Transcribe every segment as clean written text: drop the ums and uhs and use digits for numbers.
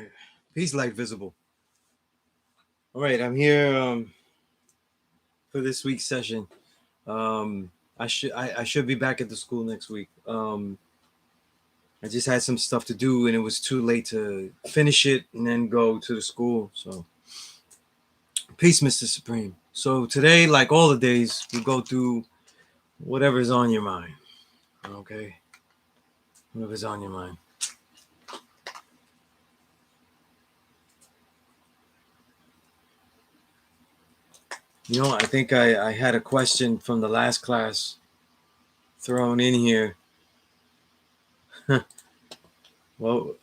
right. Peace light visible. All right, I'm here for this week's session. I should be back at the school next week. I just had some stuff to do and it was too late to finish it and then go to the school. So peace, Mr. Supreme. So today, like all the days, we go through whatever's on your mind. Okay? Whatever's on your mind. You know, I think I had a question from the last class thrown in here. Well,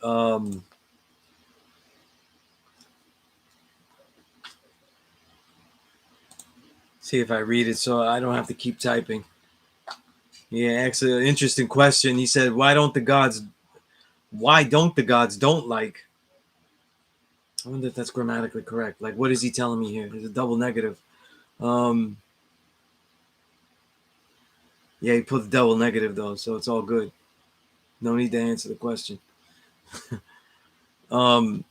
see if I read it so I don't have to keep typing. Yeah, asked an interesting question. He said, why don't the gods don't like? I wonder if that's grammatically correct. Like, what is he telling me here? There's a double negative. Yeah, he put the double negative though, so it's all good. No need to answer the question. Why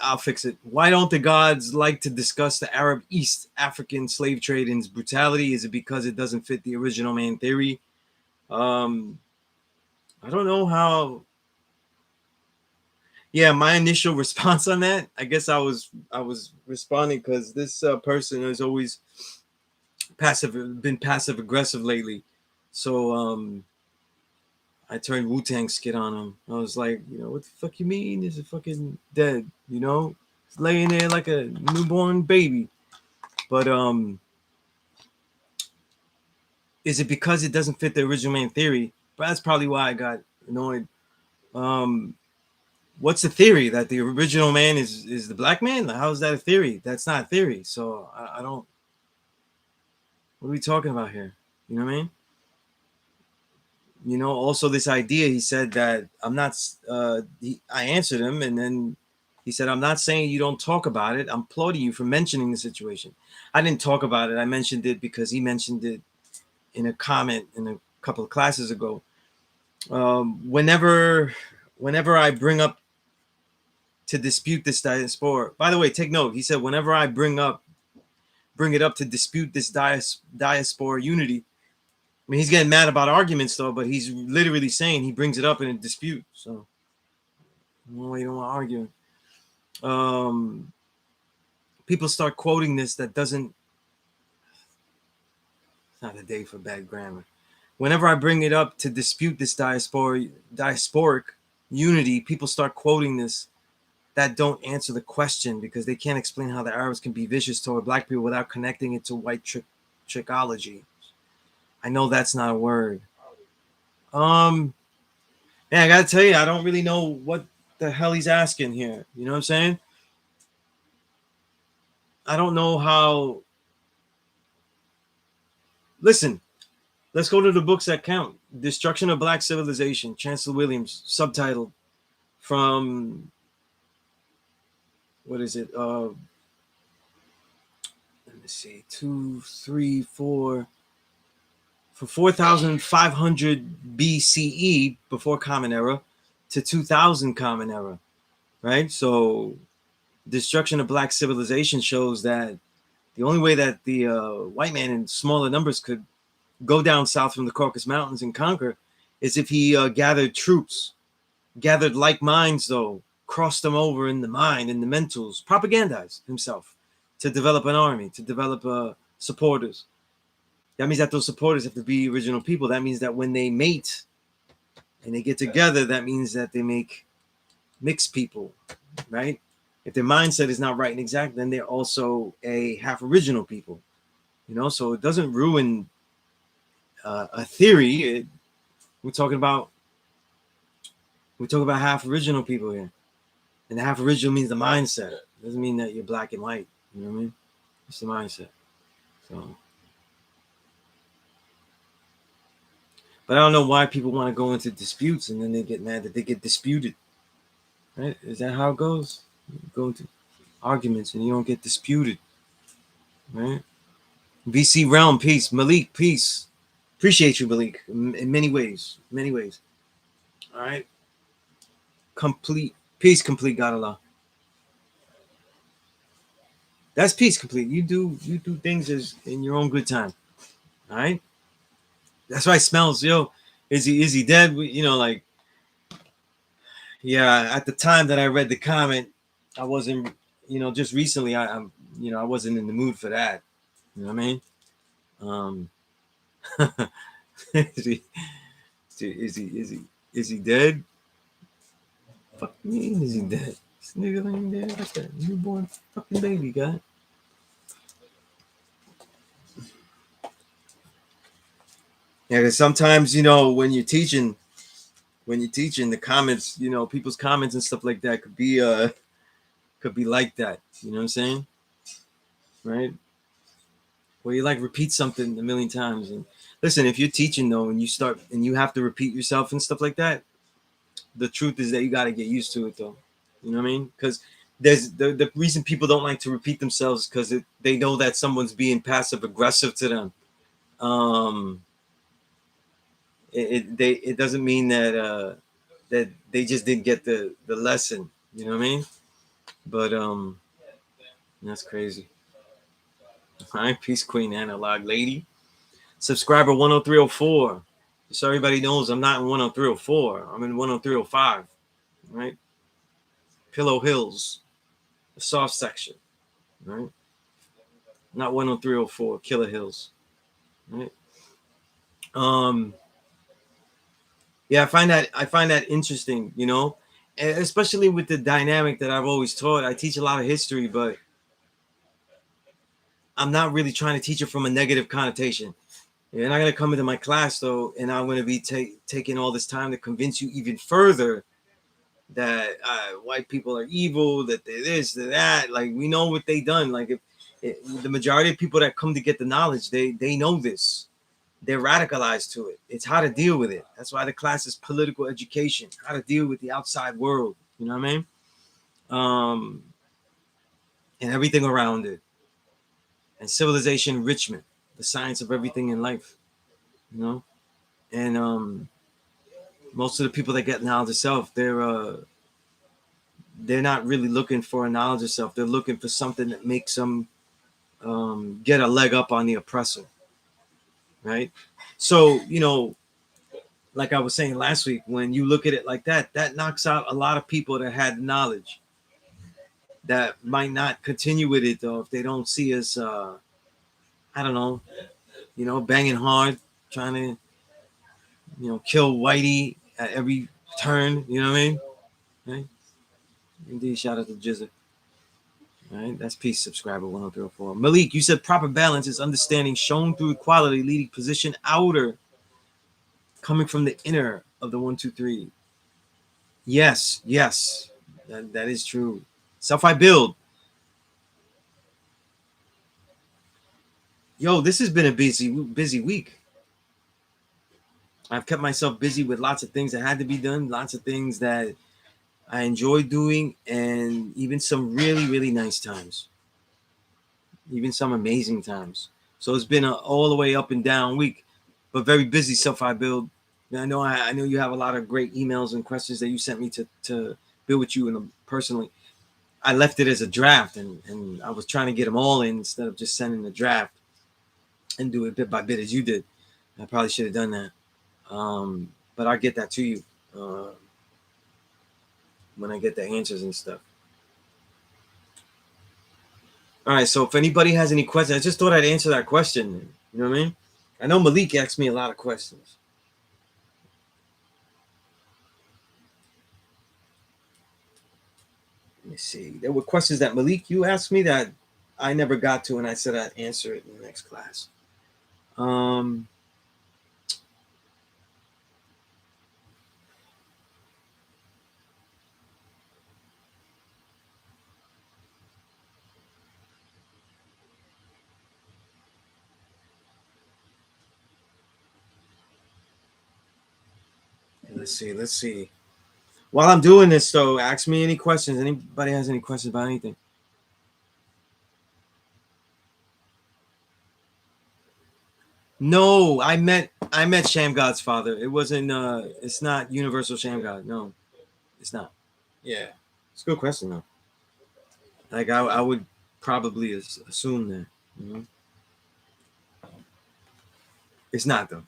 I'll fix it. Why don't the gods like to discuss the Arab East African slave trade and its brutality? Is it because it doesn't fit the original man theory? I don't know how. Yeah, my initial response on that, I guess I was responding because this person has always been passive aggressive lately. So I turned Wu-Tang skit on him. I was like, what the fuck you mean? Is it fucking dead? It's laying there like a newborn baby. But is it because it doesn't fit the original man theory? But that's probably why I got annoyed. What's the theory? That the original man is the black man? How is that a theory? That's not a theory. So I don't. What are we talking about here? You know what I mean? Also this idea, he said that I'm not, I answered him and then he said, I'm not saying you don't talk about it. I'm applauding you for mentioning the situation. I didn't talk about it. I mentioned it because he mentioned it in a comment in a couple of classes ago. Whenever I bring up to dispute this diaspora, by the way, take note, he said, whenever I bring it up to dispute this diaspora unity, I mean, he's getting mad about arguments though, but he's literally saying he brings it up in a dispute. So, well, you don't want to argue. People start quoting this that doesn't. It's not a day for bad grammar. Whenever I bring it up to dispute this diasporic unity, people start quoting this that don't answer the question because they can't explain how the Arabs can be vicious toward black people without connecting it to white trickology. I know that's not a word. Yeah, I gotta tell you, I don't really know what the hell he's asking here. You know what I'm saying? I don't know how. Listen, let's go to the books that count. Destruction of Black Civilization, Chancellor Williams, subtitled from, what is it? Let me see, 2, 3, 4. From 4,500 BCE, before Common Era, to 2000 Common Era, right? So destruction of Black civilization shows that the only way that the white man in smaller numbers could go down south from the Caucasus Mountains and conquer is if he gathered troops, gathered like minds, though, crossed them over in the mind, in the mentals, propagandized himself to develop an army, to develop supporters. That means that those supporters have to be original people. That means that when they mate and they get together, that means that they make mixed people, right? If their mindset is not right and exact, then they're also a half original people, so it doesn't ruin a theory. We're talking about half original people here, and the half original means the mindset. It doesn't mean that you're black and white. You know what I mean? It's the mindset. So, but I don't know why people want to go into disputes and then they get mad that they get disputed. Right? Is that how it goes? You go into arguments and you don't get disputed. Right? VC Realm, peace. Malik, peace. Appreciate you, Malik, in many ways. Many ways. All right. complete. Peace complete, God Allah. That's peace complete. You do things as in your own good time. All right. That's why it smells. Yo, is he dead? You know, like, yeah. At the time that I read the comment, I wasn't. You know, just recently, I'm. You know, I wasn't in the mood for that. You know what I mean? Um, is he? Is he dead? Fuck me, is he dead? This nigga ain't dead. That's that newborn fucking baby, guy. Yeah, because sometimes when you're teaching, the comments, people's comments and stuff like that could be like that. You know what I'm saying? Right? Where you like repeat something a million times. And listen, if you're teaching though, and you start and you have to repeat yourself and stuff like that, the truth is that you got to get used to it though. You know what I mean? Because there's the reason people don't like to repeat themselves because they know that someone's being passive aggressive to them. Um, it doesn't mean that they just didn't get the lesson. You know what I mean? But that's crazy. All right, peace, Queen Analog Lady, subscriber 10304. So everybody knows I'm not in 10304. I'm in 10305. Right, Pillow Hills, the soft section. Right, not 10304, Killer Hills. Right. Um. Yeah, I find that interesting. Especially with the dynamic that I've always taught. I teach a lot of history, but I'm not really trying to teach it from a negative connotation. You're not going to come into my class though, and I'm going to be taking all this time to convince you even further that white people are evil, that they're this, they're that. Like we know what they done. Like if the majority of people that come to get the knowledge, they know this. They're radicalized to it. It's how to deal with it. That's why the class is political education, how to deal with the outside world. You know what I mean? Um, and everything around it, and civilization enrichment, the science of everything in life. You know, and most of the people that get knowledge of self, they're not really looking for a knowledge of self. They're looking for something that makes them get a leg up on the oppressor, right? So like I was saying last week, when you look at it like that, that knocks out a lot of people that had knowledge that might not continue with it though if they don't see us. I don't know, banging hard, trying to kill Whitey at every turn. You know what I mean? Right? Indeed. Shout out to Jizza. All right, that's peace, subscriber 10304. Malik, you said proper balance is understanding shown through equality, leading position outer, coming from the inner of the 123. Yes, yes, that is true. Self I build. Yo, this has been a busy week. I've kept myself busy with lots of things that had to be done, lots of things that I enjoy doing, and even some really, really nice times, even some amazing times. So it's been all the way up and down week, but very busy. Self I build. I know you have a lot of great emails and questions that you sent me to build with you and personally. I left it as a draft, and I was trying to get them all in instead of just sending the draft and do it bit by bit as you did. I probably should have done that, but I'll get that to you when I get the answers and stuff. All right, so if anybody has any questions, I just thought I'd answer that question. You know what I mean? I know Malik asked me a lot of questions. Let me see. There were questions that Malik, you asked me that I never got to, and I said I'd answer it in the next class. Um, let's see. Let's see. While I'm doing this, though, ask me any questions. Anybody has any questions about anything? No, I met Sham God's father. It wasn't. It's not Universal Sham God. No, it's not. Yeah, it's a good question though. Like I would probably assume that. You know, it's not though.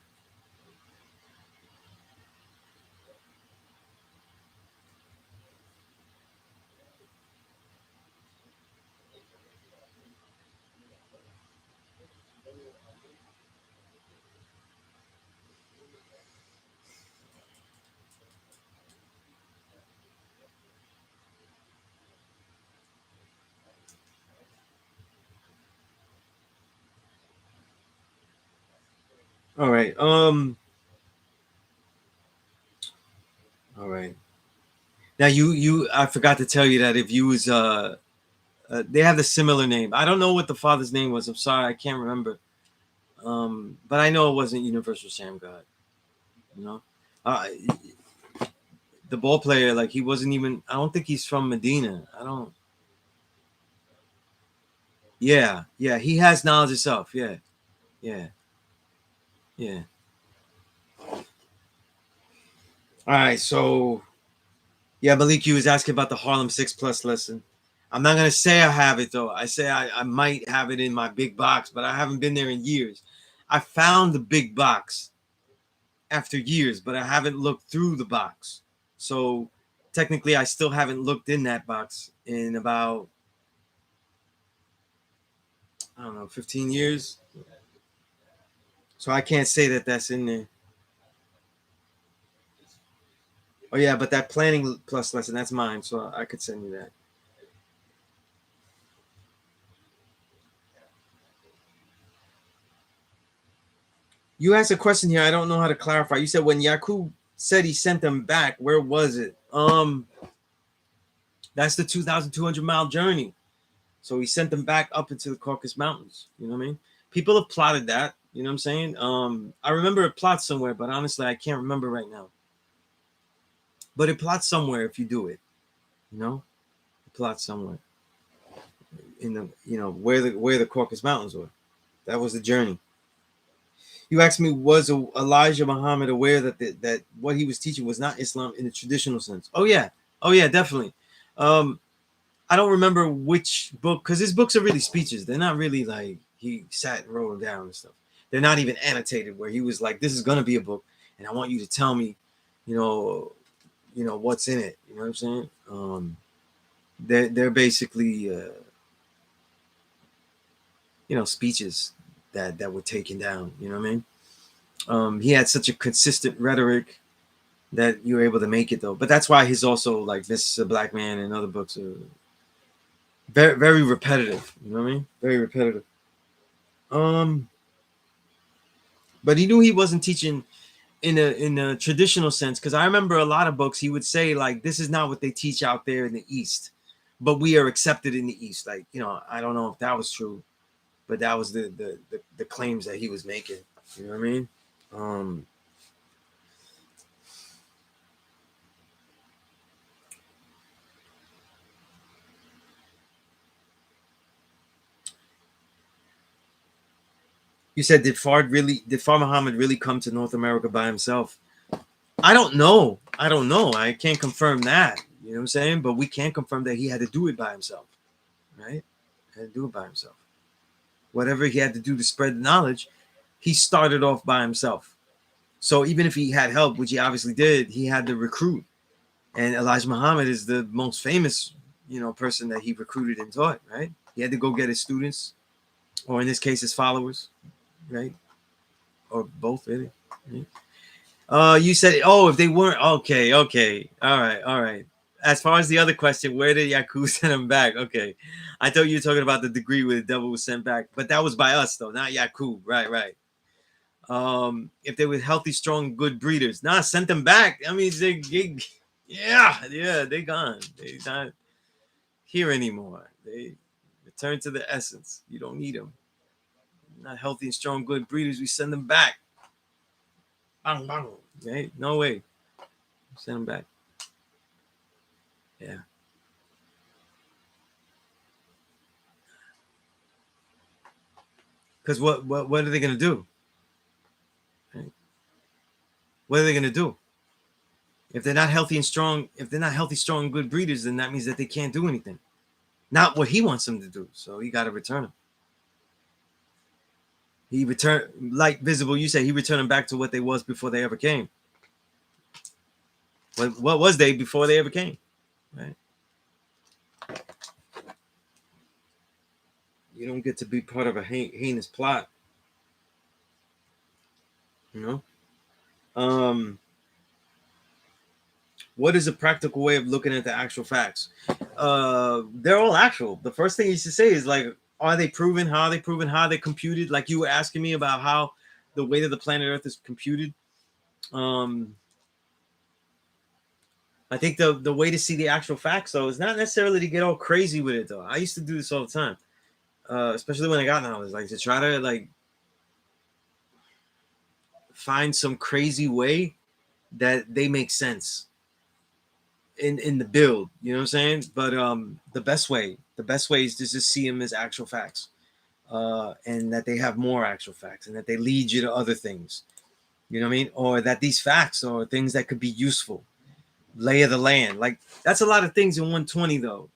All right. All right. Now I forgot to tell you that if you was they have the similar name. I don't know what the father's name was. I'm sorry, I can't remember. But I know it wasn't Universal Sam God. You know, uh, the ball player, like he wasn't even. I don't think he's from Medina. I don't. Yeah, yeah, he has knowledge of self. Yeah, yeah, yeah. All right, so yeah, Malik, you was asking about the Harlem 6+ lesson. I'm not gonna say I have it though. I say I might have it in my big box, but I haven't been there in years. I found the big box after years, but I haven't looked through the box. So technically, I still haven't looked in that box in about, I don't know, 15 years. So I can't say that that's in there. Oh yeah, but that planning plus lesson, that's mine. So I could send you that. You asked a question here. I don't know how to clarify. You said when Yakub said he sent them back, where was it? That's the 2,200-mile journey. So he sent them back up into the Caucasus Mountains. You know what I mean? People have plotted that. You know what I'm saying? I remember a plot somewhere, but honestly, I can't remember right now. But it plots somewhere if you do it. You know, it plots somewhere in the where the Caucasus Mountains were. That was the journey. You asked me, was Elijah Muhammad aware that what he was teaching was not Islam in the traditional sense? Oh yeah, definitely. Um, I don't remember which book because his books are really speeches. They're not really like he sat and wrote them down and stuff. They're not even annotated where he was like, "This is gonna be a book, and I want you to tell me, you know, what's in it." You know what I'm saying? They're basically speeches that were taken down. You know what I mean? He had such a consistent rhetoric that you were able to make it though. But that's why he's also like This is a Black Man and other books are very very repetitive. You know what I mean? Very repetitive. Um, but he knew he wasn't teaching in a traditional sense because I remember a lot of books he would say like this is not what they teach out there in the East, but we are accepted in the East. Like I don't know if that was true, but that was the claims that he was making. You know what I mean? Um, you said did Fard Muhammad really come to North America by himself? I don't know. I can't confirm that. You know what I'm saying? But we can confirm that he had to do it by himself, right? He had to do it by himself. Whatever he had to do to spread the knowledge, he started off by himself. So even if he had help, which he obviously did, he had to recruit. And Elijah Muhammad is the most famous, person that he recruited and taught, right? He had to go get his students, or in this case, his followers, right? Or both, really. Right? You said, oh, if they weren't okay, all right. As far as the other question, where did Yakub send him back? Okay, I thought you were talking about the degree where the devil was sent back, but that was by us though, not Yakub. Right, right. If they were healthy, strong, good breeders, nah, sent them back. I mean, yeah, they gone. They not here anymore. They return to the essence. You don't need them. Not healthy and strong, good breeders. We send them back. Bang, bang. Right? No way. Send them back. Yeah. Because what are they gonna do? Right? What are they gonna do? If they're not healthy and strong, if they're not healthy, strong, good breeders, then that means that they can't do anything. Not what he wants them to do. So he got to return them. He returned, like Visible, you say, he returned them back to what they was before they ever came. What was they before they ever came? Right? You don't get to be part of a heinous plot. You know? What is a practical way of looking at the actual facts? They're all actual. The first thing you should say is like, are they proven? How are they proven? How are they computed? Like you were asking me about how the weight of the planet Earth is computed. I think the way to see the actual facts though is not necessarily to get all crazy with it though. I used to do this all the time, especially when I got knowledge, like to try to like find some crazy way that they make sense in the build, you know what I'm saying? But the best way is to just see them as actual facts, and that they have more actual facts, and that they lead you to other things, you know what I mean? Or that these facts are things that could be useful. Lay of the land, like that's a lot of things in 120 though.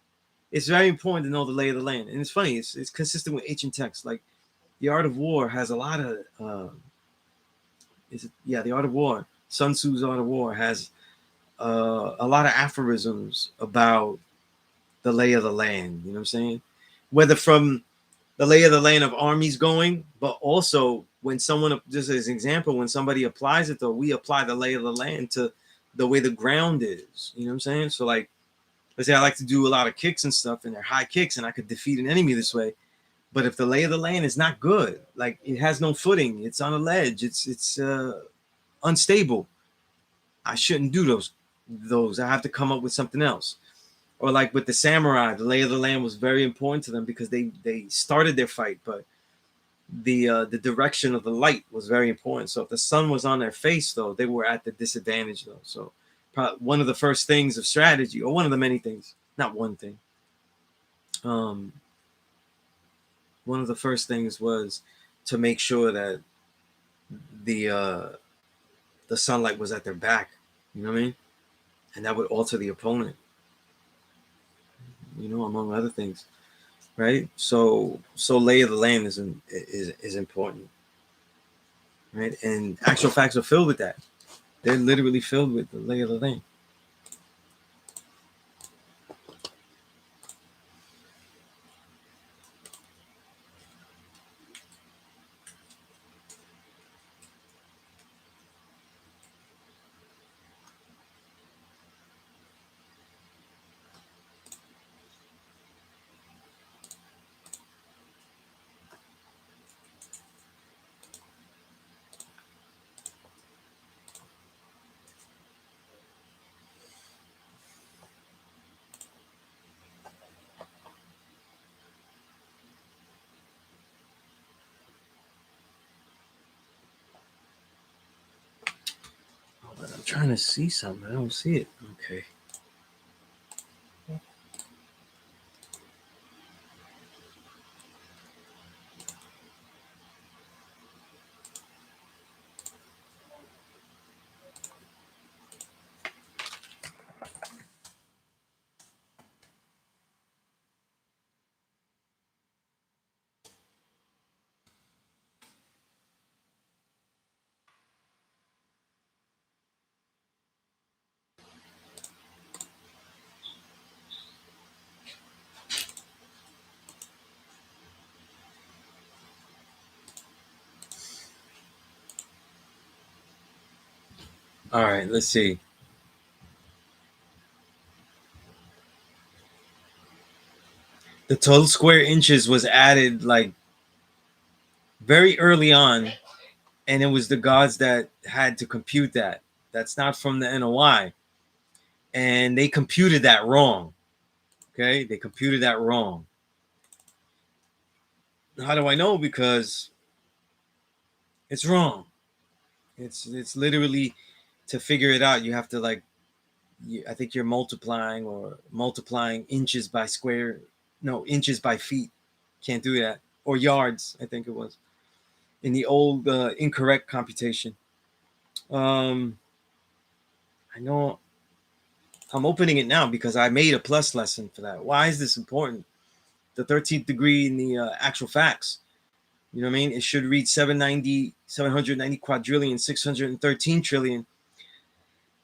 It's very important to know the lay of the land, and it's funny. It's consistent with ancient texts. Like the Art of War has a lot of the Art of War. Sun Tzu's Art of War has a lot of aphorisms about the lay of the land. You know what I'm saying? Whether from the lay of the land of armies going, but also when someone, just as an example, when somebody applies it, though, we apply the lay of the land to the way the ground is. You know what I'm saying? So, like, let's say I like to do a lot of kicks and stuff, and they're high kicks, and I could defeat an enemy this way. But if the lay of the land is not good, like it has no footing, it's on a ledge, it's unstable, I shouldn't do those. I have to come up with something else. Or like with the samurai, the lay of the land was very important to them because they started their fight, but the direction of the light was very important. So if the sun was on their face, though, they were at the disadvantage, though. So one of the first things of strategy, or one of the many things, not one thing. One of the first things was to make sure that the sunlight was at their back. You know what I mean? And that would alter the opponent. You know, among other things, right? So lay of the land is important, right? And actual facts are filled with that. They're literally filled with the lay of the land. But I'm trying to see something. I don't see it. Okay. All right, let's see. The total square inches was added like very early on, and it was the gods that had to compute that. That's not from the NOI. And they computed that wrong. Okay, they computed that wrong. How do I know? Because it's wrong. It's literally, to figure it out, you have to like, I think you're multiplying inches by square, no, inches by feet. Can't do that. Or yards, I think it was in the old incorrect computation. I know I'm opening it now because I made a plus lesson for that. Why is this important? The 13th degree in the actual facts. You know what I mean? It should read 790 quadrillion, 613 trillion,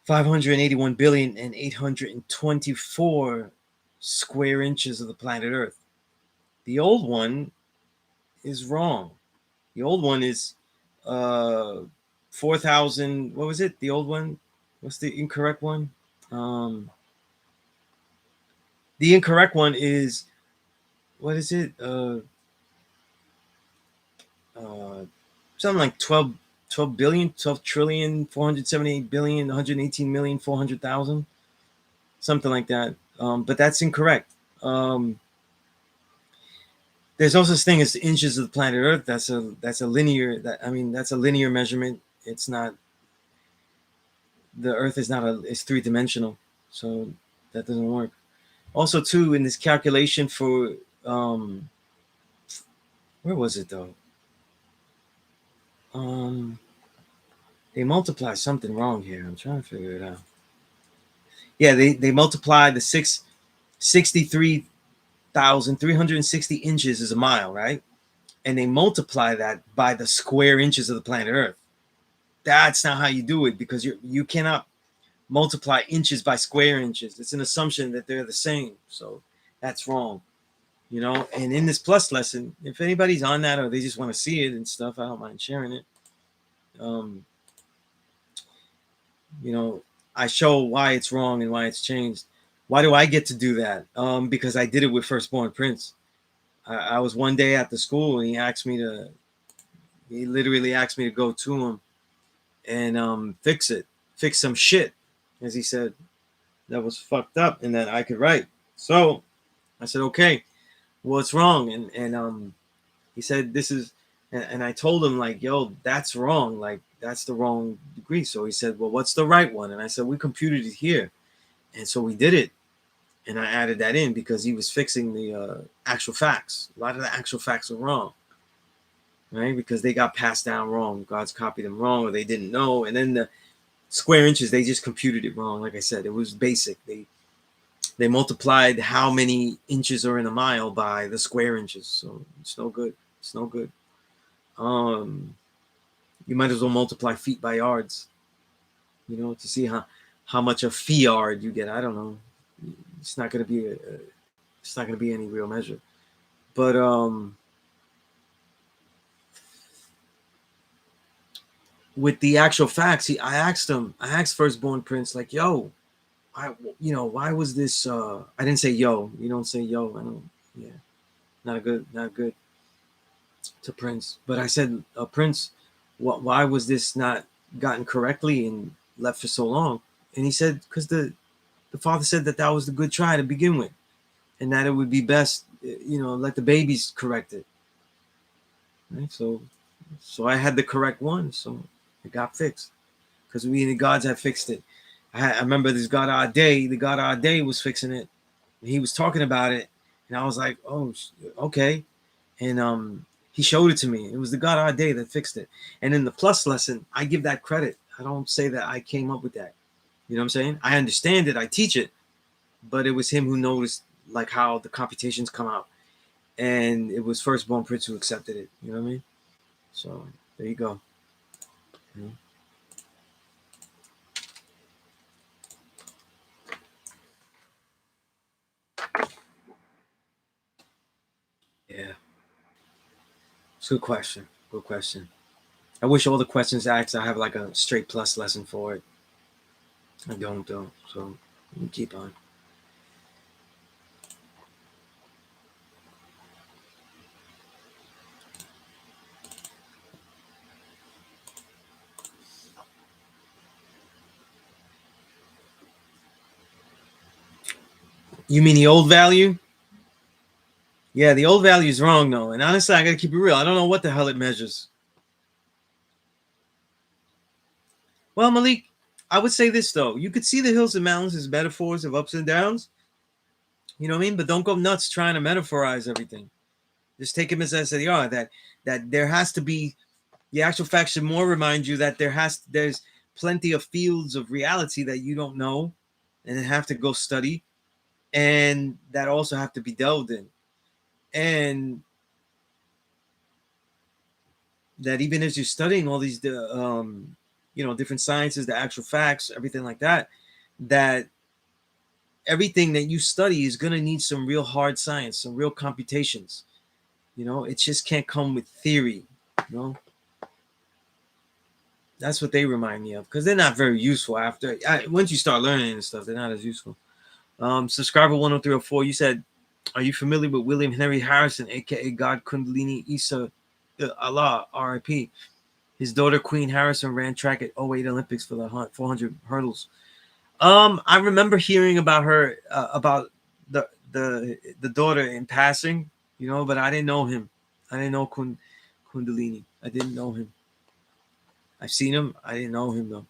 581 billion, and 824 square inches of the planet Earth. The old one is wrong. The old one is 4,000. What was it? The old one? What's the incorrect one? The incorrect one is, what is it? Something like 12 billion, 12 trillion, 478 billion, 118 million, 400,000, something like that. But that's incorrect. There's no such thing as inches of the planet Earth. That's a linear. That's a linear measurement. It's not. The Earth is not it's 3-dimensional, so that doesn't work. Also, too, in this calculation for where was it though? They multiply something wrong here. I'm trying to figure it out. Yeah, they multiply the 63,360 inches is a mile, right? And they multiply that by the square inches of the planet Earth. That's not how you do it, because you cannot multiply inches by square inches. It's an assumption that they're the same. So that's wrong. You know, and in this plus lesson, if anybody's on that or they just want to see it and stuff, I don't mind sharing it. You know, I show why it's wrong and why it's changed. Why do I get to do that? Because I did it with Firstborn Prince. I was one day at the school and he literally asked me to go to him and fix some shit, as he said, that was fucked up and that I could write. So I said, okay, what's wrong? And he said, this is, and I told him, like, yo, that's wrong. Like, that's the wrong degree. So he said, well, what's the right one? And I said, we computed it here. And so we did it. And I added that in because he was fixing the actual facts. A lot of the actual facts are wrong, right? Because they got passed down wrong. God's copied them wrong, or they didn't know. And then the square inches, they just computed it wrong. Like I said, it was basic. They multiplied how many inches are in a mile by the square inches. So it's no good. It's no good. You might as well multiply feet by yards, you know, to see how much a yard you get. I don't know. It's not going to be it's not going to be any real measure. But with the actual facts, I asked Firstborn Prince, like, yo, why was this? I didn't say yo. You don't say yo. I don't. Yeah, not good to Prince. But I said, Prince, why was this not gotten correctly and left for so long? And he said, because the father said that was the good try to begin with, and that it would be best, let the babies correct it. Right? So I had the correct one, so it got fixed. Because we, the gods, had fixed it. I remember this God Ade. The God Ade was fixing it. He was talking about it, and I was like, oh, okay. And he showed it to me. It was the God Ade that fixed it. And in the plus lesson, I give that credit. I don't say that I came up with that. You know what I'm saying? I understand it. I teach it. But it was him who noticed, like, how the computations come out. And it was Firstborn Prince who accepted it. You know what I mean? So there you go. Yeah. Yeah. It's a good question. Good question. I wish all the questions asked, I have like a straight plus lesson for it. I don't though. So we keep on. You mean the old value? Yeah, the old value is wrong though. And honestly, I gotta keep it real. I don't know what the hell it measures. Well, Malik, I would say this though. You could see the hills and mountains as metaphors of ups and downs. You know what I mean? But don't go nuts trying to metaphorize everything. Just take them as they are. That there has to be, the actual facts should more remind you that there's plenty of fields of reality that you don't know, and then have to go study, and that also have to be delved in, and that even as you're studying all these different sciences, the actual facts, everything like that, that everything that you study is going to need some real hard science, some real computations. It just can't come with theory. That's what they remind me of, because they're not very useful once you start learning and stuff. They're not as useful. Subscriber 10304, you said, are you familiar with William Henry Harrison, aka God Kundalini Isa Allah, RIP? His daughter Queen Harrison ran track at '08 Olympics for the 400 hurdles. I remember hearing about her, about the daughter in passing, but I didn't know him. I didn't know Kundalini. I didn't know him. I've seen him. I didn't know him though.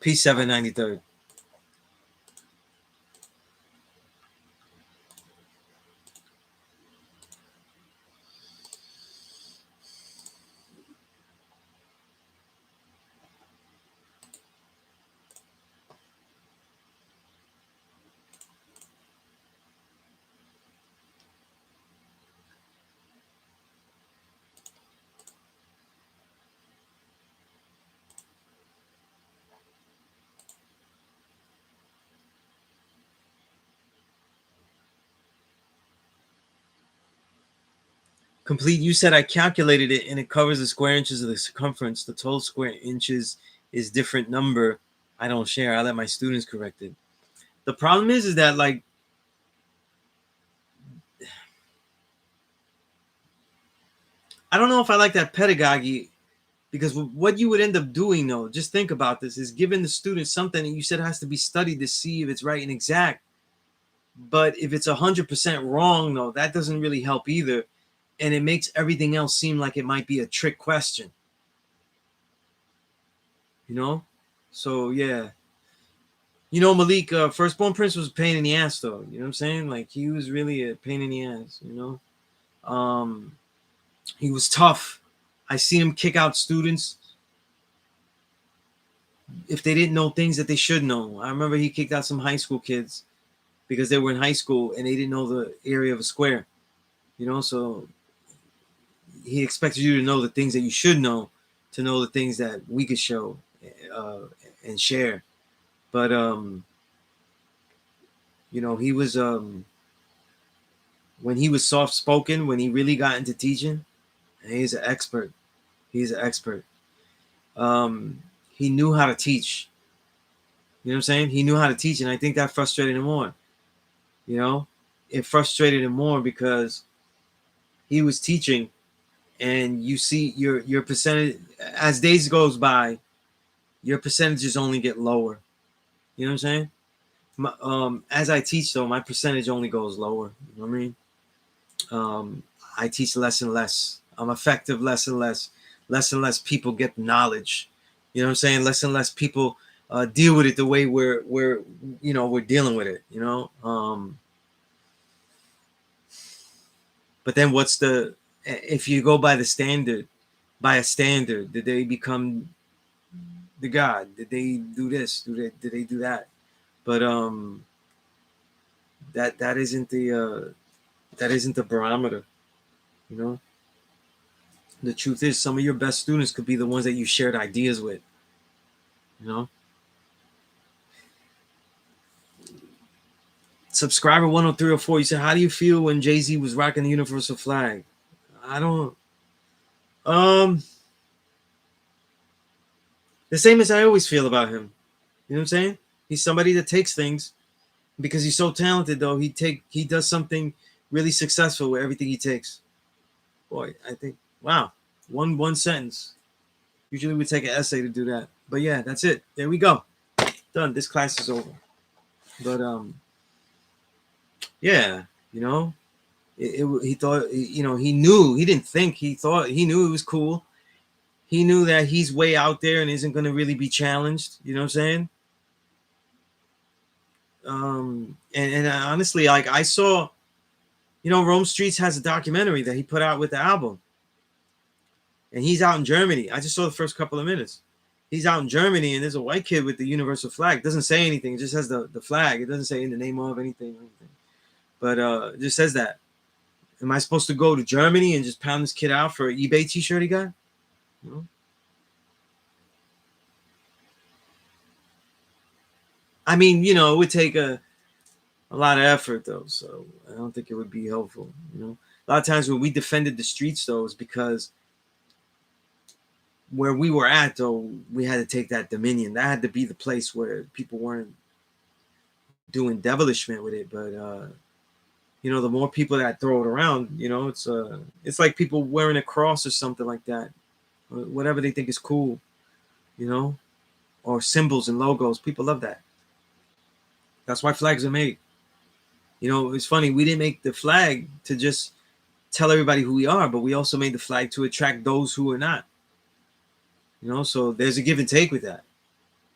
P793. Complete, you said I calculated it and it covers the square inches of the circumference. The total square inches is different number. I don't share. I let my students correct it. The problem is that, like, I don't know if I like that pedagogy, because what you would end up doing, though, just think about this, is giving the student something that you said has to be studied to see if it's right and exact. But if it's 100% wrong, though, that doesn't really help either. And it makes everything else seem like it might be a trick question. So yeah. Malik, Firstborn Prince was a pain in the ass, though. You know what I'm saying? Like, he was really a pain in the ass, He was tough. I seen him kick out students if they didn't know things that they should know. I remember he kicked out some high school kids because they were in high school and they didn't know the area of a square. So he expected you to know the things that you should know, to know the things that we could show and share. But he was when he was soft spoken, when he really got into teaching, he's an expert. He's an expert. He knew how to teach. You know what I'm saying? He knew how to teach, and I think that frustrated him more. It frustrated him more because he was teaching, and you see your percentage as days goes by, your percentages only get lower. You know what I'm saying? As I teach, though, my percentage only goes lower. You know what I mean? I teach less and less. I'm effective less and less. Less and less people get knowledge. You know what I'm saying? Less and less people deal with it the way we're dealing with it. But then if you go by a standard, did they become the God? Did they do this? Did they do that? But that isn't the barometer. The truth is, some of your best students could be the ones that you shared ideas with. Subscriber 10304, you said, how do you feel when Jay-Z was rocking the universal flag? I don't the same as I always feel about him. You know what I'm saying? He's somebody that takes things, because he's so talented, though, he does something really successful with everything he takes. Boy, I think, wow, one sentence. Usually we take an essay to do that. But yeah, that's it. There we go. Done. This class is over. But yeah, he thought, he knew, he didn't think, he knew it was cool. He knew that he's way out there and isn't going to really be challenged. You know what I'm saying? And honestly, like, I saw, Rome Streets has a documentary that he put out with the album, and he's out in Germany. I just saw the first couple of minutes. He's out in Germany, and there's a white kid with the universal flag. It doesn't say anything. It just has the flag. It doesn't say in the name of anything or anything. But it just says that. Am I supposed to go to Germany and just pound this kid out for an eBay t-shirt he got? No. I mean, it would take a lot of effort though, so I don't think it would be helpful. A lot of times when we defended the streets though, is because where we were at though, we had to take that dominion. That had to be the place where people weren't doing devilishment with it. But the more people that throw it around, it's like people wearing a cross or something like that, whatever they think is cool, or symbols and logos. People love that. That's why flags are made. It's funny. We didn't make the flag to just tell everybody who we are, but we also made the flag to attract those who are not. So there's a give and take with that.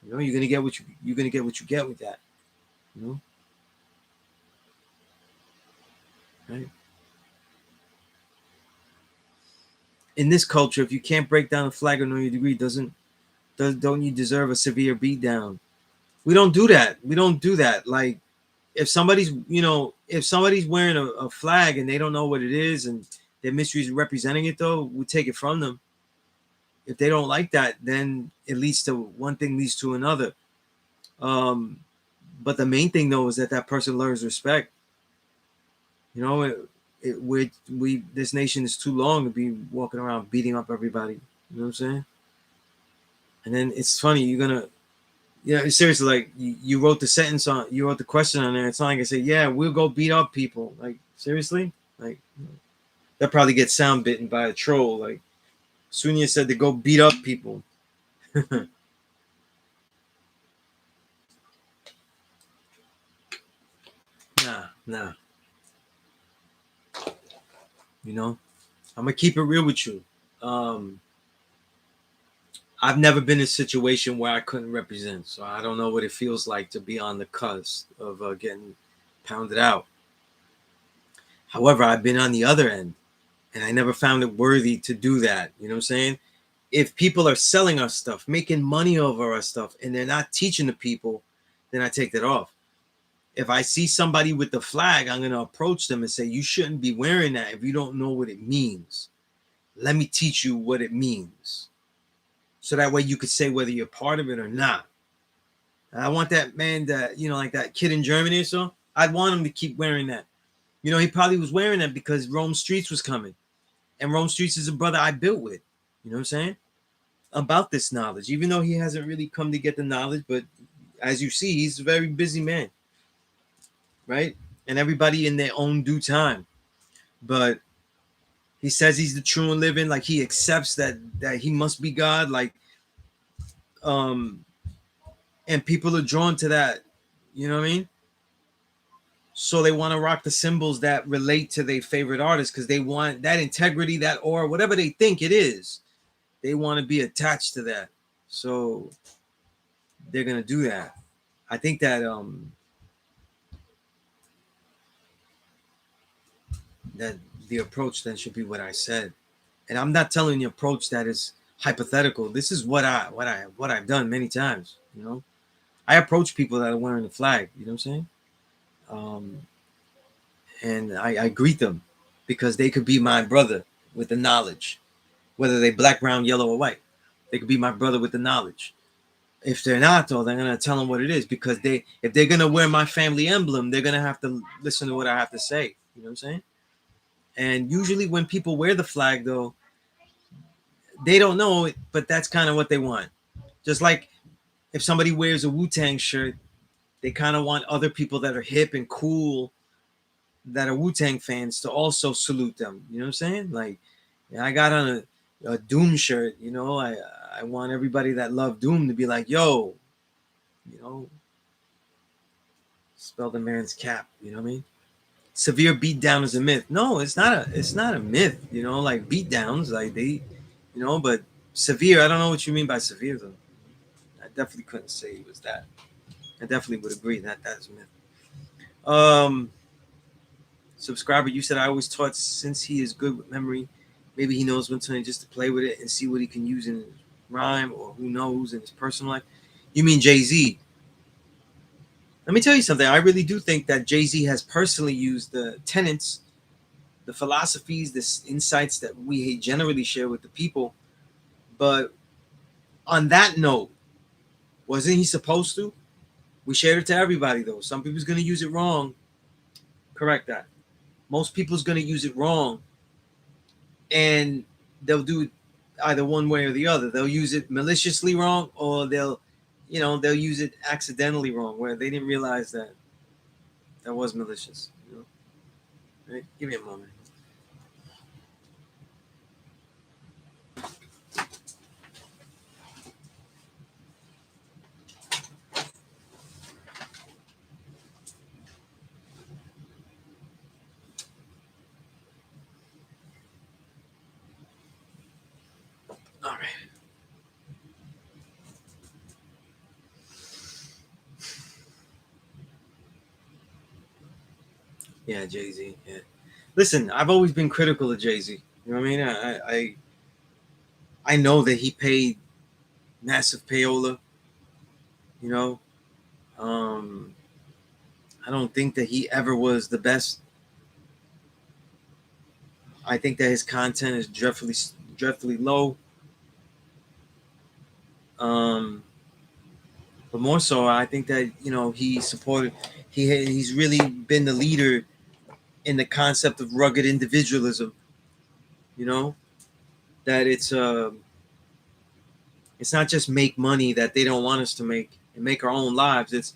You're gonna get what you get with that. Right? In this culture, if you can't break down a flag or know your degree, don't you deserve a severe beatdown? We don't do that. We don't do that. Like if somebody's wearing a flag and they don't know what it is and they're misrepresenting it though, we take it from them. If they don't like that, then it leads to one thing leads to another. But the main thing though is that person learns respect. This nation is too long to be walking around beating up everybody. You know what I'm saying? And then it's funny, seriously, like you wrote the question on there. It's not like I say, yeah, we'll go beat up people. Like seriously, like that probably gets sound bitten by a troll. Like Sunez said to go beat up people. Nah. I'm gonna keep it real with you. I've never been in a situation where I couldn't represent, so I don't know what it feels like to be on the cusp of getting pounded out. However, I've been on the other end, and I never found it worthy to do that. You know what I'm saying? If people are selling our stuff, making money over our stuff, and they're not teaching the people, then I take that off. If I see somebody with the flag, I'm going to approach them and say, you shouldn't be wearing that if you don't know what it means. Let me teach you what it means. So that way you could say whether you're part of it or not. I want that man that, like that kid in Germany or so, I'd want him to keep wearing that. He probably was wearing that because Rome Streets was coming. And Rome Streets is a brother I built with. You know what I'm saying? About this knowledge, even though he hasn't really come to get the knowledge. But as you see, he's a very busy man. Right? And everybody in their own due time. But he says he's the true and living, like he accepts that he must be God, like and people are drawn to that, you know what I mean? So they want to rock the symbols that relate to their favorite artist because they want that integrity, that aura, whatever they think it is, they want to be attached to that. So they're gonna do that. I think that that the approach then should be what I said. And I'm not telling the approach that is hypothetical. This is what I've done many times. I approach people that are wearing the flag. You know what I'm saying? And I greet them because they could be my brother with the knowledge, whether they black, brown, yellow, or white. They could be my brother with the knowledge. If they're not, though, they're gonna tell them what it is because if they're gonna wear my family emblem, they're gonna have to listen to what I have to say. You know what I'm saying? And usually when people wear the flag, though, they don't know it, but that's kind of what they want. Just like if somebody wears a Wu-Tang shirt, they kind of want other people that are hip and cool, that are Wu-Tang fans, to also salute them. You know what I'm saying? Like, I got on a Doom shirt. I want everybody that love Doom to be like, yo, spell the man's cap. You know what I mean? Severe beatdown is a myth. No, it's not a myth. Like beatdowns, like they, but severe. I don't know what you mean by severe though. I definitely couldn't say it was that. I definitely would agree that that's a myth. Subscriber, you said I always taught since he is good with memory, maybe he knows when to just to play with it and see what he can use in his rhyme or who knows in his personal life. You mean Jay-Z. Let me tell you something. I really do think that Jay-Z has personally used the tenets, the philosophies, the insights that we generally share with the people. But on that note, wasn't he supposed to? We shared it to everybody, though. Some people's going to use it wrong. Correct that. Most people's going to use it wrong. And they'll do it either one way or the other. They'll use it maliciously wrong, or they'll use it accidentally wrong, where they didn't realize that was malicious. Right? Give me a moment. All right. Yeah, Jay-Z. Yeah. Listen, I've always been critical of Jay-Z. You know what I mean? I know that he paid massive payola. You know, um, I don't think that he ever was the best. I think that his content is dreadfully low. But more so, I think that he supported. He's really been the leader in the concept of rugged individualism. You know that it's not just make money that they don't want us to make and make our own lives. It's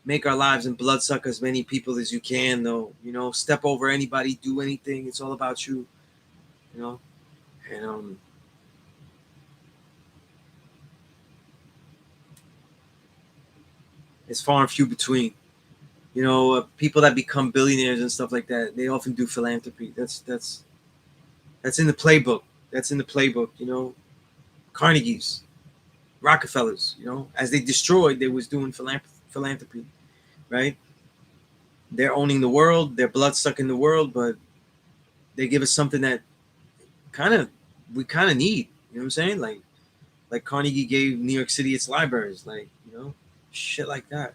make our lives and bloodsuck as many people as you can, though. Step over anybody, do anything. It's all about you. You know, and it's far and few between. People that become billionaires and stuff like that, they often do philanthropy. That's in the playbook. That's in the playbook. Carnegie's, Rockefellers. As they destroyed, they was doing philanthropy, right? They're owning the world. They're blood sucking the world, but they give us something that we kind of need. You know what I'm saying? Like Carnegie gave New York City its libraries, shit like that.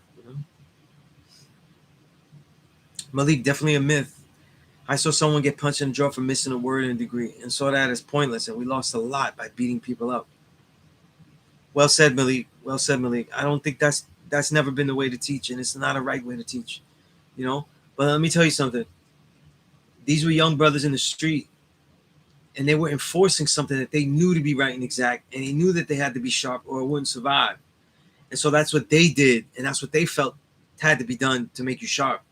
Malik, definitely a myth. I saw someone get punched in the jaw for missing a word in a degree and saw that as pointless, and we lost a lot by beating people up. Well said, Malik. Well said, Malik. I don't think that's never been the way to teach, and it's not a right way to teach. But let me tell you something. These were young brothers in the street, and they were enforcing something that they knew to be right and exact, and they knew that they had to be sharp or it wouldn't survive. And so that's what they did, and that's what they felt had to be done to make you sharp.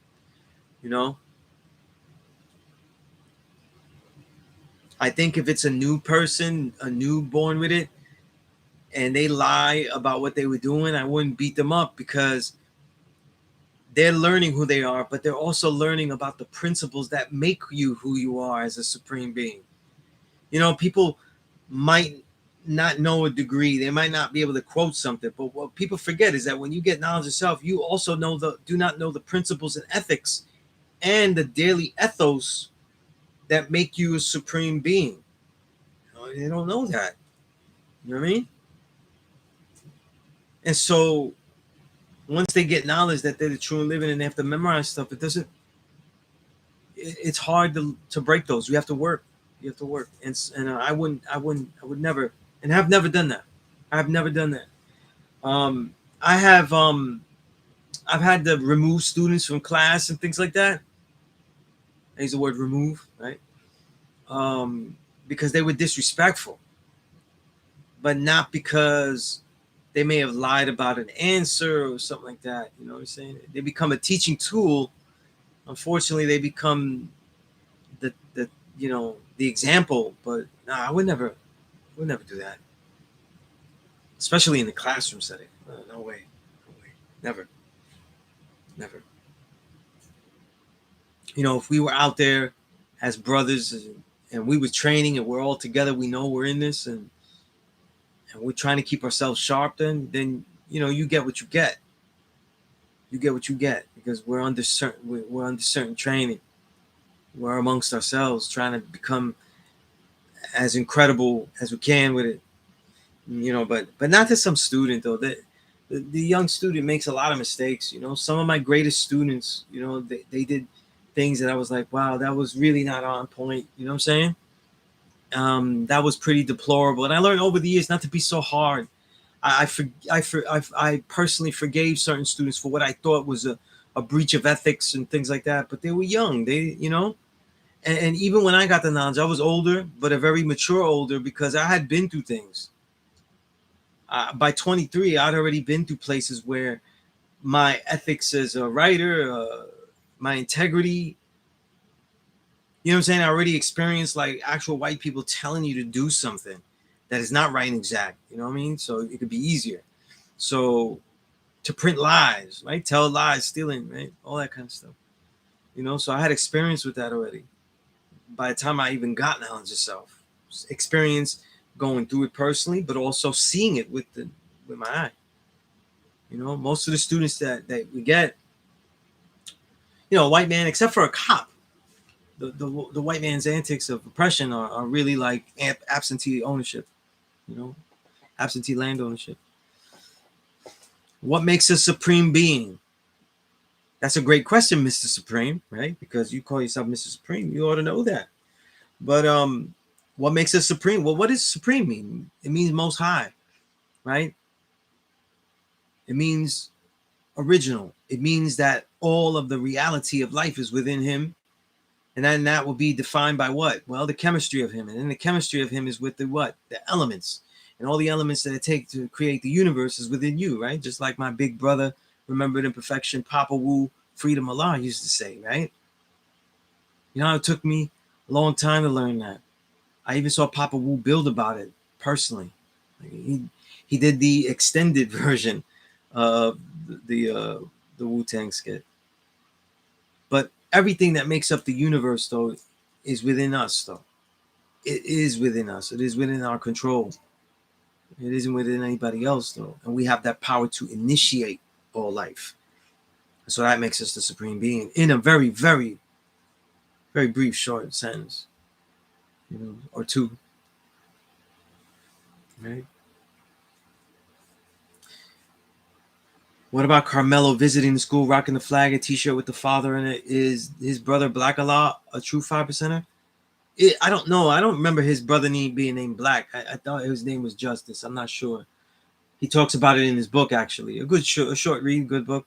I think if it's a new person, a newborn with it, and they lie about what they were doing, I wouldn't beat them up, because they're learning who they are, but they're also learning about the principles that make you who you are as a supreme being. People might not know a degree, they might not be able to quote something, but what people forget is that when you get knowledge of self, you also do not know the principles and ethics and the daily ethos that make you a supreme being. They don't know that. You know what I mean? And so once they get knowledge that they're the true and living and they have to memorize stuff, it's hard to break those. You have to work. And I would never, and have never done that. I've never done that. I have I've had to remove students from class and things like that. I use the word remove, right? Because they were disrespectful, but not because they may have lied about an answer or something like that. You know what I'm saying? They become a teaching tool. Unfortunately, they become the example. But nah, I would never do that, especially in the classroom setting. No way, never. If we were out there as brothers and we were training and we're all together, we know we're in this, and we're trying to keep ourselves sharp, then you get what you get. You get what you get, because we're under certain training. We're amongst ourselves trying to become as incredible as we can with it. But not to some student though. The young student makes a lot of mistakes. Some of my greatest students, they did things that I was like, wow, that was really not on point. You know what I'm saying? That was pretty deplorable. And I learned over the years not to be so hard. I personally forgave certain students for what I thought was a breach of ethics and things like that. But they were young. And even when I got the knowledge, I was older, but a very mature older because I had been through things. By 23, I'd already been through places where my ethics as a writer, my integrity, you know what I'm saying? I already experienced like actual white people telling you to do something that is not right and exact. You know what I mean? So it could be easier. So to print lies, right? Tell lies, stealing, right? All that kind of stuff. So I had experience with that already. By the time I even got knowledge of self, experience going through it personally, but also seeing it with my eye. Most of the students that we get, white man, except for a cop, the white man's antics of oppression are really like absentee ownership, absentee land ownership. What makes a supreme being? That's a great question, Mr. Supreme, right? Because you call yourself Mr. Supreme, you ought to know that. But what makes us supreme? Well, what does supreme mean? It means most high, right? It means original. It means that all of the reality of life is within him. And then that will be defined by what? Well, the chemistry of him. And then the chemistry of him is with the what? The elements. And all the elements that it takes to create the universe is within you, right? Just like my big brother, remembered in perfection, Papa Wu, Freedom Allah used to say, right? It took me a long time to learn that. I even saw Papa Wu build about it personally. He did the extended version of the Wu-Tang skit. But everything that makes up the universe, though, is within us, though. It is within us. It is within our control. It isn't within anybody else, though. And we have that power to initiate all life. So that makes us the supreme being in a very, very, very brief, short sentence, or two. Right? What about Carmelo visiting the school, rocking the flag, a T-shirt with the father in it? Is his brother Black Allah a true 5%er? I don't know. I don't remember his brother being named Black. I thought his name was Justice. I'm not sure. He talks about it in his book, actually. A short read, good book.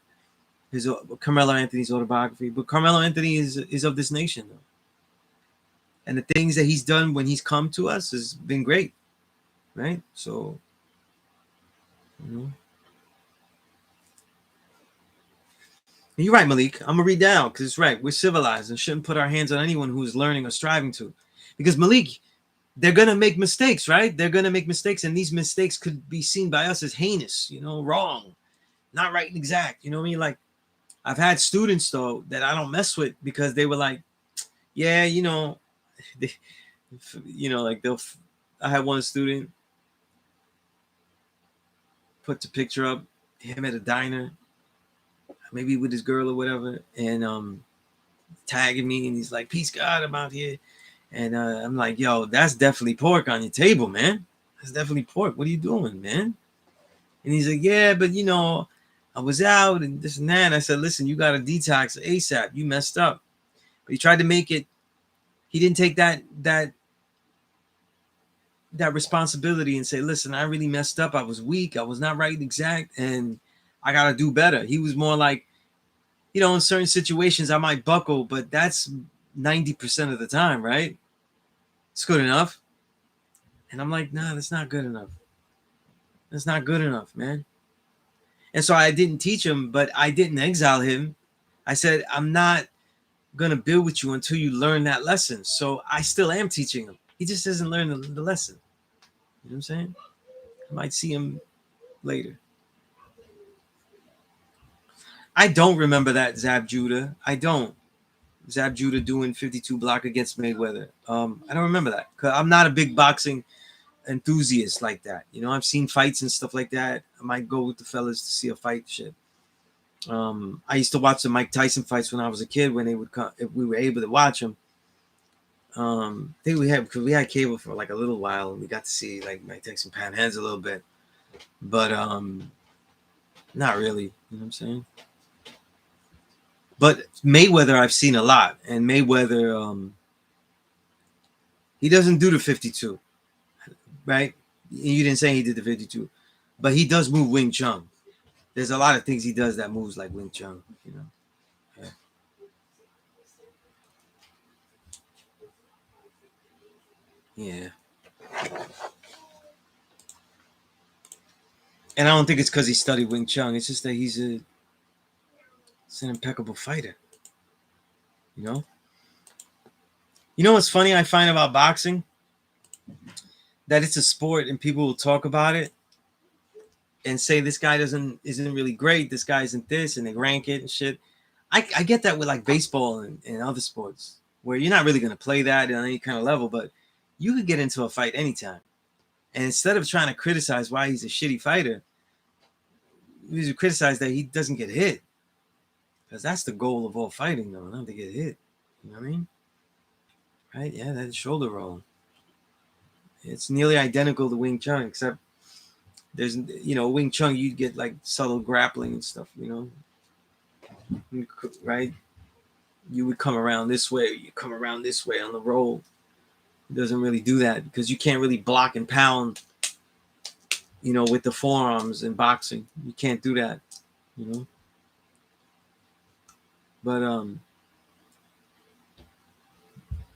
His Carmelo Anthony's autobiography. But Carmelo Anthony is of this nation, though. And the things that he's done when he's come to us has been great, right? So, You're right, Malik. I'm gonna read down because it's right. We're civilized and shouldn't put our hands on anyone who is learning or striving to. Because Malik, they're gonna make mistakes, right? They're gonna make mistakes, and these mistakes could be seen by us as heinous, wrong, not right and exact. You know what I mean? Like, I've had students though that I don't mess with because they were like, yeah, they, like they'll. I had one student put the picture up, him at a diner, maybe with his girl or whatever, and tagging me, and he's like, "Peace God, I'm out here," and I'm like, "Yo, that's definitely pork on your table, man. That's definitely pork. What are you doing, man?" And he's like, "Yeah, but I was out and this and that." And I said, "Listen, you got to detox ASAP. You messed up." But he tried to make it. He didn't take that responsibility and say, "Listen, I really messed up. I was weak. I was not right and exact, and I got to do better." He was more like, in certain situations I might buckle, but that's 90% of the time, right? It's good enough. And I'm like, nah, that's not good enough. That's not good enough, man. And so I didn't teach him, but I didn't exile him. I said, I'm not going to build with you until you learn that lesson. So I still am teaching him. He just doesn't learn the lesson. You know what I'm saying? I might see him later. I don't remember that Zab Judah. I don't. Zab Judah doing 52 block against Mayweather. I don't remember that. Cause I'm not a big boxing enthusiast like that. I've seen fights and stuff like that. I might go with the fellas to see a fight shit. I used to watch the Mike Tyson fights when I was a kid when they would come, if we were able to watch them. I think we had, because we had cable for like a little while, and we got to see like Mike Tyson pan heads a little bit, but not really. You know what I'm saying? But Mayweather, I've seen a lot, and Mayweather, he doesn't do the 52, right? You didn't say he did the 52, but he does move Wing Chun. There's a lot of things he does that moves like Wing Chun, you know. Yeah. And I don't think it's because he studied Wing Chun. It's just that he's an impeccable fighter. You know. You know what's funny I find about boxing? That it's a sport and people will talk about it and say this guy isn't really great. This guy isn't this, and they rank it and shit. I get that with like baseball and other sports where you're not really gonna play that on any kind of level, but you could get into a fight anytime. And instead of trying to criticize why he's a shitty fighter, you should criticize that he doesn't get hit. Because that's the goal of all fighting, though, not to get hit. You know what I mean? Right? Yeah, that shoulder roll. It's nearly identical to Wing Chun, except there's, Wing Chun, you get like subtle grappling and stuff, right? You would come around this way, you come around this way on the roll. It doesn't really do that because you can't really block and pound, with the forearms in boxing. You can't do that, you know? But,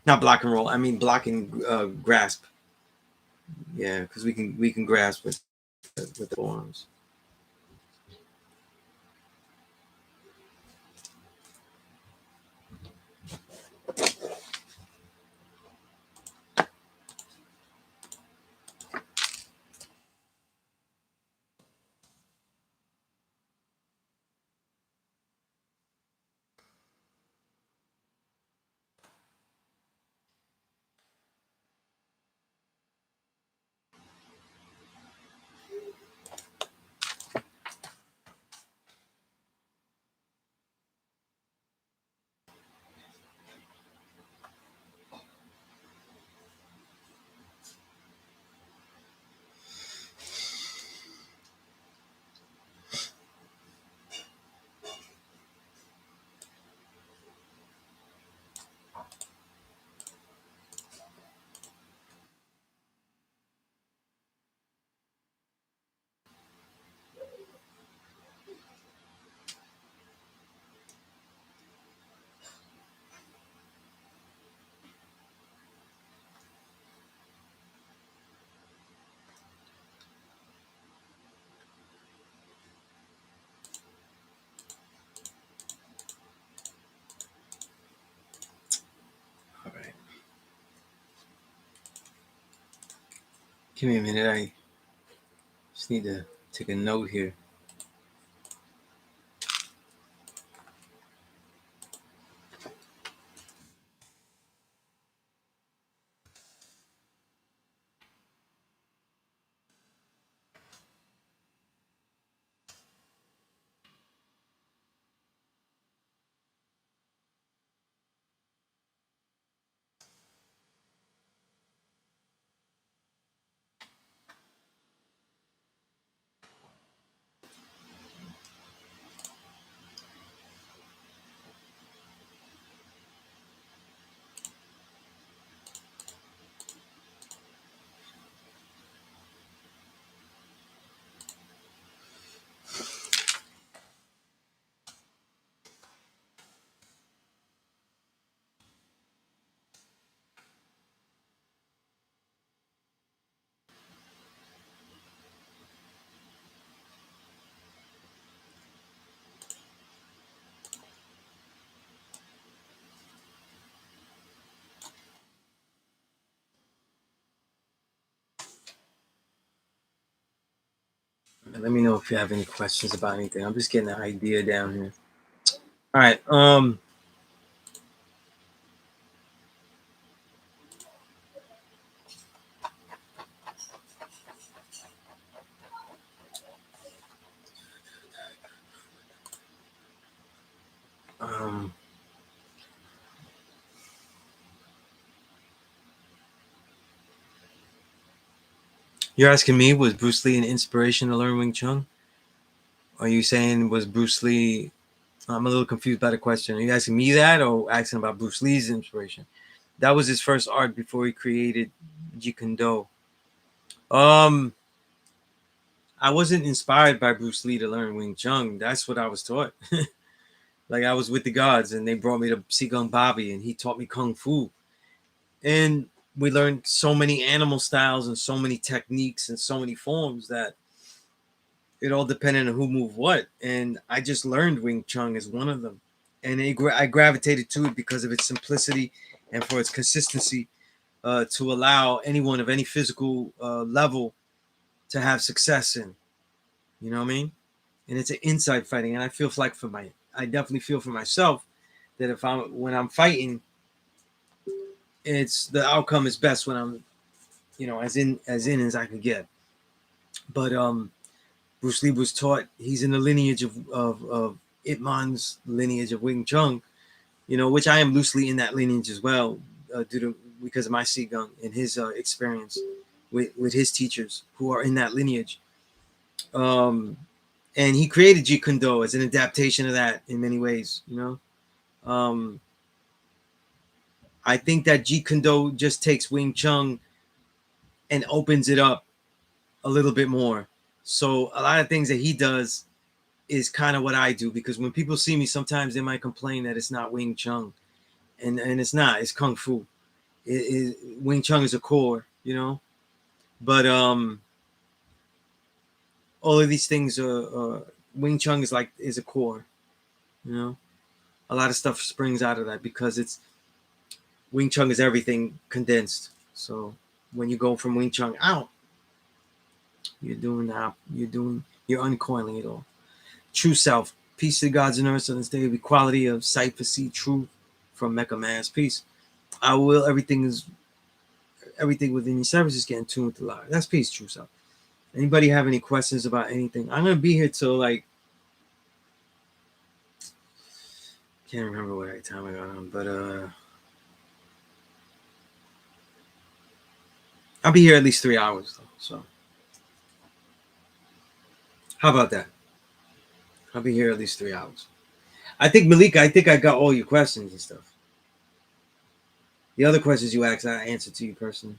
not block and roll. I mean, block and grasp. Yeah, because we can grasp with the forearms. All right. Give me a minute. I just need to take a note here. Let me know if you have any questions about anything. I'm just getting an idea down here. All right. Um. You're asking me, was Bruce Lee an inspiration to learn Wing Chun? Are you saying was Bruce Lee? I'm a little confused by the question. Are you asking me that, or asking about Bruce Lee's inspiration? That was his first art before he created Jeet Kune Do. Um, I wasn't inspired by Bruce Lee to learn Wing Chun. That's what I was taught. Like I was with the gods, and they brought me to Seagung Bobby, and he taught me kung fu. And we learned so many animal styles and so many techniques and so many forms that it all depended on who moved what. And I just learned Wing Chun as one of them. And I gravitated to it because of its simplicity and for its consistency, to allow anyone of any physical level to have success in. You know what I mean? And it's an inside fighting. And I feel like I definitely feel for myself that when I'm fighting, it's the outcome is best when I'm, as I can get. But Bruce Lee was taught, he's in the lineage of Ip Man's lineage of Wing Chun, which I am loosely in that lineage as well, because of my Qigong and his experience with his teachers who are in that lineage. And he created Jeet Kune Do as an adaptation of that in many ways. Um, I think that Jeet Kune Do just takes Wing Chun and opens it up a little bit more. So a lot of things that he does is kind of what I do, because when people see me, sometimes they might complain that it's not Wing Chun, and it's not. It's Kung Fu. Wing Chun is a core. But all of these things are Wing Chun is a core. A lot of stuff springs out of that because it's Wing Chun is everything condensed. So when you go from Wing Chun out, you're uncoiling it all. True self. Peace to the gods and earth on this day of equality of sight for see truth from Mecca Mass. Peace. I will everything within your service is getting tuned with the light. That's peace, true self. Anybody have any questions about anything? I'm gonna be here till can't remember what time I got on, but I'll be here at least 3 hours though. So how about that? I'll be here at least 3 hours. I think Malika, I got all your questions and stuff. The other questions you asked, I answered to you personally.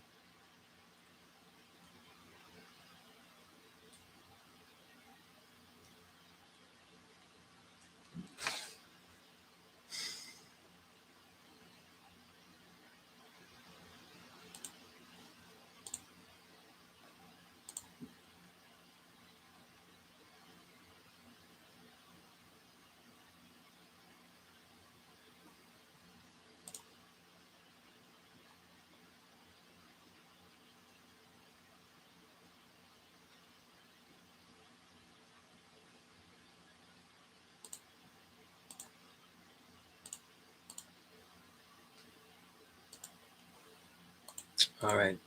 All right.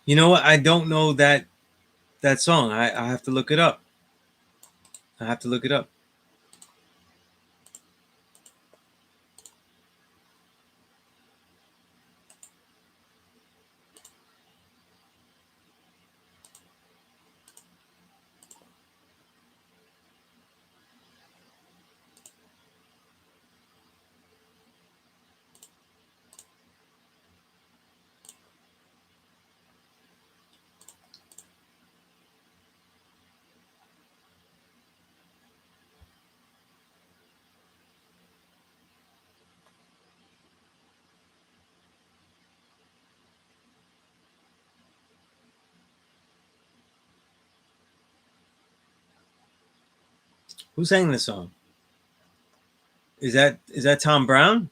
You know what? I don't know that song. I have to look it up. I have to look it up. Who sang this song? Is that Tom Brown?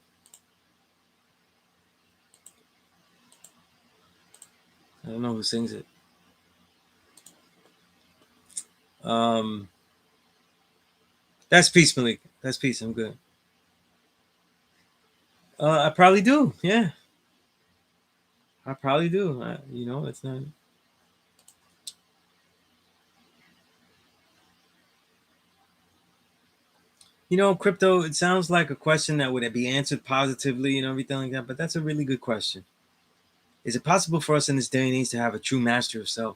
I don't know who sings it. Um, that's peace, Malik. That's peace. I'm good. I probably do. Yeah, I probably do. It's not. Crypto, it sounds like a question that would be answered positively and everything like that, but that's a really good question. Is it possible for us in this day and age to have a true mastery of self?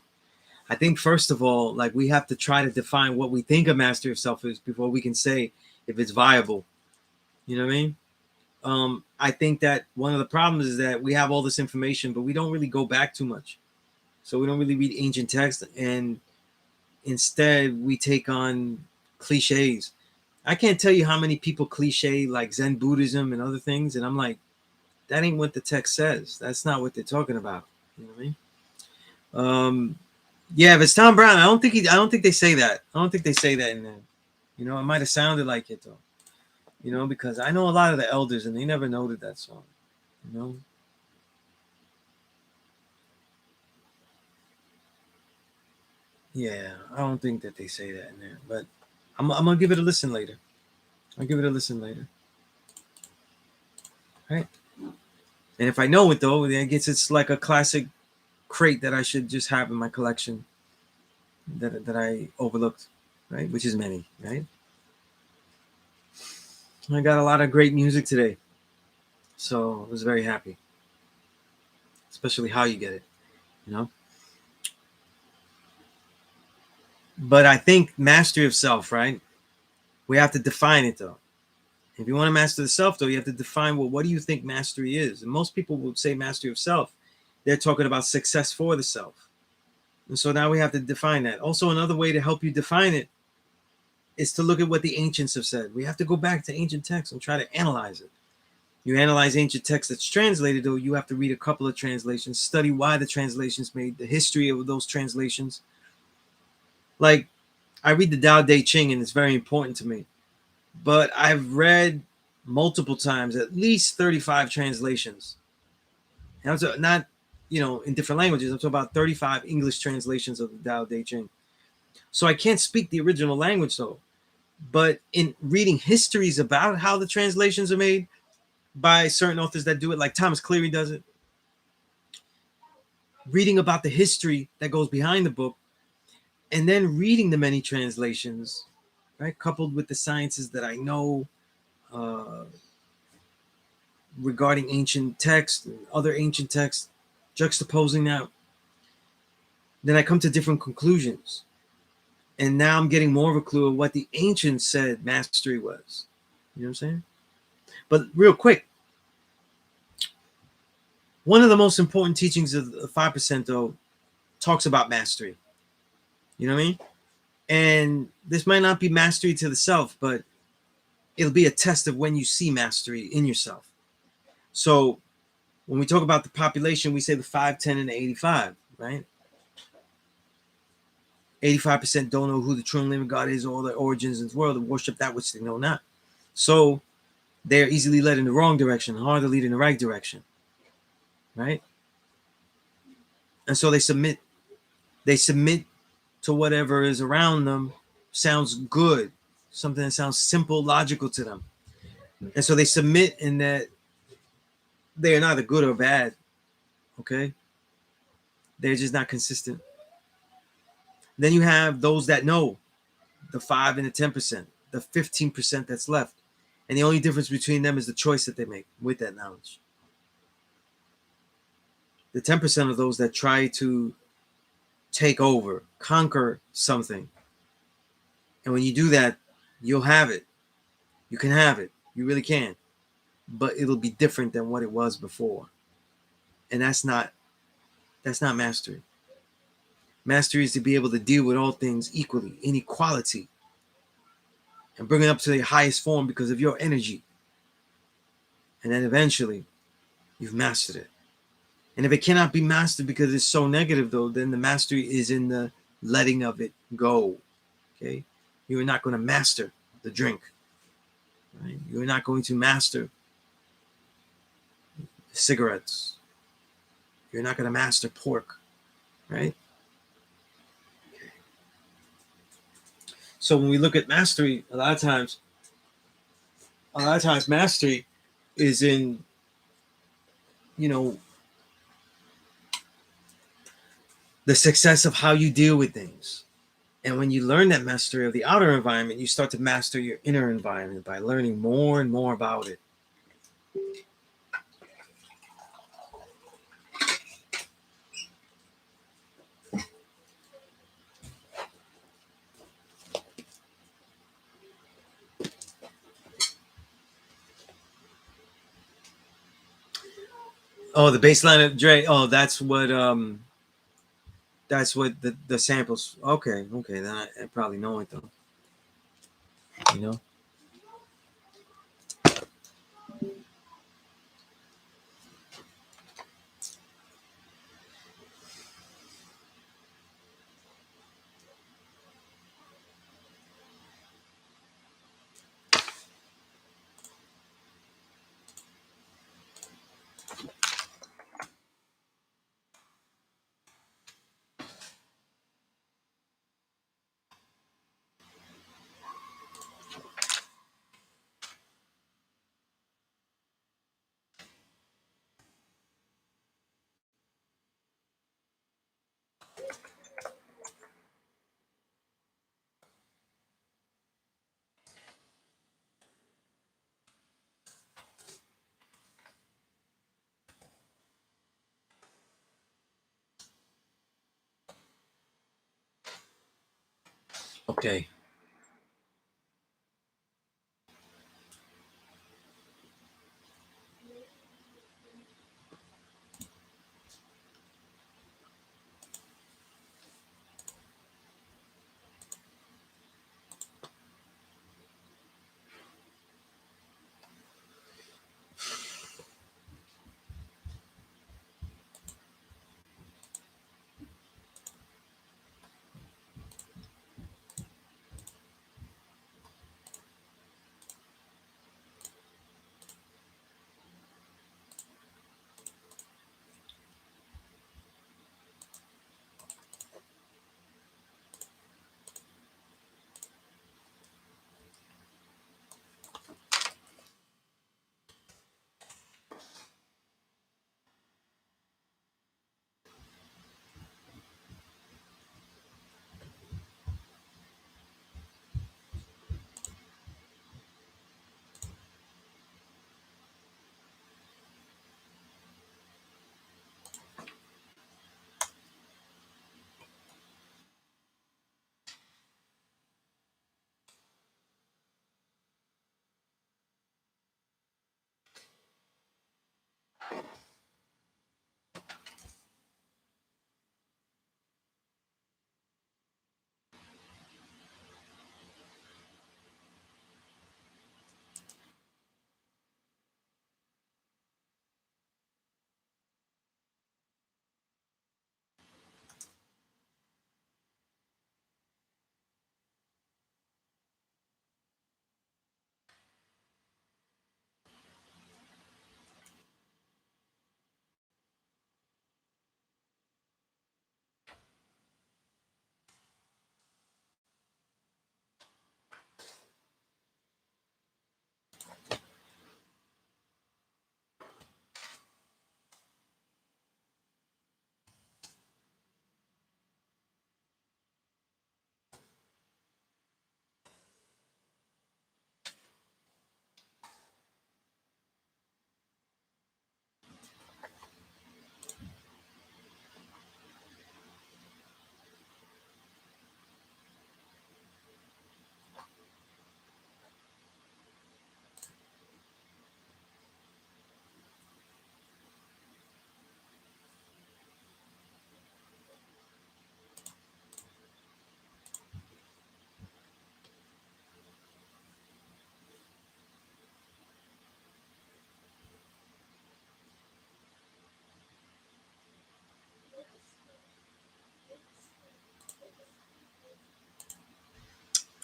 I think, first of all, like, we have to try to define what we think a mastery of self is before we can say if it's viable. You know what I mean? I think that one of the problems is that we have all this information, but we don't really go back too much. So we don't really read ancient texts, and instead we take on cliches. I can't tell you how many people cliche like Zen Buddhism and other things, and I'm like, that ain't what the text says. That's not what they're talking about. You know what I mean? Yeah, if it's Tom Brown, I don't think they say that. I don't think they say that in there. It might have sounded like it though. Because I know a lot of the elders and they never noted that song. You know? Yeah, I don't think that they say that in there. But I'm gonna give it a listen later. I'll give it a listen later. All right. And if I know it though, then I guess it's like a classic crate that I should just have in my collection that I overlooked, right? Which is many, right? I got a lot of great music today, so I was very happy, especially how you get it, you know. But I think mastery of self, right? We have to define it though. If you want to master the self, though, you have to define, well, what do you think mastery is? And most people would say mastery of self. They're talking about success for the self. And so now we have to define that. Also, another way to help you define it is to look at what the ancients have said. We have to go back to ancient texts and try to analyze it. You analyze ancient text that's translated, though, you have to read a couple of translations, study why the translations made, the history of those translations. Like, I read the Tao Te Ching, and it's very important to me. But I've read multiple times, at least 35 translations. And I'm talking, not, in different languages. I'm talking about 35 English translations of the Tao Te Ching. So I can't speak the original language, though. But in reading histories about how the translations are made by certain authors that do it, like Thomas Cleary does it, reading about the history that goes behind the book, and then reading the many translations, right, coupled with the sciences that I know uh, regarding ancient texts and other ancient texts, juxtaposing that, then I come to different conclusions. And now I'm getting more of a clue of what the ancients said mastery was. You know what I'm saying? But real quick, one of the most important teachings of the 5%, though, talks about mastery. You know what I mean? And this might not be mastery to the self, but it'll be a test of when you see mastery in yourself. So when we talk about the population, we say the 5, 10, and the 85, right? 85% don't know who the true and living God is, or the origins in the world, and worship that which they know not. So they're easily led in the wrong direction, hard to lead in the right direction, right? And so they submit to whatever is around them, sounds good, something that sounds simple, logical to them. And so they submit in that they are neither good or bad, okay? They're just not consistent. Then you have those that know, the 5 and the 10%, the 15% that's left. And the only difference between them is the choice that they make with that knowledge. The 10% of those that try to take over, conquer something. And when you do that, you'll have it. You can have it. You really can. But it'll be different than what it was before. And that's not mastery. Mastery is to be able to deal with all things equally, in equality, and bring it up to the highest form because of your energy. And then eventually, you've mastered it. And if it cannot be mastered because it's so negative, though, then the mastery is in the letting of it go. Okay? You are not going to master the drink. Right? You are not going to master cigarettes. You're not going to master pork. Right? Okay. So when we look at mastery, a lot of times mastery is in, the success of how you deal with things And when you learn that mastery of the outer environment, you start to master your inner environment by learning more and more about it. Oh, the bass line of Dre. Oh, that's what the samples. Okay, okay, then I probably know it though. You know. Okay.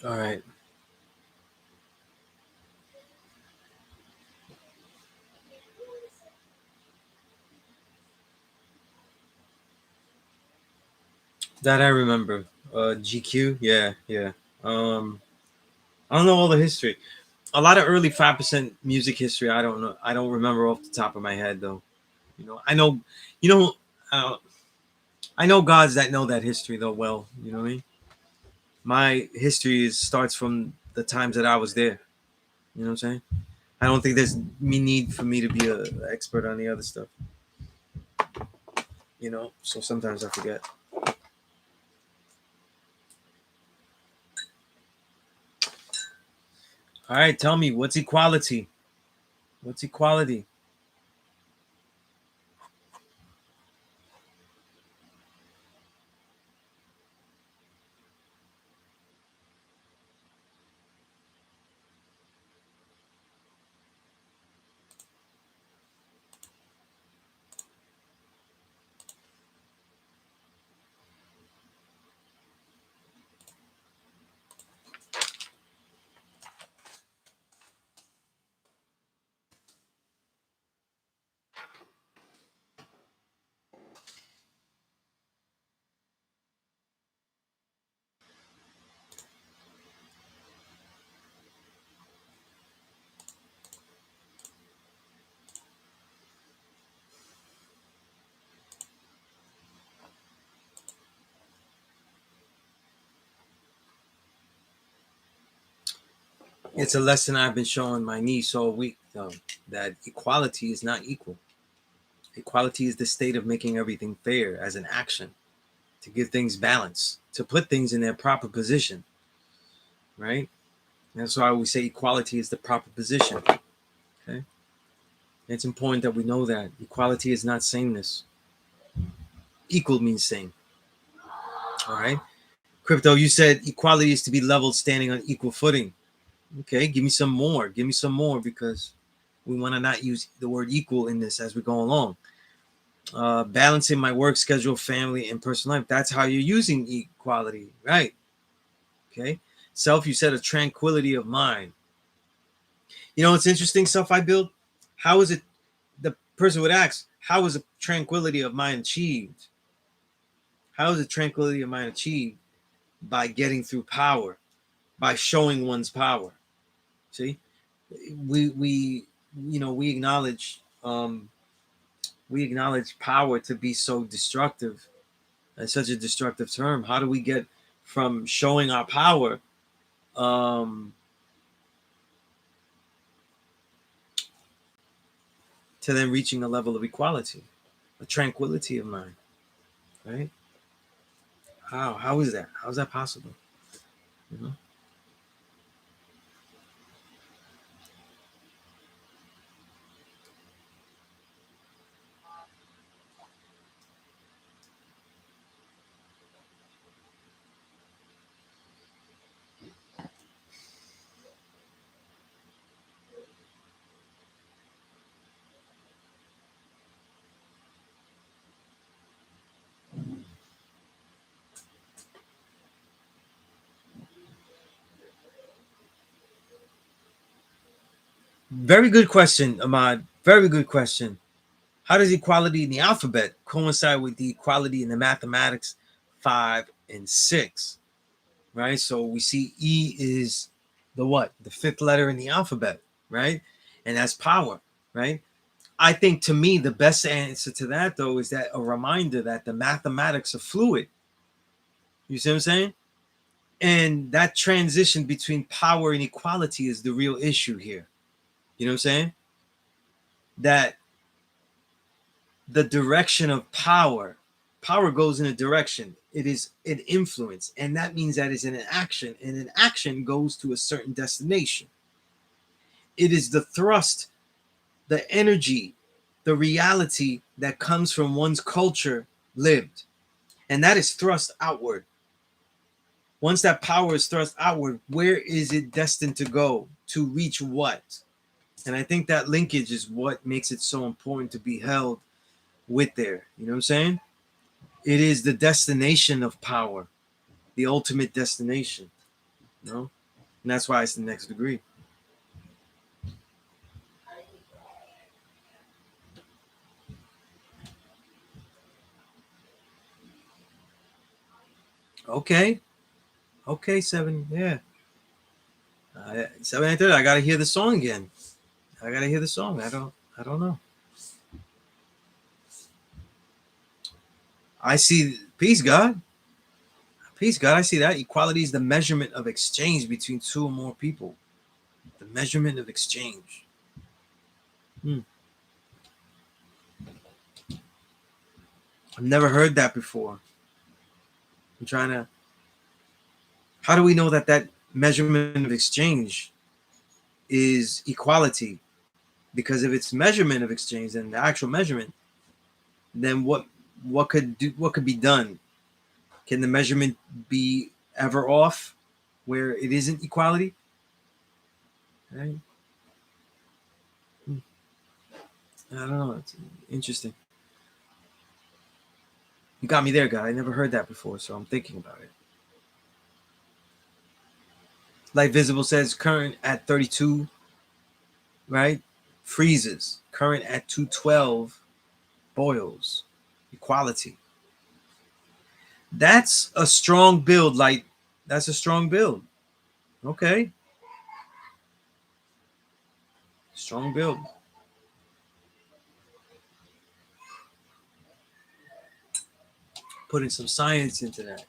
All right. That I remember. GQ. Yeah, yeah. Um, I don't know all the history. A lot of early 5% music history. I don't know. I don't remember off the top of my head though. You know, I know. You know, I know gods that know that history though well. You know what I mean? My history starts from the times that I was there. You know what I'm saying? I don't think there's need for me to be an expert on the other stuff. You know, so sometimes I forget. All right, tell me, what's equality? What's equality? It's a lesson I've been showing my niece all week, though, that equality is not equal. Equality is the state of making everything fair as an action, to give things balance, to put things in their proper position, right? That's why we say equality is the proper position. Okay, it's important that we know that equality is not sameness. Equal means same. All right, Crypto, you said equality is to be leveled, standing on equal footing. Okay, give me some more. Give me some more, because we want to not use the word equal in this as we go along. Balancing my work schedule, family, and personal life. That's how you're using equality, right? Okay. Self, you said a tranquility of mind. You know, it's interesting. Self, I build. How is it? The person would ask, how is a tranquility of mind achieved? How is a tranquility of mind achieved? By getting through power, by showing one's power. See, we we acknowledge power to be so destructive, and such a destructive term. How do we get from showing our power um, to then reaching a level of equality, a tranquility of mind, right? How is that? How is that possible? You know? Very good question, Ahmad. Very good question. How does equality in the alphabet coincide with the equality in the mathematics 5 and 6? Right? So we see E is the what? The fifth letter in the alphabet, right? And that's power, right? I think, to me, the best answer to that, though, is that a reminder that the mathematics are fluid. You see what I'm saying? And that transition between power and equality is the real issue here. You know what I'm saying? That the direction of power goes in a direction. It is an influence. And that means that it's an action. And an action goes to a certain destination. It is the thrust, the energy, the reality that comes from one's culture lived. And that is thrust outward. Once that power is thrust outward, where is it destined to go? To reach what? And I think that linkage is what makes it so important to be held with there. You know what I'm saying? It is the destination of power, the ultimate destination. You know? And that's why it's the next degree. Okay. Okay, seven. Yeah. 7 I gotta hear the song again. I gotta hear the song. I don't know. I see. Peace, God. Peace, God. I see that. Equality is the measurement of exchange between two or more people. The measurement of exchange. I've never heard that before. I'm trying to. How do we know that that measurement of exchange is equality? Because if it's measurement of exchange and the actual measurement, then what could be done? Can the measurement be ever off where it isn't equality? Right? I don't know. It's interesting. You got me there, guy. I never heard that before, so I'm thinking about it. Light Visible says current at 32, right? Freezes. Current at 212 boils. Equality. That's a strong build. Like, that's a strong build. Okay. Strong build. Putting some science into that.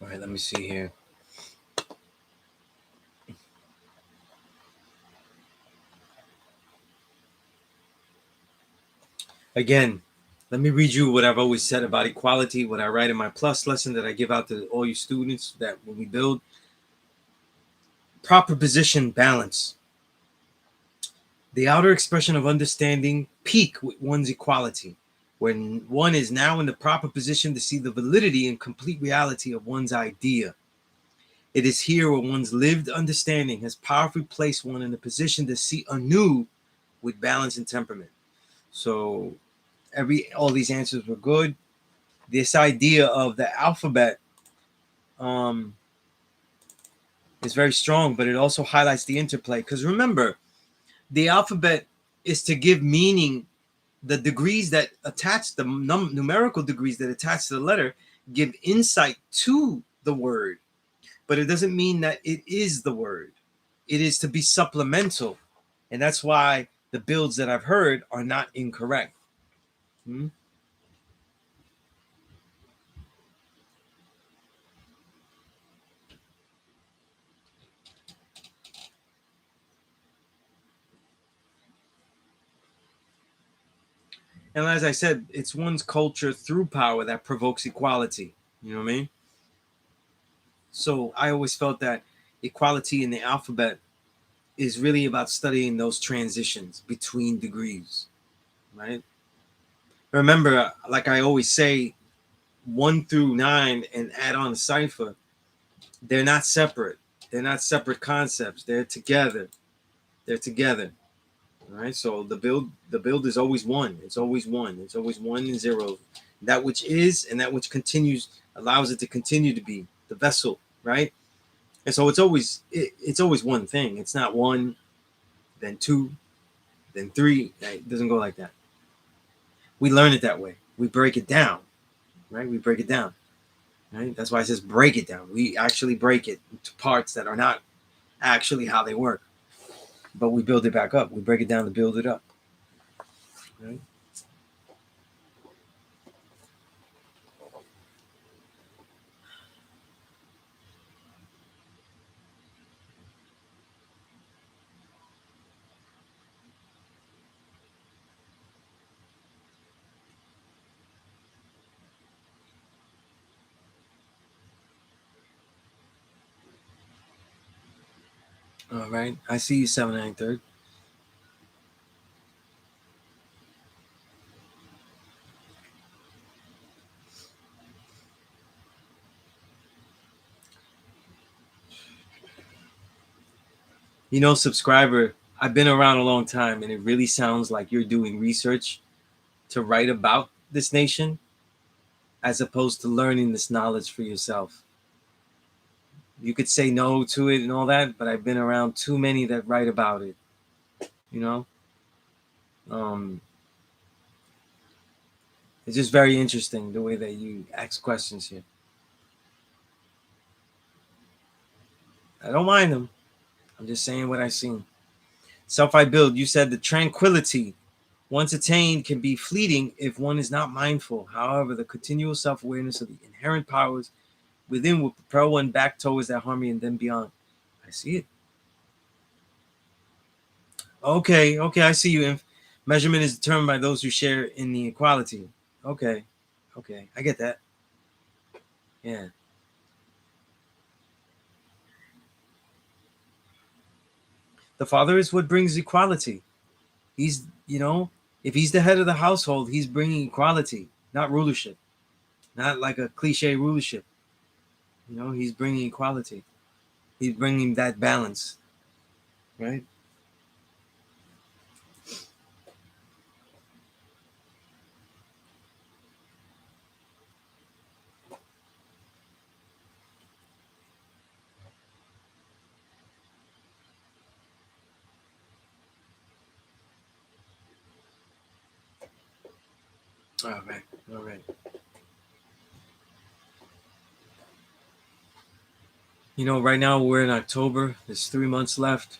All right, let me see here. Again, let me read you what I've always said about equality, what I write in my plus lesson that I give out to all you students, that when we build proper position balance, the outer expression of understanding peak with one's equality, when one is now in the proper position to see the validity and complete reality of one's idea. It is here where one's lived understanding has powerfully placed one in a position to see anew with balance and temperament. So all these answers were good. This idea of the alphabet um, is very strong, but it also highlights the interplay. Because remember, the alphabet is to give meaning. The degrees that attach, the numerical degrees that attach to the letter, give insight to the word, but it doesn't mean that it is the word. It is to be supplemental, and that's why the builds that I've heard are not incorrect. Hmm? And as I said, it's one's culture through power that provokes equality. You know what I mean? So I always felt that equality in the alphabet is really about studying those transitions between degrees, right? Remember, like I always say, 1 through 9 and add on a cipher, they're not separate. They're not separate concepts. They're together. They're together. All right. So the build is always one. It's always one. It's always 1 and 0. That which is and that which continues allows it to continue to be the vessel, right? And so it's always one thing. It's not one, then two, then three. It doesn't go like that. We learn it that way. We break it down, right? We break it down, right? That's why it says break it down. We actually break it into parts that are not actually how they work, but we build it back up. We break it down to build it up, right? All right. I see you 793rd. Subscriber, I've been around a long time and it really sounds like you're doing research to write about this nation as opposed to learning this knowledge for yourself. You could say no to it and all that, but I've been around too many that write about it. You know, um, it's just very interesting the way that you ask questions here. I don't mind them. I'm just saying what I've seen. Self I build. You said the tranquility once attained can be fleeting if one is not mindful. However, the continual self awareness of the inherent powers within will propel one back towards that harmony and then beyond. I see it. Okay, okay, I see you. Measurement is determined by those who share in the equality. Okay, okay, I get that. Yeah. The father is what brings equality. He's, if he's the head of the household, he's bringing equality, not rulership, not like a cliche rulership. He's bringing equality. He's bringing that balance, right? All right, all right. Right now we're in October. There's 3 months left.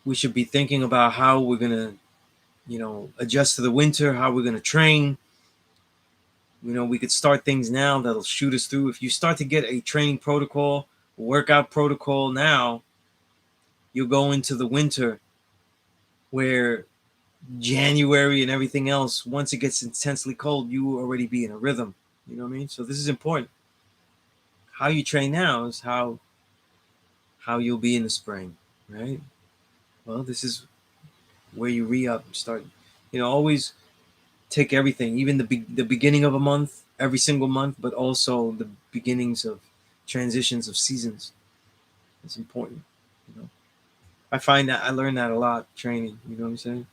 We should be thinking about how we're gonna, adjust to the winter. How we're gonna train. We could start things now that'll shoot us through. If you start to get a training protocol, workout protocol now, you'll go into the winter where January and everything else, once it gets intensely cold, you will already be in a rhythm. You know what I mean? So this is important. How you train now is how you'll be in the spring, right? Well, this is where you re-up and start. Always take everything, even the beginning of a month, every single month, but also the beginnings of transitions of seasons. It's important. I find that I learn that a lot training. You know what I'm saying?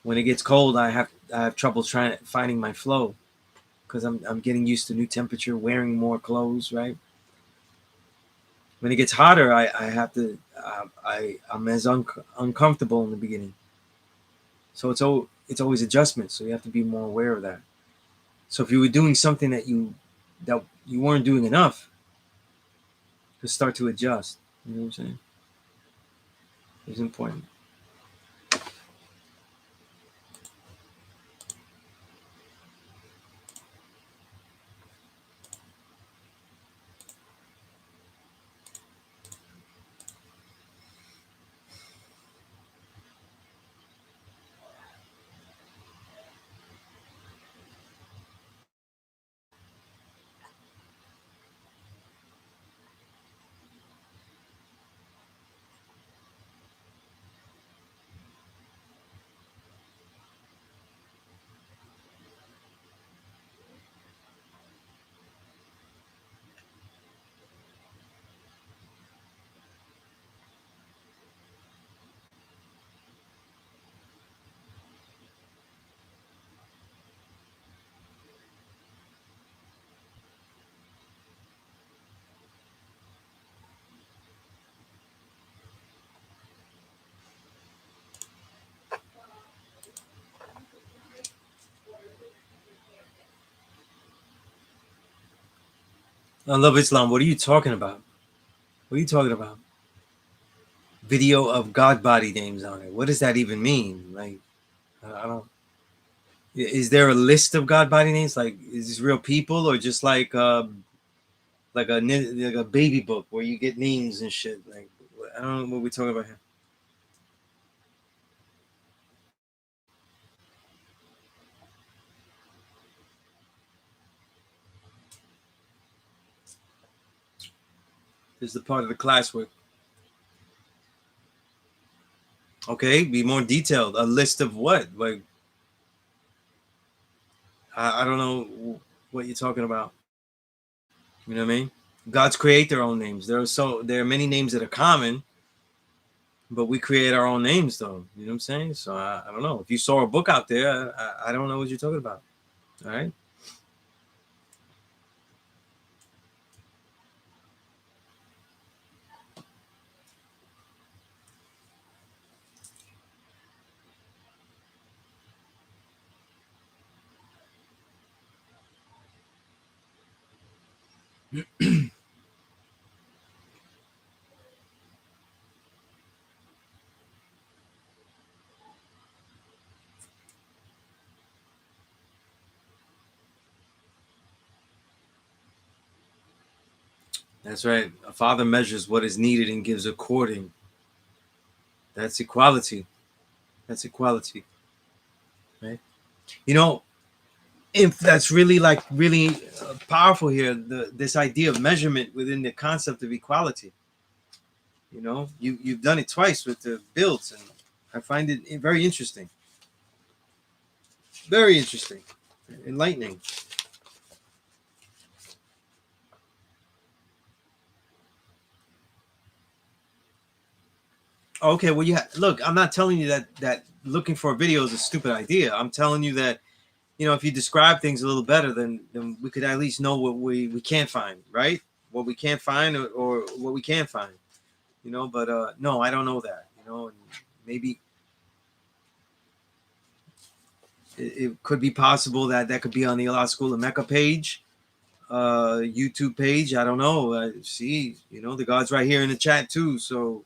When it gets cold, I have trouble trying finding my flow because I'm getting used to new temperature, wearing more clothes, right? When it gets hotter, I have to I'm as uncomfortable in the beginning. So it's always adjustment. So you have to be more aware of that. So if you were doing something that you weren't doing enough, to start to adjust. You know what I'm saying? It's important. I love Islam. What are you talking about? What are you talking about? Video of God body names on it. What does that even mean? Like, I don't. Is there a list of God body names? Like, is this real people or just like a baby book where you get names and shit? Like, I don't know what we're talking about here. This is the part of the classwork. Okay, be more detailed. A list of what? Like, I don't know what you're talking about. You know what I mean? Gods create their own names. There are many names that are common, but we create our own names, though. You know what I'm saying? So I don't know. If you saw a book out there, I don't know what you're talking about. All right. That's right. A father measures what is needed and gives according. That's equality. That's equality. Right. You know, if that's really like really powerful here, this idea of measurement within the concept of equality. You know, you've done it twice with the builds, and I find it very interesting. Very interesting, enlightening. Okay, well, look. I'm not telling you that looking for a video is a stupid idea. I'm telling you that if you describe things a little better, then we could at least know what we can't find, right? What we can't find, or what we can find. But no, I don't know that. And maybe it could be possible that could be on the Allah School of Mecca page, YouTube page. I don't know. See, the God's right here in the chat too, so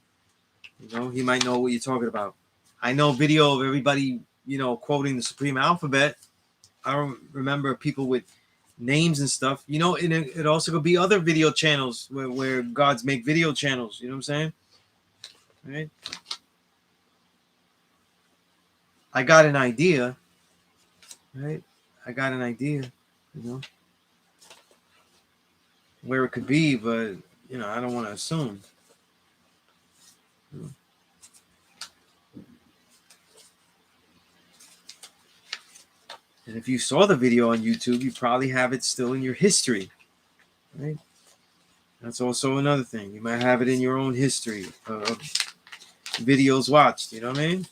he might know what you're talking about. I know video of everybody, quoting the Supreme Alphabet. I don't remember people with names and stuff. And it also could be other video channels where gods make video channels. You know what I'm saying? Right? I got an idea. Right? I got an idea. Where it could be, but I don't want to assume. And if you saw the video on YouTube, you probably have it still in your history, right? That's also another thing. You might have it in your own history of videos watched. You know what I mean?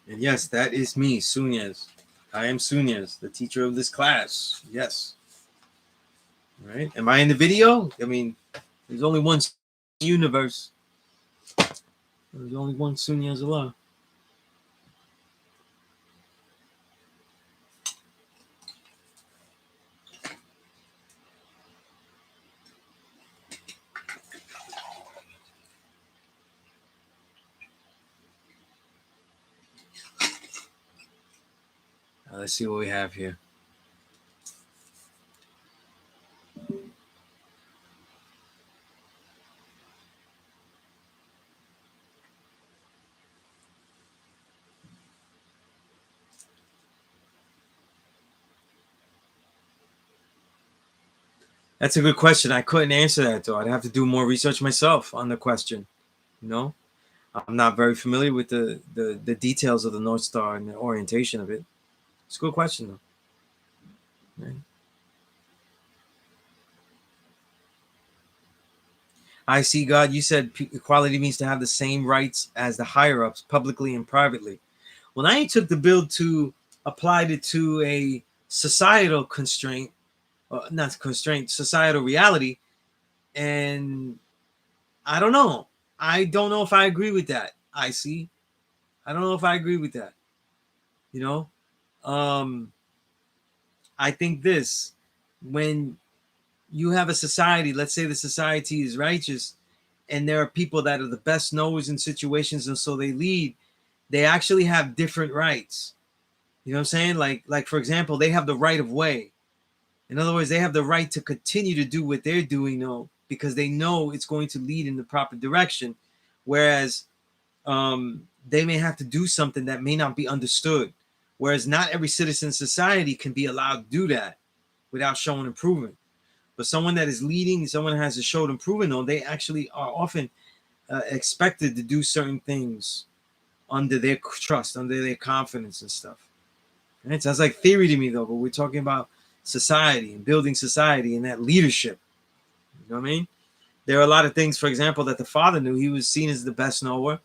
And yes, that is me, Sunez. I am Sunez, the teacher of this class. Yes. Right? Am I in the video? I mean, there's only one universe. There's only one Sunez Allah. Let's see what we have here. That's a good question. I couldn't answer that, though. I'd have to do more research myself on the question. I'm not very familiar with the details of the North Star and the orientation of it. It's a good question, though. Right? I see, God. You said equality means to have the same rights as the higher ups, publicly and privately. When I took the bill to apply it to a societal constraint, not constraint, societal reality, and I don't know. I don't know if I agree with that. I see. I don't know if I agree with that. You know, um, I think this when you have a society, let's say the society is righteous, and there are people that are the best knowers in situations, and so they lead. They actually have different rights. You know what I'm saying? Like for example, they have the right of way. In other words, they have the right to continue to do what they're doing, though, because they know it's going to lead in the proper direction. Whereas they may have to do something that may not be understood. Whereas not every citizen in society can be allowed to do that without showing improvement. But someone that is leading, someone that has a showed improvement, though, they actually are often expected to do certain things under their trust, under their confidence and stuff. And it sounds like theory to me, though, but we're talking about society and building society and that leadership. You know what I mean? There are a lot of things, for example, that the father knew. He was seen as the best knower.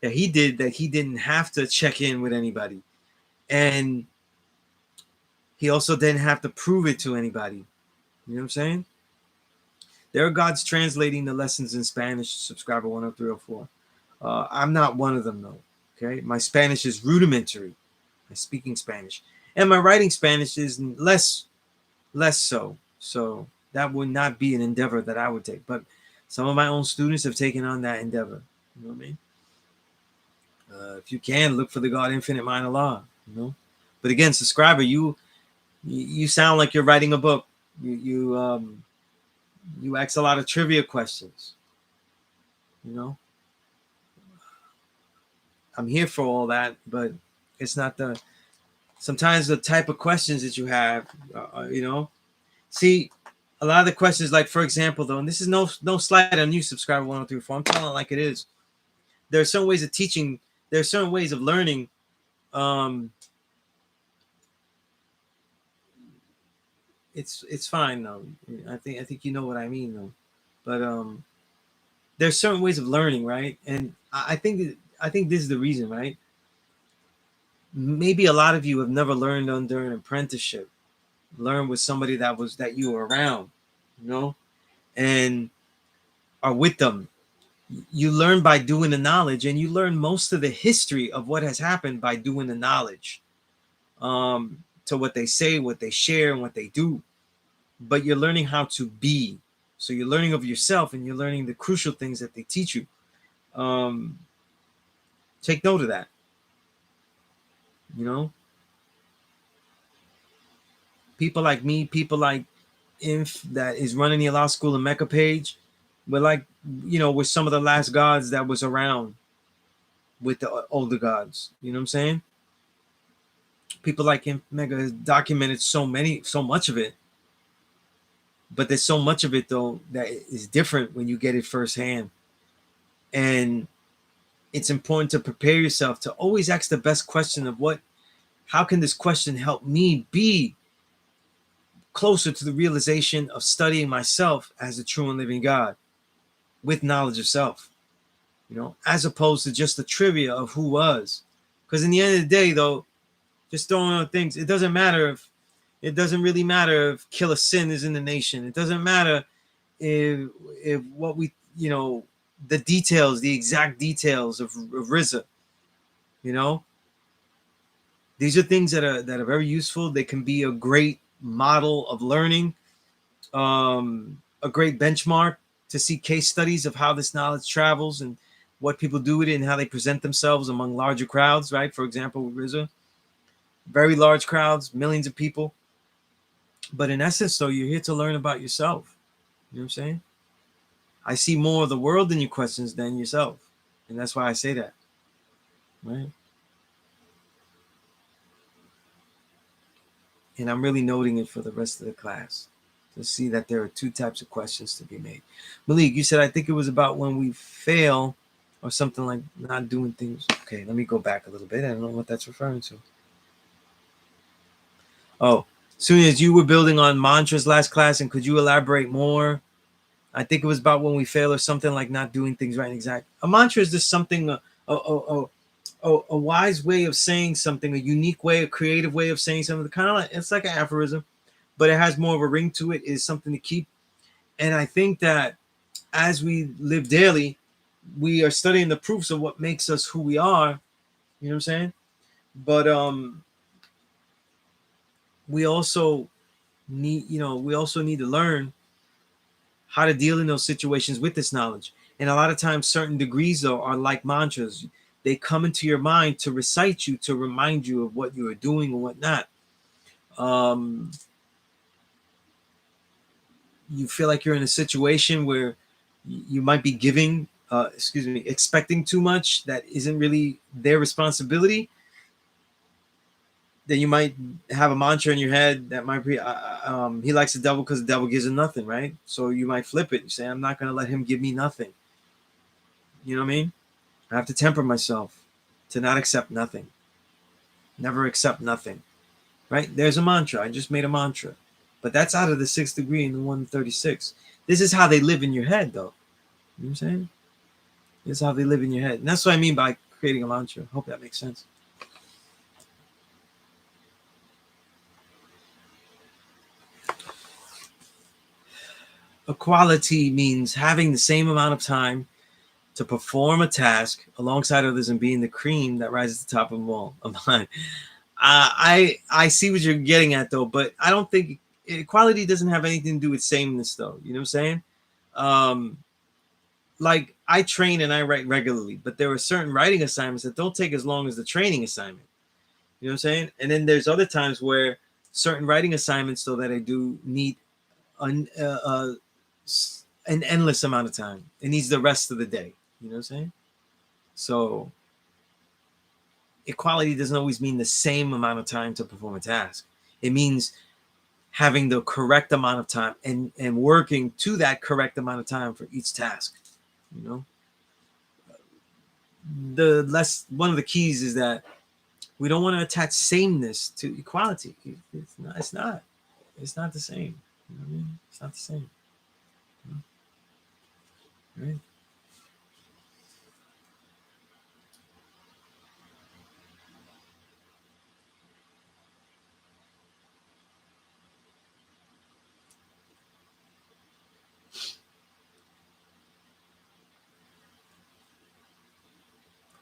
That he did, that he didn't have to check in with anybody. And he also didn't have to prove it to anybody. You know what I'm saying? There are gods translating the lessons in Spanish, subscriber 10304. I'm not one of them, though. Okay, my Spanish is rudimentary. My speaking Spanish, and my writing Spanish is less so. So that would not be an endeavor that I would take. But some of my own students have taken on that endeavor. You know what I mean? If you can, look for the God Infinite Mind Allah. You know. But again, subscriber, you sound like you're writing a book. You ask a lot of trivia questions. You know. I'm here for all that, but it's not sometimes the type of questions that you have, you know. See, a lot of the questions, like, for example, though, and this is no slight on you, subscriber 1034, I'm telling it like it is. There are certain ways of teaching. There are certain ways of learning. It's fine, though. I think you know what I mean, though. But there's certain ways of learning, right? And I think this is the reason, right? Maybe a lot of you have never learned under an apprenticeship, learn with somebody that you were around, you know, and are with them. You learn by doing the knowledge, and you learn most of the history of what has happened by doing the knowledge, to what they say, what they share, and what they do. But you're learning how to be. So you're learning of yourself, and you're learning the crucial things that they teach you. Take note of that. You know, people like me, people like Inf that is running the Allah School in Mecca page, but like, you know, with some of the last gods that was around with the older gods. You know what I'm saying? People like Inf Mecca has documented so much of it, but there's so much of it, though, that is different when you get it firsthand. And it's important to prepare yourself to always ask the best question of how can this question help me be closer to the realization of studying myself as a true and living God with knowledge of self, you know, as opposed to just the trivia of who was. Because in the end of the day, though, just throwing out things, it doesn't really matter if killer sin is in the nation. It doesn't matter if what we, you know, the details, the exact details of Rizza, you know. These are things that are very useful. They can be a great model of learning, a great benchmark to see case studies of how this knowledge travels and what people do with it and how they present themselves among larger crowds, right? For example, with Rizza, very large crowds, millions of people. But in essence, though, you're here to learn about yourself. You know what I'm saying? I see more of the world in your questions than yourself. And that's why I say that, right? And I'm really noting it for the rest of the class to see that there are two types of questions to be made. Malik, you said, I think it was about when we fail or something like not doing things. Okay, let me go back a little bit. I don't know what that's referring to. Oh, soon as you were building on mantras last class, and could you elaborate more? I think it was about when we fail or something like not doing things right and exact. A mantra is just something, a wise way of saying something, a unique way, a creative way of saying something. Kind of like, it's like an aphorism, but it has more of a ring to it. Is something to keep. And I think that as we live daily, we are studying the proofs of what makes us who we are. You know what I'm saying? But we also need to learn how to deal in those situations with this knowledge. And a lot of times certain degrees, though, are like mantras. They come into your mind to recite you, to remind you of what you are doing and whatnot. you feel like you're in a situation where you might be giving, expecting too much that isn't really their responsibility, then you might have a mantra in your head that might be, he likes the devil because the devil gives him nothing, right? So you might flip it. You say, I'm not going to let him give me nothing. You know what I mean? I have to temper myself to not accept nothing. Never accept nothing, right? There's a mantra. I just made a mantra. But that's out of the 6th degree and the 136. This is how they live in your head, though. You know what I'm saying? This is how they live in your head. And that's what I mean by creating a mantra. Hope that makes sense. Equality means having the same amount of time to perform a task alongside others and being the cream that rises to the top of them all. I see what you're getting at, though, but I don't think equality doesn't have anything to do with sameness, though. You know what I'm saying? Like, I train and I write regularly, but there are certain writing assignments that don't take as long as the training assignment. You know what I'm saying? And then there's other times where certain writing assignments, though, that I do need an endless amount of time. It needs the rest of the day. You know what I'm saying? So equality doesn't always mean the same amount of time to perform a task. It means having the correct amount of time and working to that correct amount of time for each task. You know, one of the keys is that we don't want to attach sameness to equality. It's not the same. You know what I mean? It's not the same. Right?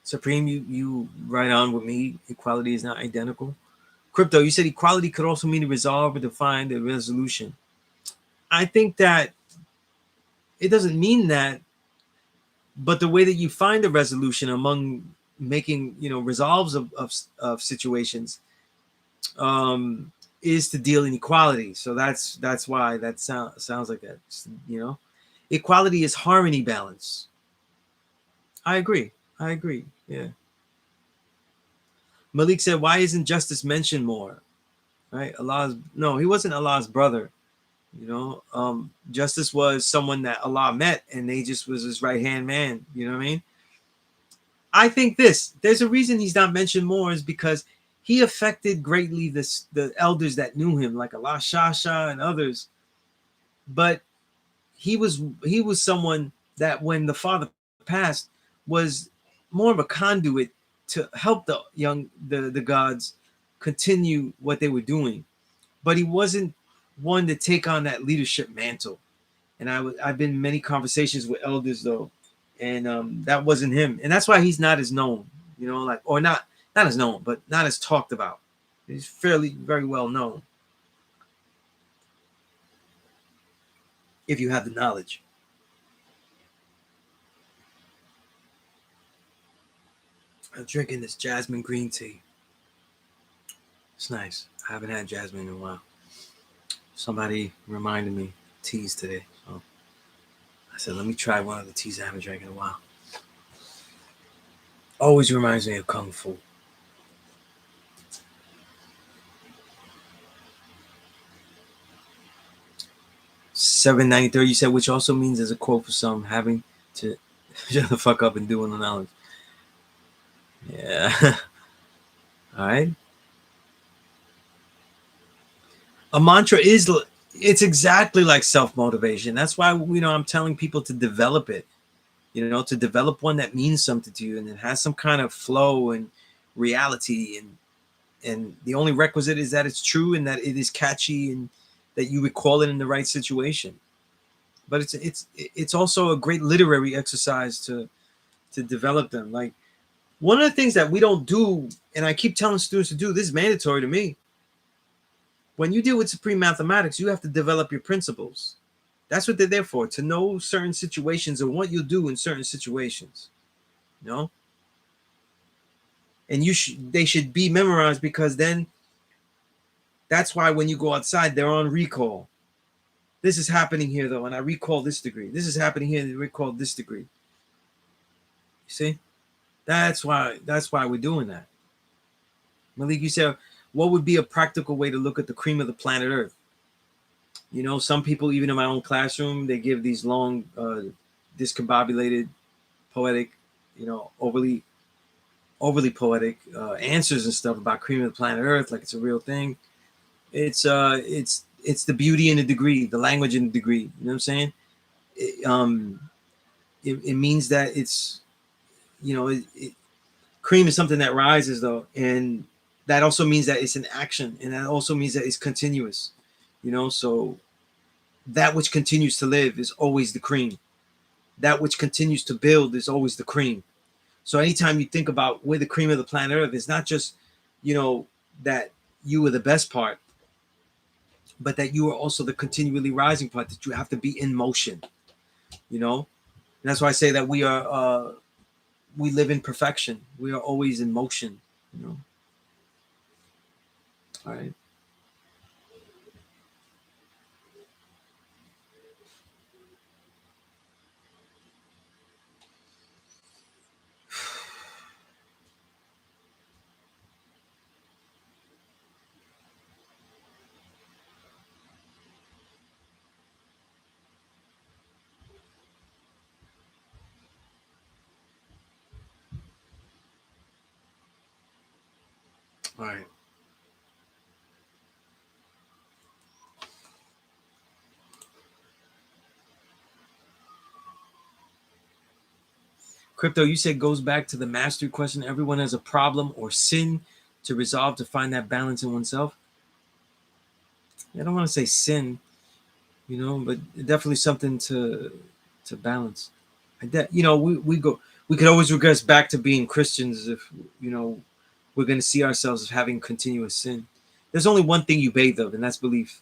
Supreme, you right on with me. Equality is not identical. Crypto, you said equality could also mean to resolve or define the resolution. I think that it doesn't mean that, but the way that you find the resolution among making, resolves of situations, is to deal in equality. So that's why that sounds like that. Equality is harmony, balance. I agree. Yeah. Malik said, why isn't justice mentioned more? Right? No, he wasn't Allah's brother. Justice was someone that Allah met, and they just was his right hand man. You know what I mean? I think there's a reason he's not mentioned more, is because he affected greatly the elders that knew him, like Allah Shasha and others. But he was someone that, when the father passed, was more of a conduit to help the gods continue what they were doing. But he wasn't one to take on that leadership mantle. And I've been in many conversations with elders, though, and that wasn't him. And that's why he's not as known, or not as known, but not as talked about. He's very well known, if you have the knowledge. I'm drinking this jasmine green tea. It's nice. I haven't had jasmine in a while. Somebody reminded me teas today, so I said, let me try one of the teas I haven't drank in a while. Always reminds me of Kung Fu. $7.93. You said, which also means, as a quote for some, having to shut the fuck up and do the knowledge. Yeah. All right. A mantra it's exactly like self-motivation. That's why, I'm telling people to develop it, to develop one that means something to you and it has some kind of flow and reality. And the only requisite is that it's true and that it is catchy and that you recall it in the right situation. But it's also a great literary exercise to develop them. Like, one of the things that we don't do, and I keep telling students to do, this is mandatory to me. When you deal with supreme mathematics, you have to develop your principles. That's what they're there for, to know certain situations and what you'll do in certain situations. And they should be memorized, because then that's why when you go outside, they're on recall. This is happening here though, and I recall this degree. This is happening here, and I recall this degree. You see, that's why we're doing that. Malik, you said, what would be a practical way to look at the cream of the planet Earth? You know, some people, even in my own classroom, they give these long, discombobulated, poetic, you know, overly poetic answers and stuff about cream of the planet Earth, like it's a real thing. It's the beauty in the degree, the language in the degree. You know what I'm saying? It means that it's, you know, cream is something that rises though, and that also means that it's an action, and that also means that it's continuous. You know, so that which continues to live is always the cream. That which continues to build is always the cream. So anytime you think about we're the cream of the planet Earth, it's not just, you know, that you were the best part, but that you are also the continually rising part, that you have to be in motion, you know? And that's why I say that we live in perfection. We are always in motion, you know? All right. All right. Crypto, you said goes back to the mastery question. Everyone has a problem or sin to resolve to find that balance in oneself. I don't want to say sin, you know, but definitely something to balance. You know, we could always regress back to being Christians if, you know, we're going to see ourselves as having continuous sin. There's only one thing you bathe of, and that's belief.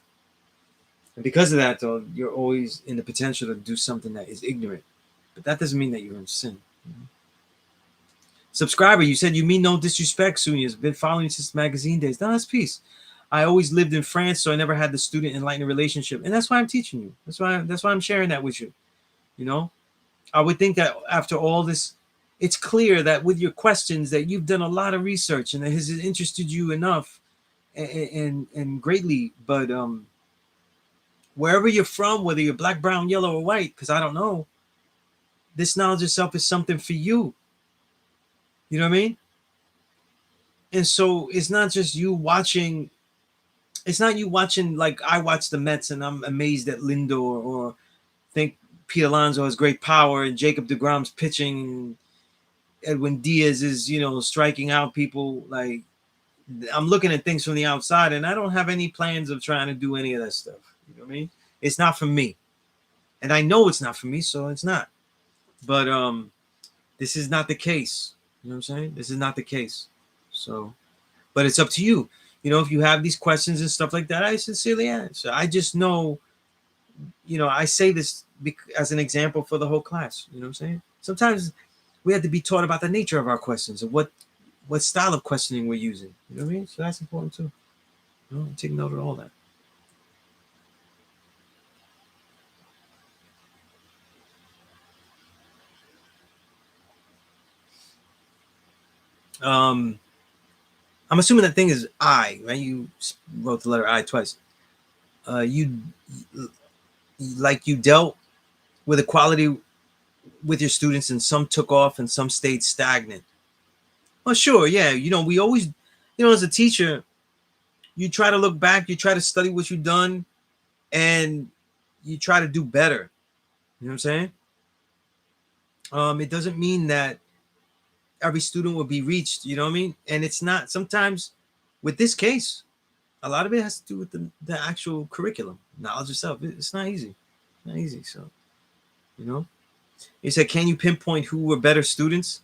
And because of that, though, you're always in the potential to do something that is ignorant. But that doesn't mean that you're in sin. You know? Subscriber, you said you mean no disrespect, Sunez. Been following you since magazine days. No, that's peace. I always lived in France, so I never had the student enlightened relationship, and that's why I'm teaching you. That's why I'm sharing that with you. You know, I would think that after all this, it's clear that with your questions that you've done a lot of research and that has interested you enough and greatly. But wherever you're from, whether you're black, brown, yellow, or white, because I don't know, this knowledge itself is something for you. You know what I mean? And so it's not just you watching. It's not you watching like I watch the Mets and I'm amazed at Lindor or think Pete Alonso has great power and Jacob deGrom's pitching and Edwin Diaz is, you know, striking out people. Like I'm looking at things from the outside and I don't have any plans of trying to do any of that stuff. You know what I mean? It's not for me. And I know it's not for me, so it's not. But this is not the case. You know what I'm saying? This is not the case. So, but it's up to you. You know, if you have these questions and stuff like that, I sincerely answer. I just know, you know, I say this as an example for the whole class. You know what I'm saying? Sometimes we have to be taught about the nature of our questions and what style of questioning we're using. You know what I mean? So that's important too. You know, take note of all that. Um, I'm assuming that thing is I, right? You wrote the letter I twice. You like you dealt with equality with your students, and some took off and some stayed stagnant. Well, sure, yeah. You know, we always, you know, as a teacher, you try to look back, you try to study what you've done, and you try to do better. You know what I'm saying? It doesn't mean that every student will be reached. You know what I mean? And it's not. Sometimes, with this case, a lot of it has to do with the actual curriculum, knowledge itself. It's not easy. It's not easy. So, you know, he said, "Can you pinpoint who were better students?"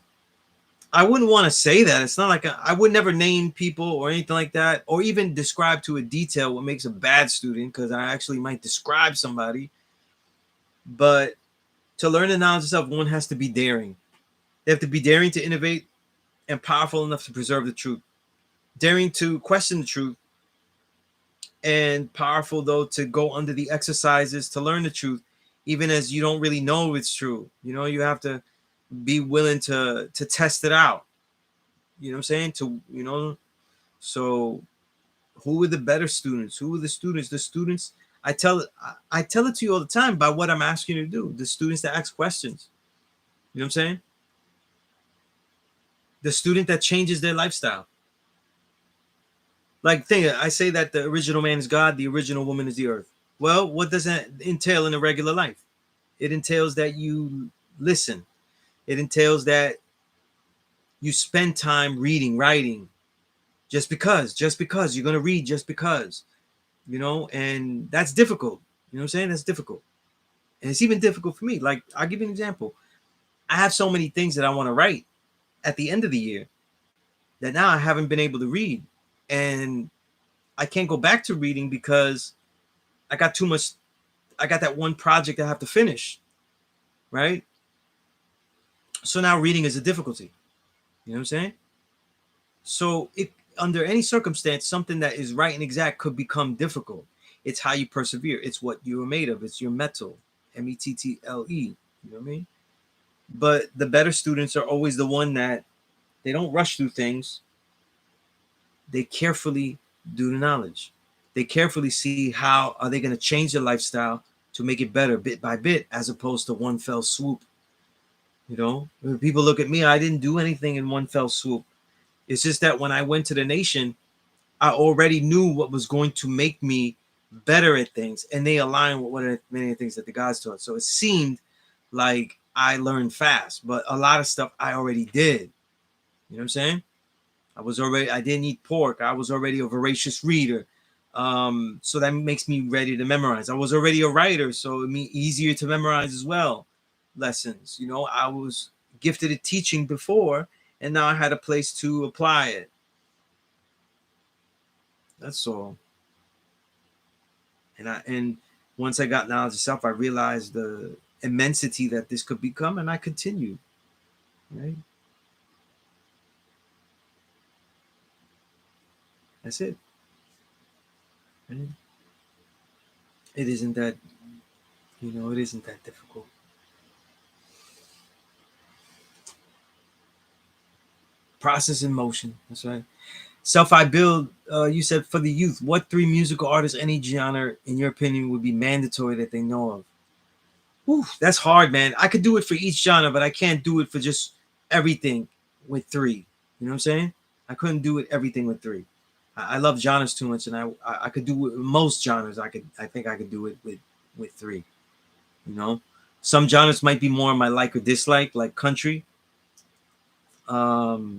I wouldn't want to say that. It's not like I would never name people or anything like that, or even describe to a detail what makes a bad student, because I actually might describe somebody. But to learn the knowledge itself, one has to be daring. They have to be daring to innovate and powerful enough to preserve the truth, daring to question the truth, and powerful though to go under the exercises to learn the truth, even as you don't really know it's true. You have to be willing to test it out. You know what I'm saying? So who are the better students? Who are the students? The students, I tell it to you all the time by what I'm asking you to do. The students that ask questions. You know what I'm saying? The student that changes their lifestyle. Like I say that the original man is God, the original woman is the earth. Well, what does that entail in a regular life? It entails that you listen. It entails that you spend time reading, writing, just because you're gonna read, just because, and that's difficult. You know what I'm saying? That's difficult. And it's even difficult for me. Like, I'll give you an example. I have so many things that I want to write at the end of the year that now I haven't been able to read. And I can't go back to reading because I got too much. I got that one project I have to finish. Right. So now reading is a difficulty. You know what I'm saying? So under any circumstance, something that is right and exact could become difficult. It's how you persevere. It's what you are made of. It's your mettle, mettle. You know what I mean? But the better students are always the one that they don't rush through things. They carefully do the knowledge. They carefully see how are they going to change their lifestyle to make it better bit by bit, as opposed to one fell swoop. When people look at me, I didn't do anything in one fell swoop. It's just that when I went to the nation, I already knew what was going to make me better at things, and they align with many things that the guys taught. So it seemed like I learned fast, but a lot of stuff I already did. You know what I'm saying? I didn't eat pork. I was already a voracious reader. So that makes me ready to memorize. I was already a writer, so it made easier to memorize as well. Lessons. I was gifted at teaching before, and now I had a place to apply it. That's all. And once I got knowledge of self, I realized the immensity that this could become, and I continued. Right? That's it. Right? It isn't that, it isn't that difficult. Process in motion. That's right. Self I build. You said for the youth, what 3 musical artists, any genre, in your opinion, would be mandatory that they know of? Whew, that's hard, man. I could do it for each genre, but I can't do it for just everything with 3. You know what I'm saying? I couldn't do it everything with 3. I love genres too much, and I could do it, most genres. I think I could do it with 3. Some genres might be more my like or dislike, like country. Because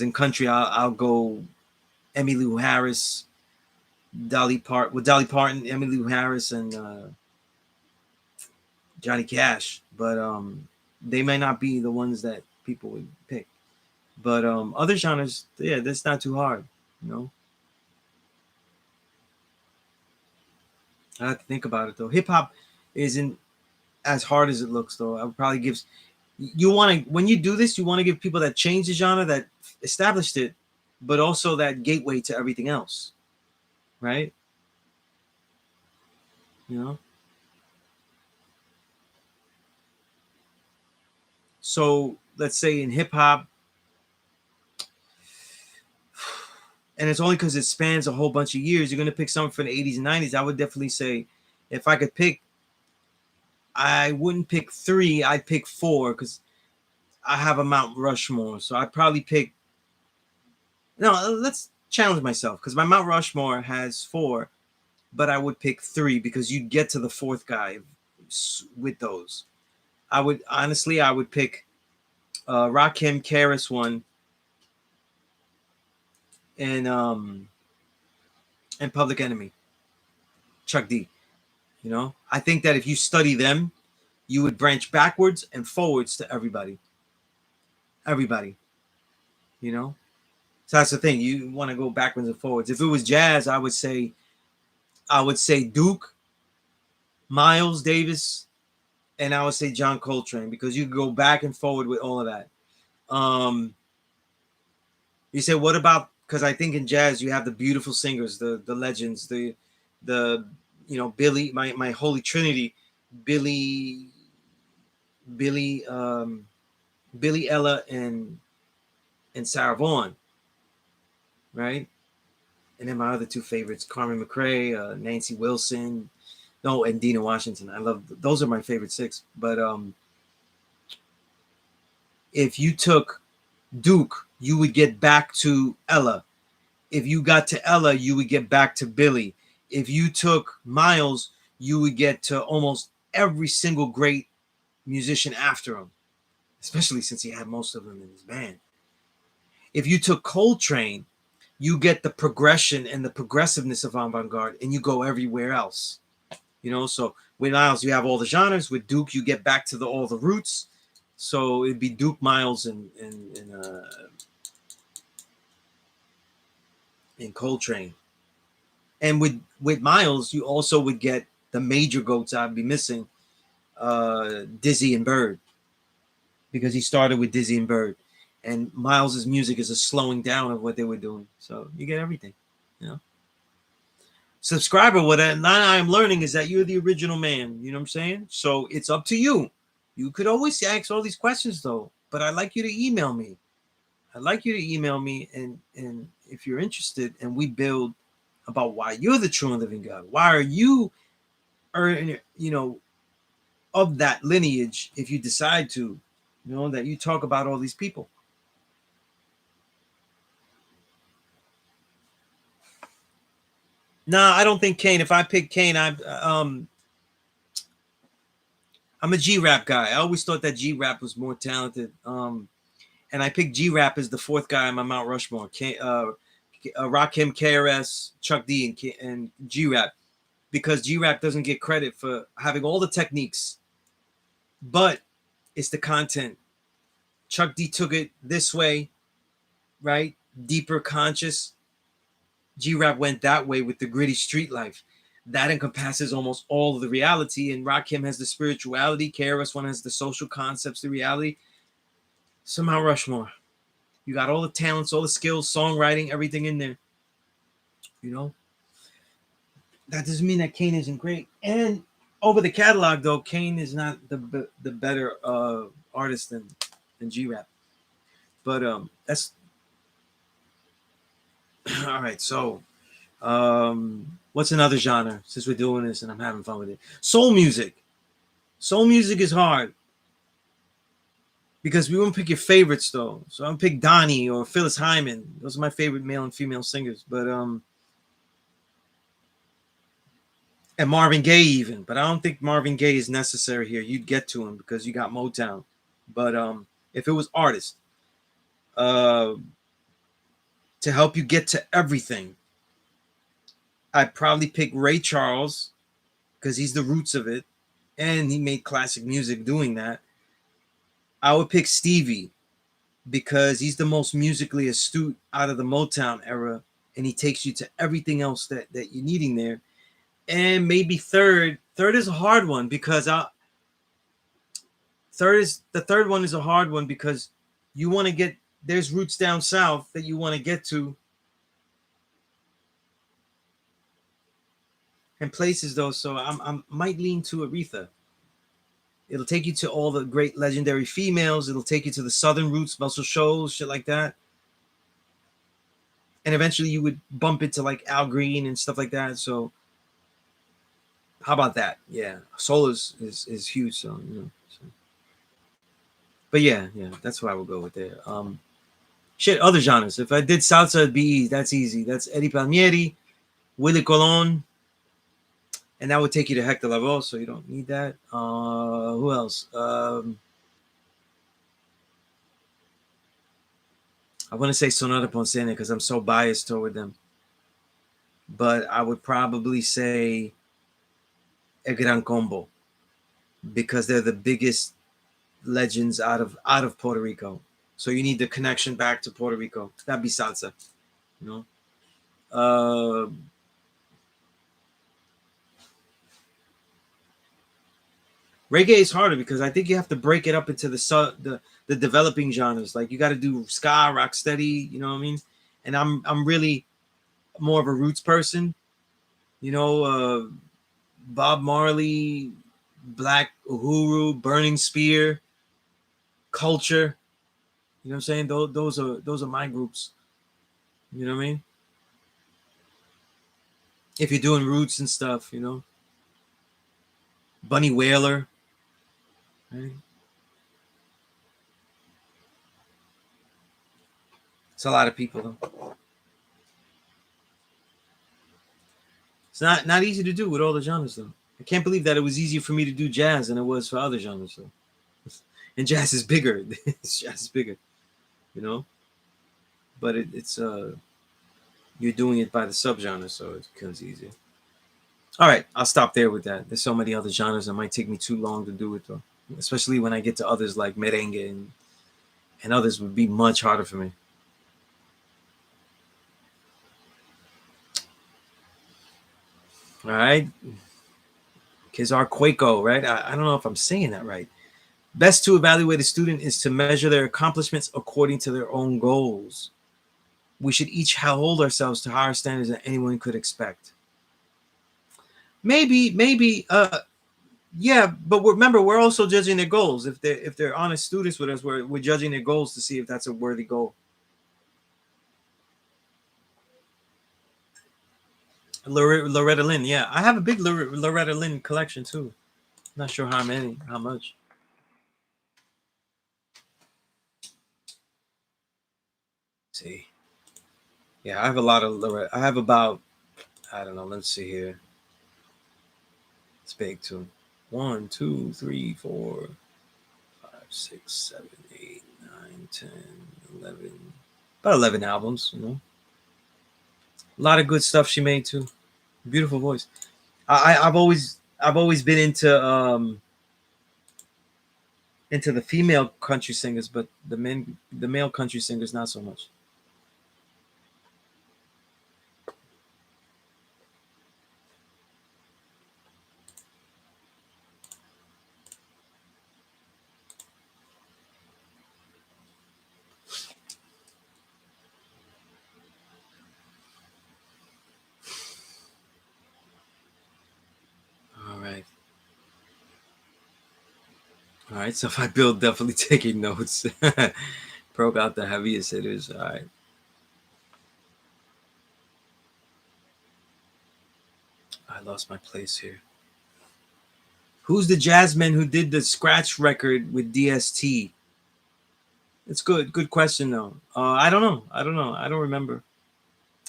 in country, I'll go Emmylou Harris, Dolly Parton, Emmylou Harris, and Johnny Cash. But they may not be the ones that people would pick. But other genres, yeah, that's not too hard. I have to think about it though. Hip hop isn't as hard as it looks though. I would probably give when you do this, you want to give people that change the genre, that established it, but also that gateway to everything else. Right? So let's say in hip hop, and it's only because it spans a whole bunch of years, you're going to pick something from the 80s and 90s. I would definitely say, if I could pick, I wouldn't pick 3, I'd pick 4, because I have a Mount Rushmore. So I'd probably pick, no, let's challenge myself, because my Mount Rushmore has 4, but I would pick 3, because you'd get to the 4th guy with those. I would pick Rakim, Karis one, and Public Enemy, Chuck D. I think that if you study them, you would branch backwards and forwards to everybody. So that's the thing. You want to go backwards and forwards. If it was jazz, I would say Duke, Miles Davis, and I would say John Coltrane, because you go back and forward with all of that. You say, what about because I think in jazz you have the beautiful singers, the legends, the Billy, my holy trinity, Billy, Billy, Billy Ella and Sarah Vaughan, right? And then my other two favorites, Carmen McRae, Nancy Wilson, no, and Dina Washington. I love those are my favorite six. But if you took Duke, you would get back to Ella. If you got to Ella, you would get back to Billy. If you took Miles, you would get to almost every single great musician after him, especially since he had most of them in his band. If you took Coltrane, you get the progression and the progressiveness of avant-garde, and you go everywhere else. So with Miles, you have all the genres. With Duke, you get back to all the roots. So it'd be Duke, Miles, and Coltrane. And with Miles, you also would get the major goats I'd be missing, Dizzy and Bird, because he started with Dizzy and Bird. And Miles's music is a slowing down of what they were doing. So you get everything, Subscriber, what I'm learning is that you're the original man. You know what I'm saying? So it's up to you. You could always ask all these questions, though. But I'd like you to email me. And if you're interested, and we build about why you're the true and living God. Why are you, of that lineage? If you decide to, that you talk about all these people. Nah, I don't think Kane. If I pick Kane, I'm a G-Rap guy. I always thought that G-Rap was more talented. And I picked G-Rap as the fourth guy on my Mount Rushmore. Rakim, KRS, Chuck D, and G-Rap, because G-Rap doesn't get credit for having all the techniques, but it's the content. Chuck D took it this way, right? Deeper, conscious. G-Rap went that way with the gritty street life. That encompasses almost all of the reality, and Rakim has the spirituality. KRS-One has the social concepts, the reality. So Mount Rushmore. You got all the talents, all the skills, songwriting, everything in there. That doesn't mean that Kane isn't great. And over the catalog, though, Kane is not the better artist than G-Rap. But that's all right. So, what's another genre? Since we're doing this and I'm having fun with it, soul music. Soul music is hard because we won't pick your favorites though. So I'm gonna pick Donnie or Phyllis Hyman. Those are my favorite male and female singers. But and Marvin Gaye even. But I don't think Marvin Gaye is necessary here. You'd get to him because you got Motown. But if it was artists, to help you get to everything, I'd probably pick Ray Charles because he's the roots of it, and he made classic music doing that. I would pick Stevie because he's the most musically astute out of the Motown era, and he takes you to everything else that you're needing there. And maybe third is a hard one because the third one is a hard one because you want to get, there's roots down south that you want to get to, and places though. So I might lean to Aretha. It'll take you to all the great legendary females. It'll take you to the southern roots, Muscle Shoals, shit like that. And eventually you would bump into like Al Green and stuff like that. So how about that? Yeah, soul is huge. So but yeah, that's what I would go with there. Shit, other genres. If I did salsa, it'd be that's easy. That's Eddie Palmieri, Willie Colon, and that would take you to Hector Lavoe, so you don't need that. Who else? I want to say Sonora Ponceña because I'm so biased toward them. But I would probably say El Gran Combo because they're the biggest legends out of Puerto Rico. So you need the connection back to Puerto Rico. That'd be salsa, Reggae is harder because I think you have to break it up into the developing genres. Like you got to do ska, rock steady, you know what I mean? and I'm really more of a roots person. You know, Bob Marley, Black Uhuru, Burning Spear, Culture. You know what I'm saying? Those are my groups. You know what I mean? If you're doing roots and stuff, you know, Bunny Wailer. Right? It's a lot of people though. It's not easy to do with all the genres though. I can't believe that it was easier for me to do jazz than it was for other genres though. And jazz is bigger. Jazz is bigger, you know. But it's you're doing it by the subgenre, so it becomes easier. All right, I'll stop there with that. There's so many other genres that might take me too long to do it though. Especially when I get to others like merengue and others would be much harder for me. All right. Kizar Quaco, right? I don't know if I'm saying that right. Best to evaluate a student is to measure their accomplishments according to their own goals. We should each hold ourselves to higher standards than anyone could expect. Maybe, yeah, but remember, we're also judging their goals. If they're honest students with us, we're judging their goals to see if that's a worthy goal. Loretta Lynn, yeah, I have a big Loretta Lynn collection too. Not sure how much. Let's see, yeah, I have a lot of Loretta. I have about, I don't know. Let's see here. It's big too. 1, 2, 3, 4, 5, 6, 7, 8, 9, 10, 11. About 11 albums. You know, a lot of good stuff she made too. Beautiful voice. I've always been into the female country singers, but the male country singers not so much. All right. All right. So if I build, definitely taking notes. Broke out the heaviest hitters. All right. I lost my place here. Who's the jazzman who did the scratch record with DST? It's good. Good question though. I don't know. I don't remember.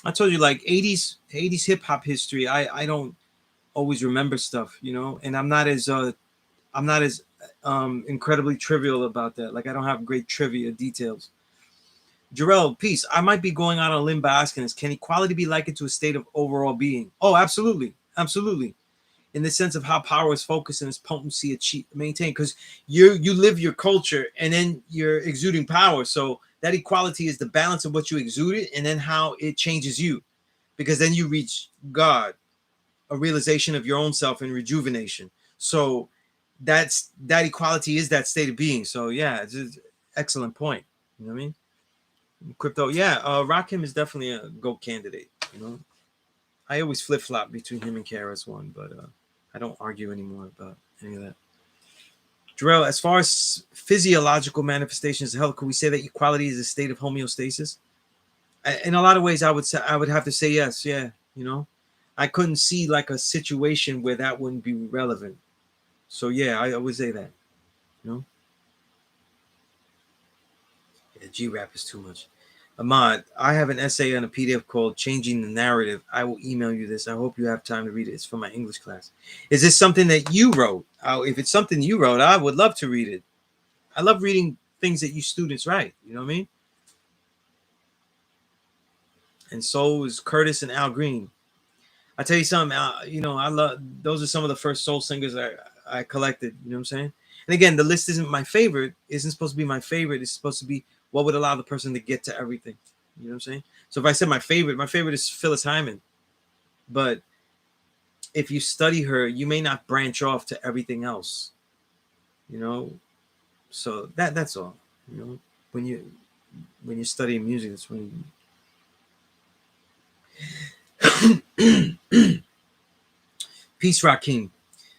I told you like 80s hip hop history. I don't always remember stuff, you know, and I'm not as incredibly trivial about that. Like I don't have great trivia details. Jarrell, peace. I might be going out on a limb by asking this. Can equality be likened to a state of overall being? Oh, absolutely. Absolutely. In the sense of how power is focused and its potency maintained. Because you live your culture and then you're exuding power. So that equality is the balance of what you exuded and then how it changes you. Because then you reach God, a realization of your own self and rejuvenation. So that equality is that state of being. So yeah, it's an excellent point. You know what I mean? Crypto, yeah. Rakim is definitely a GOAT candidate. You know, I always flip flop between him and KRS One, but I don't argue anymore about any of that. Jarrell, as far as physiological manifestations of health, could we say that equality is a state of homeostasis? In a lot of ways, I would have to say yes. Yeah, you know, I couldn't see like a situation where that wouldn't be relevant. So yeah, I would say that. You know, yeah, G rap is too much. Ahmad, I have an essay on a PDF called Changing the Narrative. I will email you this. I hope you have time to read it. It's for my English class. Is this something that you wrote? If it's something you wrote, I would love to read it. I love reading things that you students write. You know what I mean? And so is Curtis and Al Green. I tell you something, you know, I love those are some of the first soul singers I collected. You know what I'm saying? And again, the list isn't my favorite. Isn't supposed to be my favorite. It's supposed to be what would allow the person to get to everything. You know what I'm saying? So if I said my favorite is Phyllis Hyman. But if you study her, you may not branch off to everything else. You know, so that's all. You know, when you when you're studying music, that's when Peace Rock King.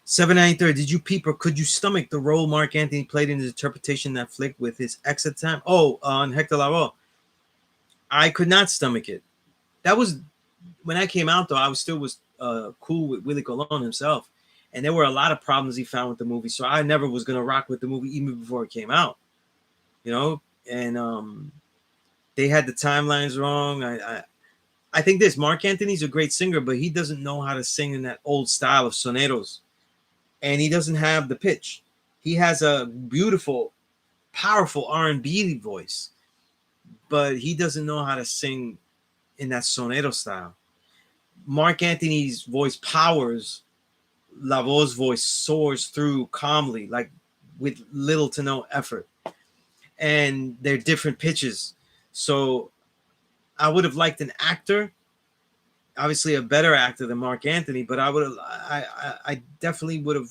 793. Did you peep or could you stomach the role Mark Anthony played in his interpretation of that flick with his ex at the time? Oh, on Hector Lavoe. I could not stomach it. That was when I came out though. I was still cool with Willie Colon himself, and there were a lot of problems he found with the movie. So I never was gonna rock with the movie even before it came out. You know, and they had the timelines wrong. I think this Mark Anthony's a great singer, but he doesn't know how to sing in that old style of soneros, and he doesn't have the pitch. He has a beautiful, powerful R&B voice, but he doesn't know how to sing in that sonero style. Mark Anthony's voice powers, Lavoe's voice soars through calmly, like with little to no effort, and they're different pitches. So I would have liked an actor, obviously a better actor than Mark Anthony, but I definitely would have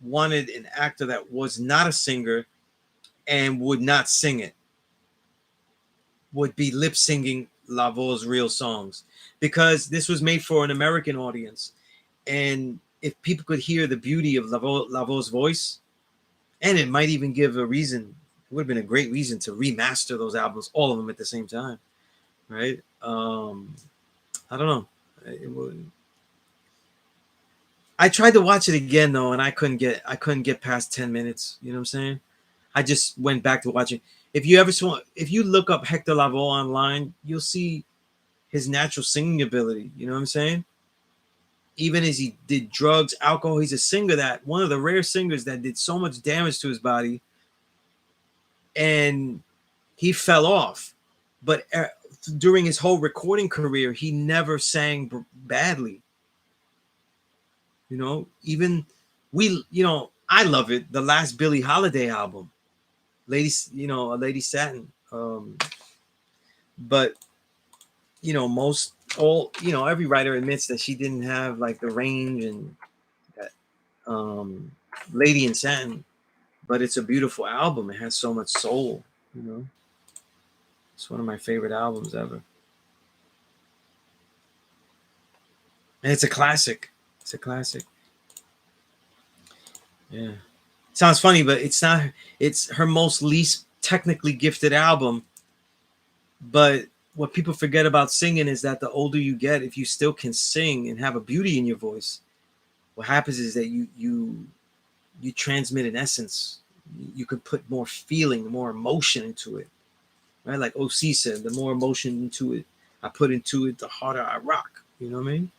wanted an actor that was not a singer and would not sing it, would be lip singing Lavoe's real songs, because this was made for an American audience. And if people could hear the beauty of Lavoe's voice, and it might even give a reason, it would have been a great reason to remaster those albums, all of them at the same time, right? I don't know. I tried to watch it again though, and I couldn't get past 10 minutes. You know what I'm saying? I just went back to watching. If you look up Hector Lavoe online, you'll see his natural singing ability. You know what I'm saying? Even as he did drugs, alcohol, he's a singer that one of the rare singers that did so much damage to his body, and he fell off. But during his whole recording career, he never sang badly. You know, even I love it. The last Billie Holiday album, Lady Satin. But every writer admits that she didn't have like the range and that Lady in Satin, but it's a beautiful album. It has so much soul, It's one of my favorite albums ever. And it's a classic. It's a classic. Yeah. Sounds funny, but it's not. It's her most least technically gifted album. But what people forget about singing is that the older you get, if you still can sing and have a beauty in your voice, what happens is that you transmit an essence. You can put more feeling, more emotion into it, right? Like OC said, the more emotion into it I put into it, the harder I rock. You know what I mean?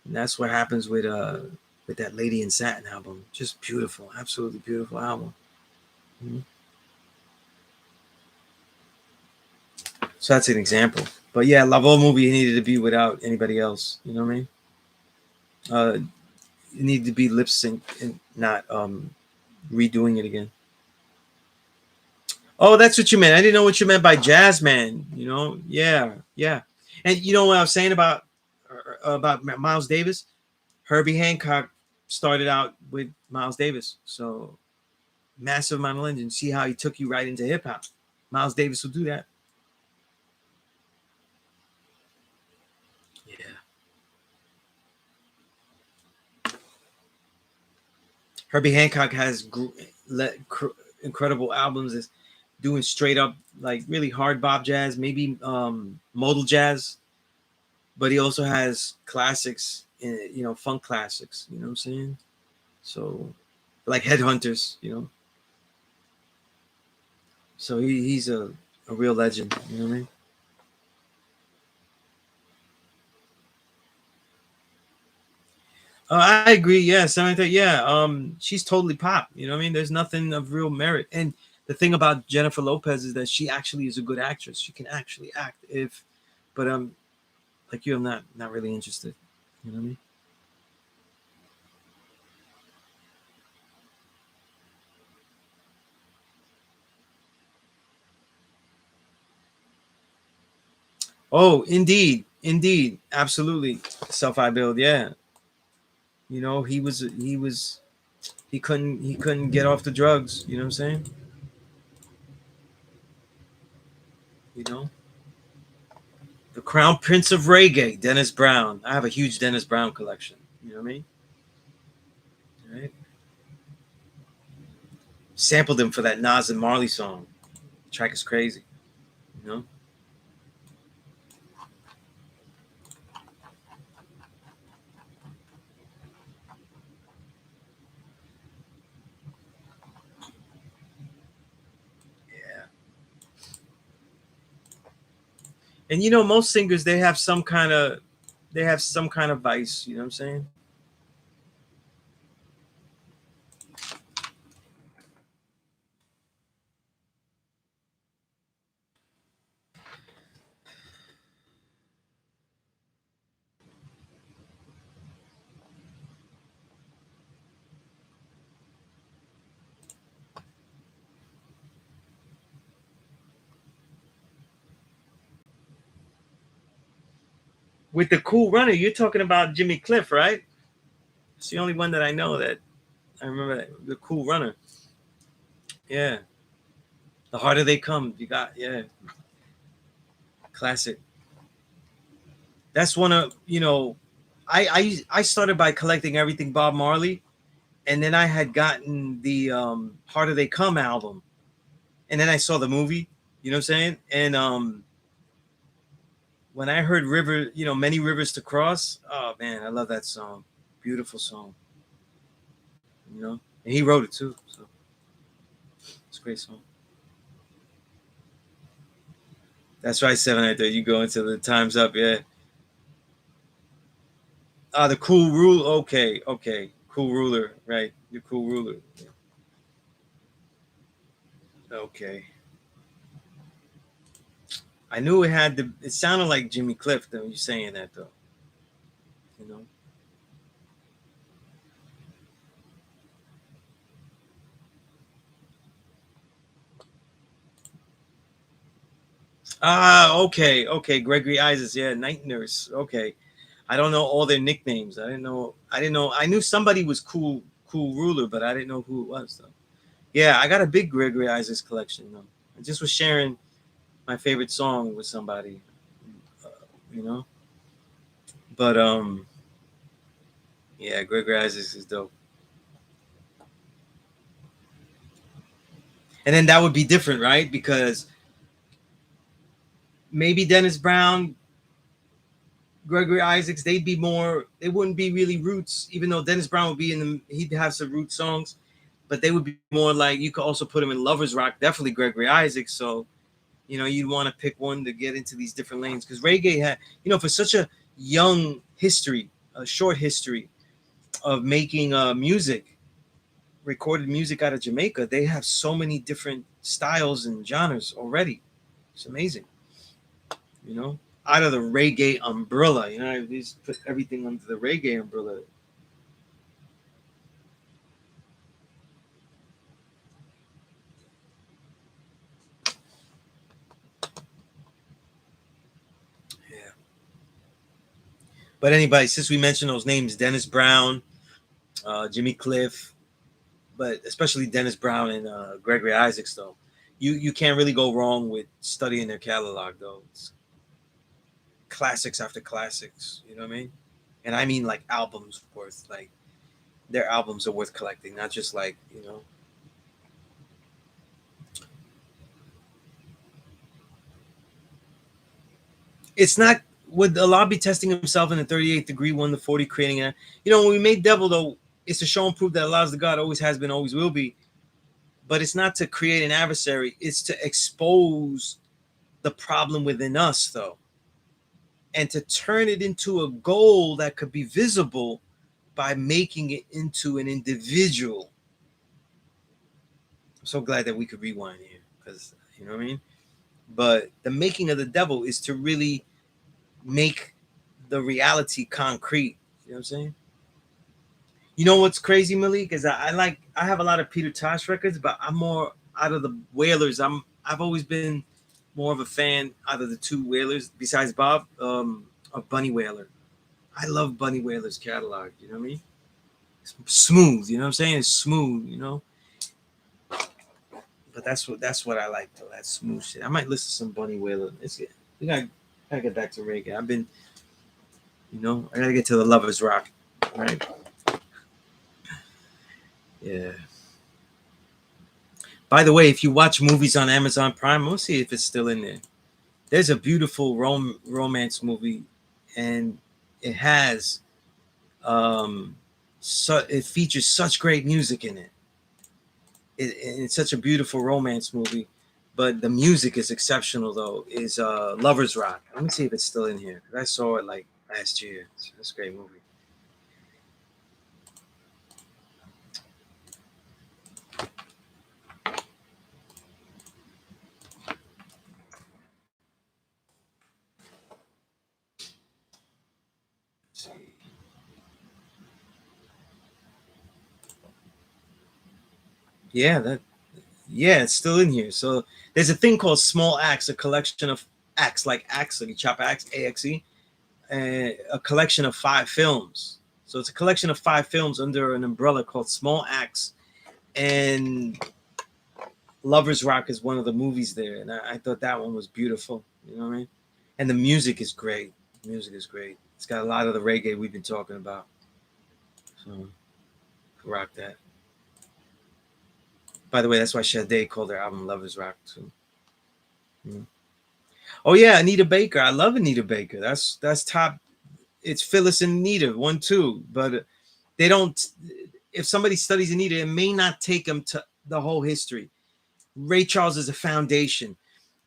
And that's what happens with that Lady in Satin album. Just beautiful, absolutely beautiful album. Mm-hmm. So that's an example. But yeah, Lavoe movie needed to be without anybody else. You know what I mean? It needed to be lip sync and not redoing it again. Oh, that's what you meant. I didn't know what you meant by jazz man. Yeah. And you know what I was saying about Miles Davis? Herbie Hancock started out with Miles Davis, so massive amount of legend. See how he took you right into hip hop. Miles Davis will do that. Yeah. Herbie Hancock has incredible albums. Is doing straight up like really hard bop jazz, maybe modal jazz, but he also has classics, funk classics. You know what I'm saying? So, like Headhunters. So he's a real legend. You know what I mean? I agree. Yeah, Samantha. Yeah, she's totally pop. You know what I mean? There's nothing of real merit. And the thing about Jennifer Lopez is that she actually is a good actress. She can actually act. But like you, I'm not really interested. You know what I mean? Oh, indeed, absolutely. Self I build. Yeah. He couldn't get off the drugs. You know what I'm saying? You know. The Crown Prince of Reggae, Dennis Brown. I have a huge Dennis Brown collection. You know what I mean? Right? Sampled him for that Nas and Marley song. The track is crazy. You know? Yeah. And you know, most singers they have some kind of vice. You know what I'm saying? With the Cool Runner, you're talking about Jimmy Cliff, right? It's the only one that I know that I remember. That, the Cool Runner. Yeah. The harder they come, you got classic. That's one of I started by collecting everything Bob Marley, and then I had gotten the Harder They Come album, and then I saw the movie. You know what I'm saying? And when I heard River, Many Rivers to Cross, oh man, I love that song. Beautiful song. And he wrote it too, so it's a great song. That's right, 7 You go into the Time's Up, yeah. The Cool Rule. Okay. Cool Ruler, right? The Cool Ruler. Okay. I knew it had the. It sounded like Jimmy Cliff though. You saying that though, you know. Okay. Gregory Isaacs, yeah, Night Nurse. Okay, I don't know all their nicknames. I didn't know. I knew somebody was Cool Ruler, but I didn't know who it was though. Yeah, I got a big Gregory Isaacs collection though. I just was sharing my favorite song with somebody, uh, you know. But yeah, Gregory Isaacs is dope. And then that would be different, right? Because maybe Dennis Brown, Gregory Isaacs, they'd be more. They wouldn't be really roots, even though Dennis Brown would be in the. He'd have some root songs, but they would be more like you could also put him in lovers rock. Definitely Gregory Isaacs. So you'd want to pick one to get into these different lanes because reggae had for such a young history, a short history of making music, recorded music out of Jamaica. They have so many different styles and genres already. It's amazing. You know, out of the reggae umbrella. They just put everything under the reggae umbrella. Yeah. But anybody, since we mentioned those names, Dennis Brown, Jimmy Cliff, but especially Dennis Brown and Gregory Isaacs, though, you can't really go wrong with studying their catalog, though. It's classics after classics. You know what I mean? And I mean like albums worth like their albums are worth collecting, not just like. It's not would Allah be testing himself in the 38th degree, 1 to 40, creating a when we made Devil though, it's to show and prove that Allah's the God, always has been, always will be. But it's not to create an adversary, it's to expose the problem within us though. And to turn it into a goal that could be visible by making it into an individual. I'm so glad that we could rewind here because you know what I mean? But the making of the devil is to really make the reality concrete. You know what I'm saying? You know what's crazy, Malik? Is I have a lot of Peter Tosh records, but I'm more out of the Wailers. I've always been more of a fan out of the two Wailers, besides Bob, of Bunny Wailer. I love Bunny Wailer's catalog. You know what I mean? It's smooth. You know what I'm saying? It's smooth. But that's what I like though. That smooth shit. I might listen to some Bunny Wailer. We got gotta get back to reggae. I've been, I gotta get to the Lovers Rock, right? Yeah. By the way, if you watch movies on Amazon Prime, we'll see if it's still in there. There's a beautiful romance movie, and it has it features such great music in it. It's such a beautiful romance movie, but the music is exceptional though. Is Lovers Rock. Let me see if it's still in here. I saw it like last year. It's a great movie. Let's see. Yeah, it's still in here. So there's a thing called Small Axe, a collection of axe, like axe, like you chop axe, AXE, and a collection of 5 films. So it's a collection of 5 films under an umbrella called Small Axe, and Lovers Rock is one of the movies there, and I thought that one was beautiful. You know what I mean? And the music is great. The music is great. It's got a lot of the reggae we've been talking about. So rock that. By the way, that's why Sade called her album Lovers Rock too. Mm. Oh yeah, Anita Baker. I love Anita Baker. That's top. It's Phyllis and Anita 1-2, but they don't. If somebody studies Anita, it may not take them to the whole history. Ray Charles is a foundation.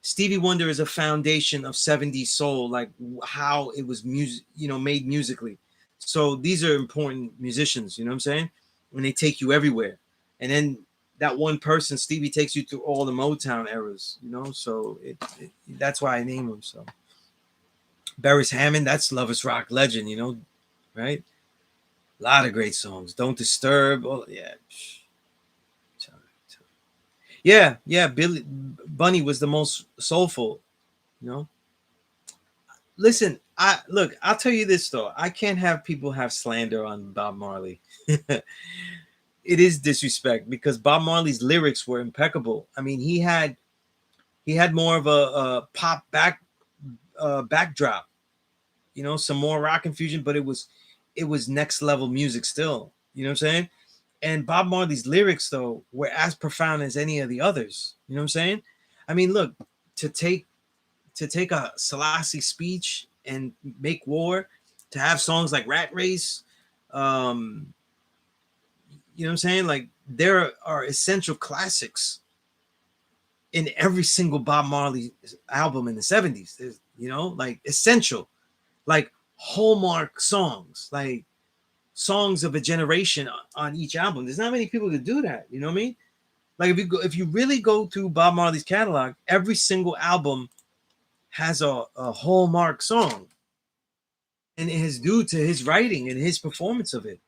Stevie Wonder is a foundation of 70s soul, like how it was made musically. So these are important musicians, you know what I'm saying? When they take you everywhere. And then that one person, Stevie, takes you through all the Motown eras, so that's why I name him. So Beres Hammond, that's Lovers Rock legend, right? A lot of great songs. Don't Disturb. Oh, yeah. Yeah. Billy Bunny was the most soulful, you know. Listen, I'll tell you this though. I can't have people have slander on Bob Marley. It is disrespect because Bob Marley's lyrics were impeccable. I mean, he had more of a pop backdrop, some more rock infusion, but it was next level music still. You know what I'm saying? And Bob Marley's lyrics though were as profound as any of the others. You know what I'm saying? I mean, look, to take a Selassie speech and make war, to have songs like Rat Race, you know what I'm saying? Like there are essential classics in every single Bob Marley album in the 70s. There's, like essential, like hallmark songs, like songs of a generation on each album. There's not many people that do that. You know what I mean? Like if you really go through Bob Marley's catalog, every single album has a hallmark song, and it is due to his writing and his performance of it.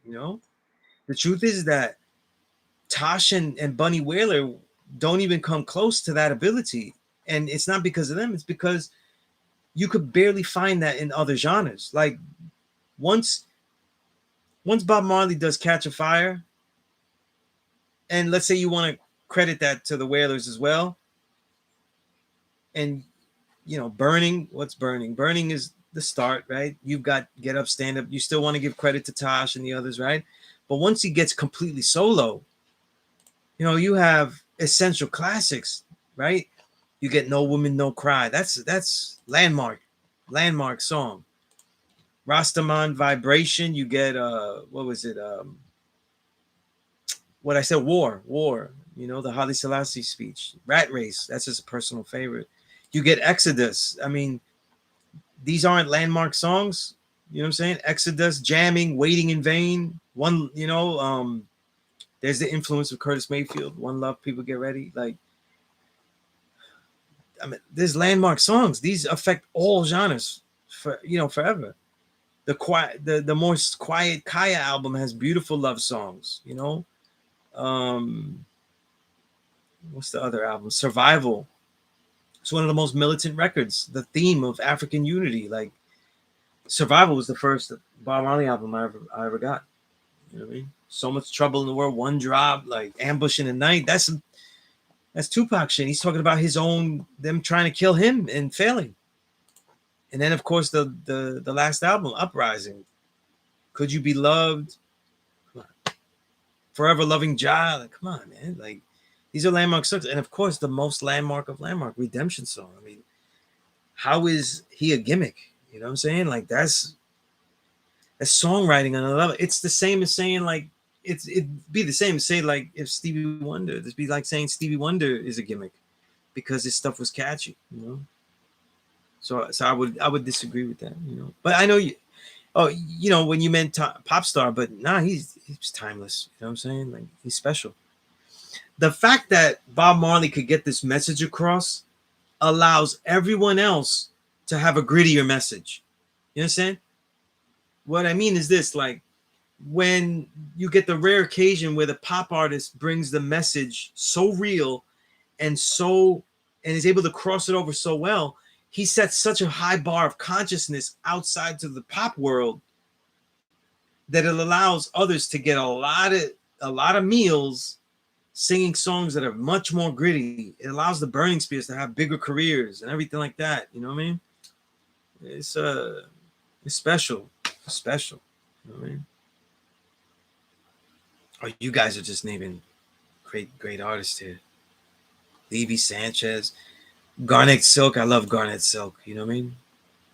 The truth is that Tosh and Bunny Wailer don't even come close to that ability, and it's not because of them. It's because you could barely find that in other genres. Like once Bob Marley does Catch a Fire, and let's say you want to credit that to the Wailers as well, and Burning, what's Burning? Burning is the start, right? You've got Get Up, Stand Up. You still want to give credit to Tosh and the others, right? But once he gets completely solo, you have essential classics, right? You get No Woman, No Cry. That's landmark song. Rastaman Vibration. You get what was it? What I said, War. The Haile Selassie speech. Rat Race. That's just a personal favorite. You get Exodus. I mean, these aren't landmark songs. You know what I'm saying? Exodus, Jamming, Waiting in Vain. There's the influence of Curtis Mayfield. One Love, People Get Ready. Like, I mean, there's landmark songs. These affect all genres forever. The most quiet Kaya album has beautiful love songs. What's the other album? Survival. It's one of the most militant records. The theme of African unity. Like, Survival was the first Bob Marley album I ever got. You know what I mean? So Much Trouble in the World, One Drop, like Ambush in the Night. That's Tupac shit. He's talking about them trying to kill him and failing. And then of course the last album, Uprising. Could You Be Loved? Come on. Forever Loving Jah. Like, come on, man. Like, these are landmark songs. And of course, the most landmark of landmark, Redemption Song. I mean, how is he a gimmick? You know what I'm saying? Like, that's songwriting on a level. It's the same as saying, like, it'd be the same as say, like, if Stevie Wonder, it'd be like saying Stevie Wonder is a gimmick because his stuff was catchy, you know. So I would disagree with that, you know. But I know you. Oh, you know, when you meant pop star, but nah, he's timeless. You know what I'm saying? Like, he's special. The fact that Bob Marley could get this message across allows everyone else to have a grittier message. You understand? What I mean is this: like, when you get the rare occasion where the pop artist brings the message so real and is able to cross it over so well, he sets such a high bar of consciousness outside to the pop world that it allows others to get a lot of meals singing songs that are much more gritty. It allows the Burning Spears to have bigger careers and everything like that. You know what I mean? It's special. It's special. You know what I mean? Oh, you guys are just naming great artists here. Levy Sanchez, Garnet Silk. I love Garnet Silk. You know what I mean?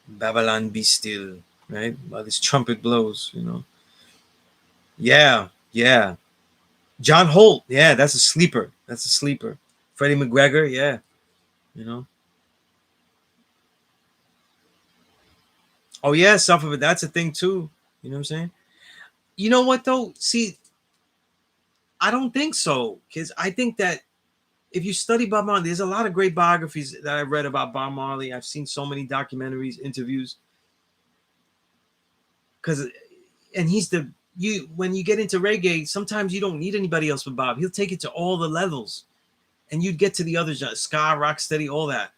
Babylon Be Still, right? While this trumpet blows, you know. Yeah. John Holt, yeah, that's a sleeper. Freddie McGregor, yeah, you know. Oh yeah, Self of it. That's a thing too. You know what I'm saying? You know what though? See, I don't think so, because I think that if you study Bob Marley, there's a lot of great biographies that I read about Bob Marley. I've seen so many documentaries, interviews, and he's when you get into reggae, sometimes you don't need anybody else but Bob. He'll take it to all the levels, and you'd get to the others, ska, rock steady, all that.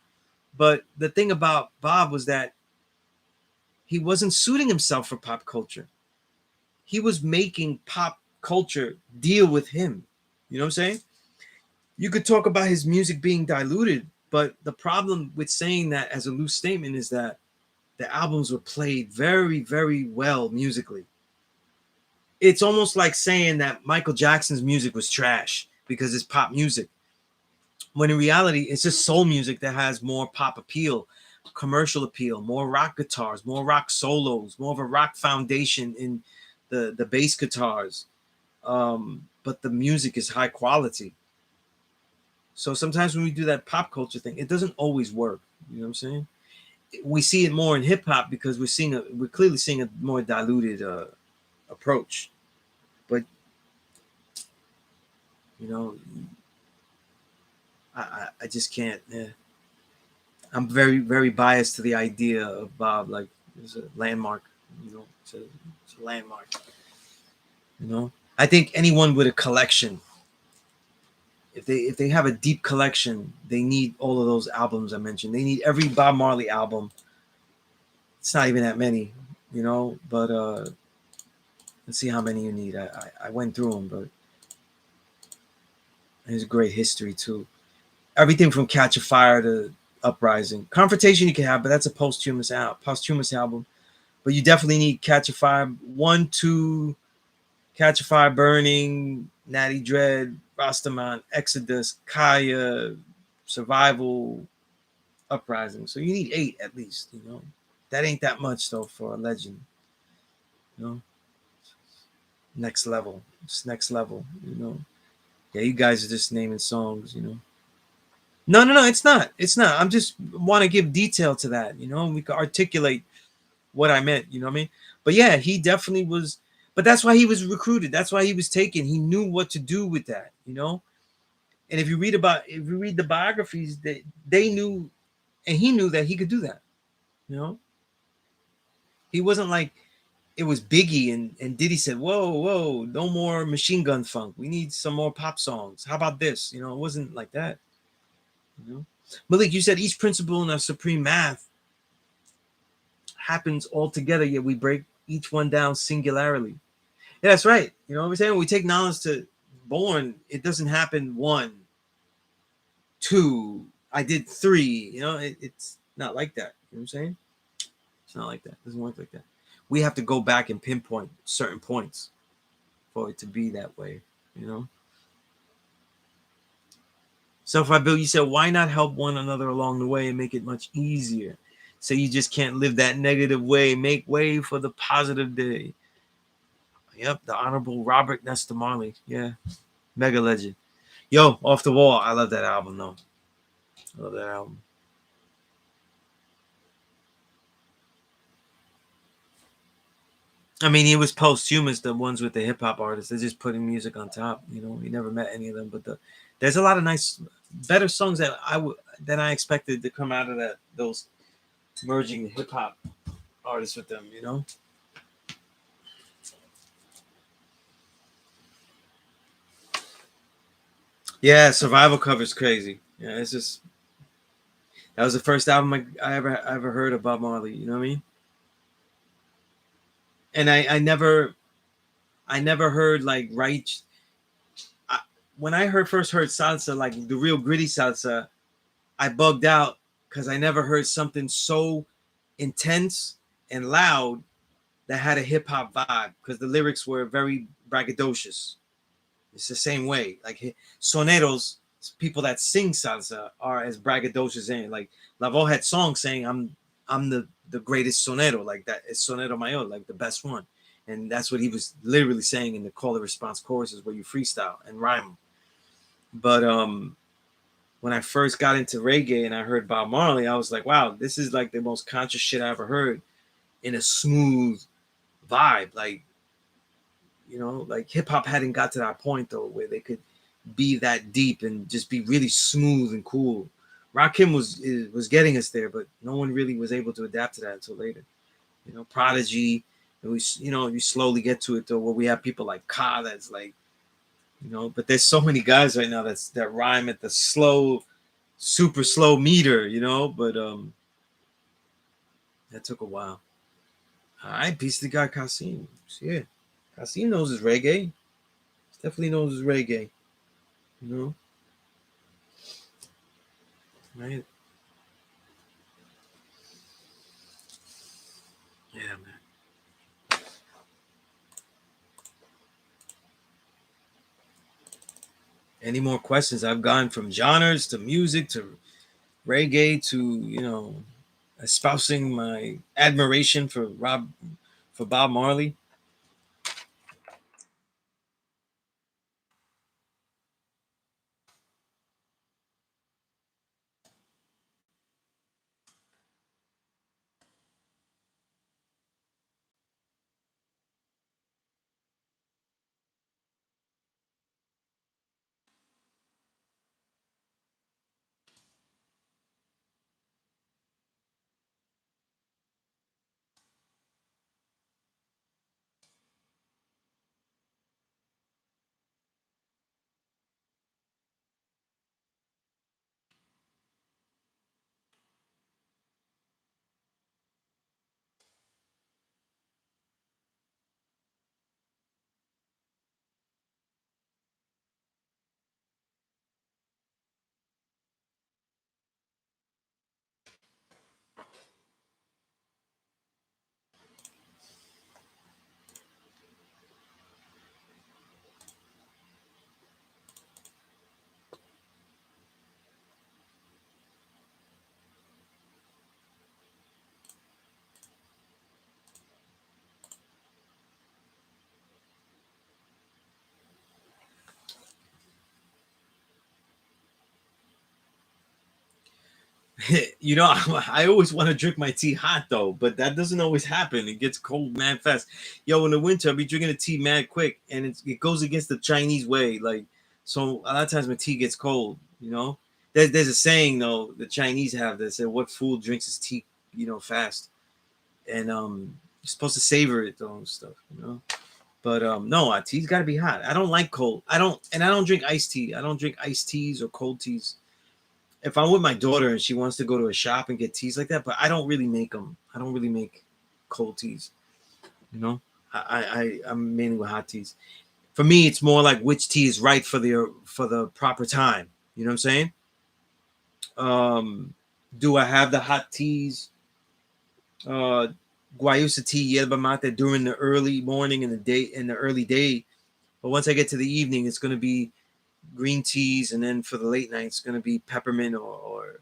But the thing about Bob was that he wasn't suiting himself for pop culture. He was making pop culture deal with him. You know what I'm saying? You could talk about his music being diluted, but the problem with saying that as a loose statement is that the albums were played very, very well musically. It's almost like saying that Michael Jackson's music was trash because it's pop music, when in reality, it's just soul music that has more pop appeal, commercial appeal, more rock guitars, more rock solos, more of a rock foundation in the bass guitars. But the music is high quality. So sometimes when we do that pop culture thing, it doesn't always work. You know what I'm saying? We see it more in hip hop because we're clearly seeing a more diluted approach. But you know, I just can't. Yeah. I'm very, very biased to the idea of Bob. Like, it's a landmark. You know, it's a landmark. You know, I think anyone with a collection, if they have a deep collection, they need all of those albums I mentioned. They need every Bob Marley album. It's not even that many, you know. But let's see how many you need. I went through them, but there's a great history too. Everything from Catch a Fire to Uprising. Confrontation you can have, but that's a posthumous album. But you definitely need Catch a Fire 1, 2, Catch a Fire, Burning, Natty Dread, Rastaman, Exodus, Kaya, Survival, Uprising. So you need 8 at least, you know. That ain't that much though for a legend. You know. Next level. It's next level, you know. Yeah, you guys are just naming songs, you know. No, it's not. It's not. I'm just want to give detail to that, you know. We can articulate what I meant, you know what I mean? But yeah, he definitely was. But that's why he was recruited. That's why he was taken. He knew what to do with that, you know. And if you read the biographies, they knew, and he knew that he could do that, you know. He wasn't like it was Biggie and Diddy said, whoa, no more Machine Gun Funk. We need some more pop songs. How about this? You know, it wasn't like that. You know, Malik, you said each principle in our supreme math happens all together, yet we break each one down singularly. Yeah, that's right. You know what I'm saying? When we take knowledge to born, it doesn't happen 1, 2, I did 3. You know, it's not like that. You know what I'm saying? It's not like that. It doesn't work like that. We have to go back and pinpoint certain points for it to be that way, you know? So if I Bill, you said, why not help one another along the way and make it much easier? So you just can't live that negative way. Make way for the positive day. Yep, the Honorable Robert Nesta Marley. Yeah, mega legend. Yo, Off the Wall. I love that album, though. I love that album. I mean, he was posthumous, the ones with the hip hop artists. They're just putting music on top. You know, we never met any of them, but there's a lot of nice, better songs that I expected to come out of those merging hip hop artists with them. You know. Yeah, Survival Cover's crazy. Yeah, it's just that was the first album I ever heard of Bob Marley. You know what I mean? And I never heard like right. I, when I first heard salsa, like the real gritty salsa, I bugged out because I never heard something so intense and loud that had a hip hop vibe because the lyrics were very braggadocious. It's the same way. Like soneros, people that sing salsa are as braggadocious in. Like Lavo had songs saying, I'm the greatest sonero, like that. It's sonero mayor, like the best one." And that's what he was literally saying in the call and response choruses where you freestyle and rhyme. But when I first got into reggae and I heard Bob Marley, I was like, wow, this is like the most conscious shit I ever heard in a smooth vibe. Like, you know, like hip hop hadn't got to that point though where they could be that deep and just be really smooth and cool. Rakim was getting us there, but no one really was able to adapt to that until later. You know, Prodigy, and you slowly get to it though, where we have people like Ka that's like, you know, but there's so many guys right now that rhyme at the slow, super slow meter, you know, but that took a while. All right, peace to the guy Kasim. Yeah, Kasim knows his reggae. Definitely knows his reggae. You know, right? Yeah, man. Any more questions? I've gone from genres to music to reggae to espousing my admiration for Bob Marley. I always want to drink my tea hot though, but that doesn't always happen. It gets cold mad fast. Yo, in the winter, I'll be drinking the tea mad quick, and it goes against the Chinese way. Like, so a lot of times my tea gets cold. You know, there's a saying though the Chinese have that said, "What fool drinks his tea, fast?" And you're supposed to savor it though and stuff. You know, but no, tea's got to be hot. I don't like cold. I don't drink iced tea. I don't drink iced teas or cold teas. If I'm with my daughter and she wants to go to a shop and get teas like that, but I don't really make them. I don't really make cold teas. You know, I'm mainly with hot teas. For me, it's more like which tea is right for the proper time. You know what I'm saying? Um, do I have the hot teas? guayusa tea, yerba mate during the early morning and the early day. But once I get to the evening, it's going to be green teas, and then for the late night, it's going to be peppermint or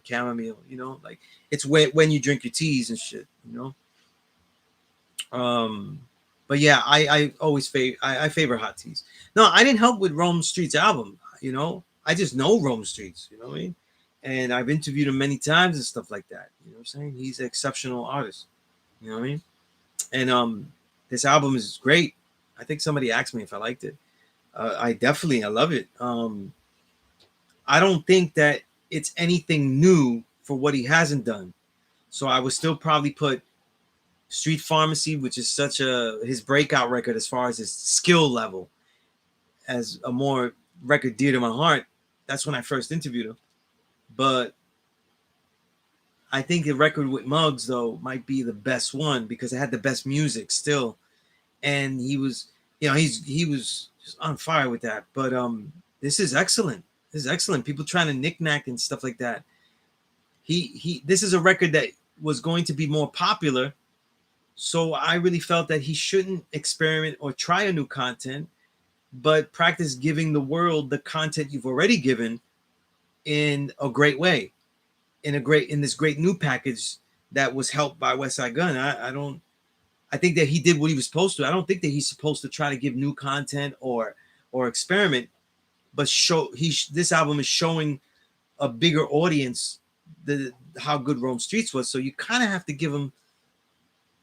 chamomile. You know, like it's when you drink your teas and shit. You know. Um, but yeah, I always I favor hot teas. No, I didn't help with Rome Street's album. You know, I just know Rome Street's. You know what I mean? And I've interviewed him many times and stuff like that. You know what I'm saying? He's an exceptional artist. You know what I mean? And this album is great. I think somebody asked me if I liked it. I love it. I don't think that it's anything new for what he hasn't done. So I would still probably put Street Pharmacy, which is such a his breakout record as far as his skill level, as a more record dear to my heart. That's when I first interviewed him. But I think the record with Muggs though might be the best one because it had the best music still, and he was, you know, he was just on fire with that. But this is excellent. This is excellent. People trying to knick-knack and stuff like that. He this is a record that was going to be more popular. So I really felt that he shouldn't experiment or try a new content, but practice giving the world the content you've already given in a great way, in this great new package that was helped by West Side Gun. I think that he did what he was supposed to. I don't think that he's supposed to try to give new content or experiment, but this album is showing a bigger audience how good Rome Streets was. So you kind of have to give him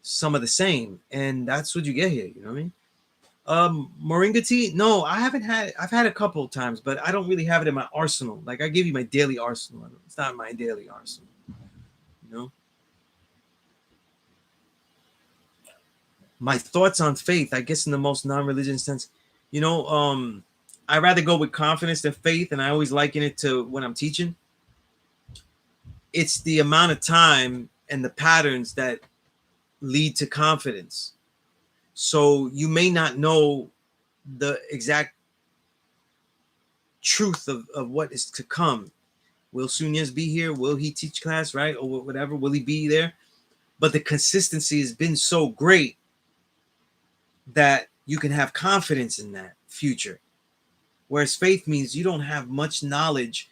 some of the same, and that's what you get here. You know what I mean? Moringa tea? No, I haven't had it. I've had it a couple of times, but I don't really have it in my arsenal. Like I give you my daily arsenal. It's not my daily arsenal. You know? My thoughts on faith, I guess in the most non-religious sense, you know, I rather go with confidence than faith, and I always liken it to when I'm teaching. It's the amount of time and the patterns that lead to confidence. So you may not know the exact truth of what is to come. Will Sunez be here? Will he teach class, right? Or whatever. Will he be there? But the consistency has been so great that you can have confidence in that future. Whereas faith means you don't have much knowledge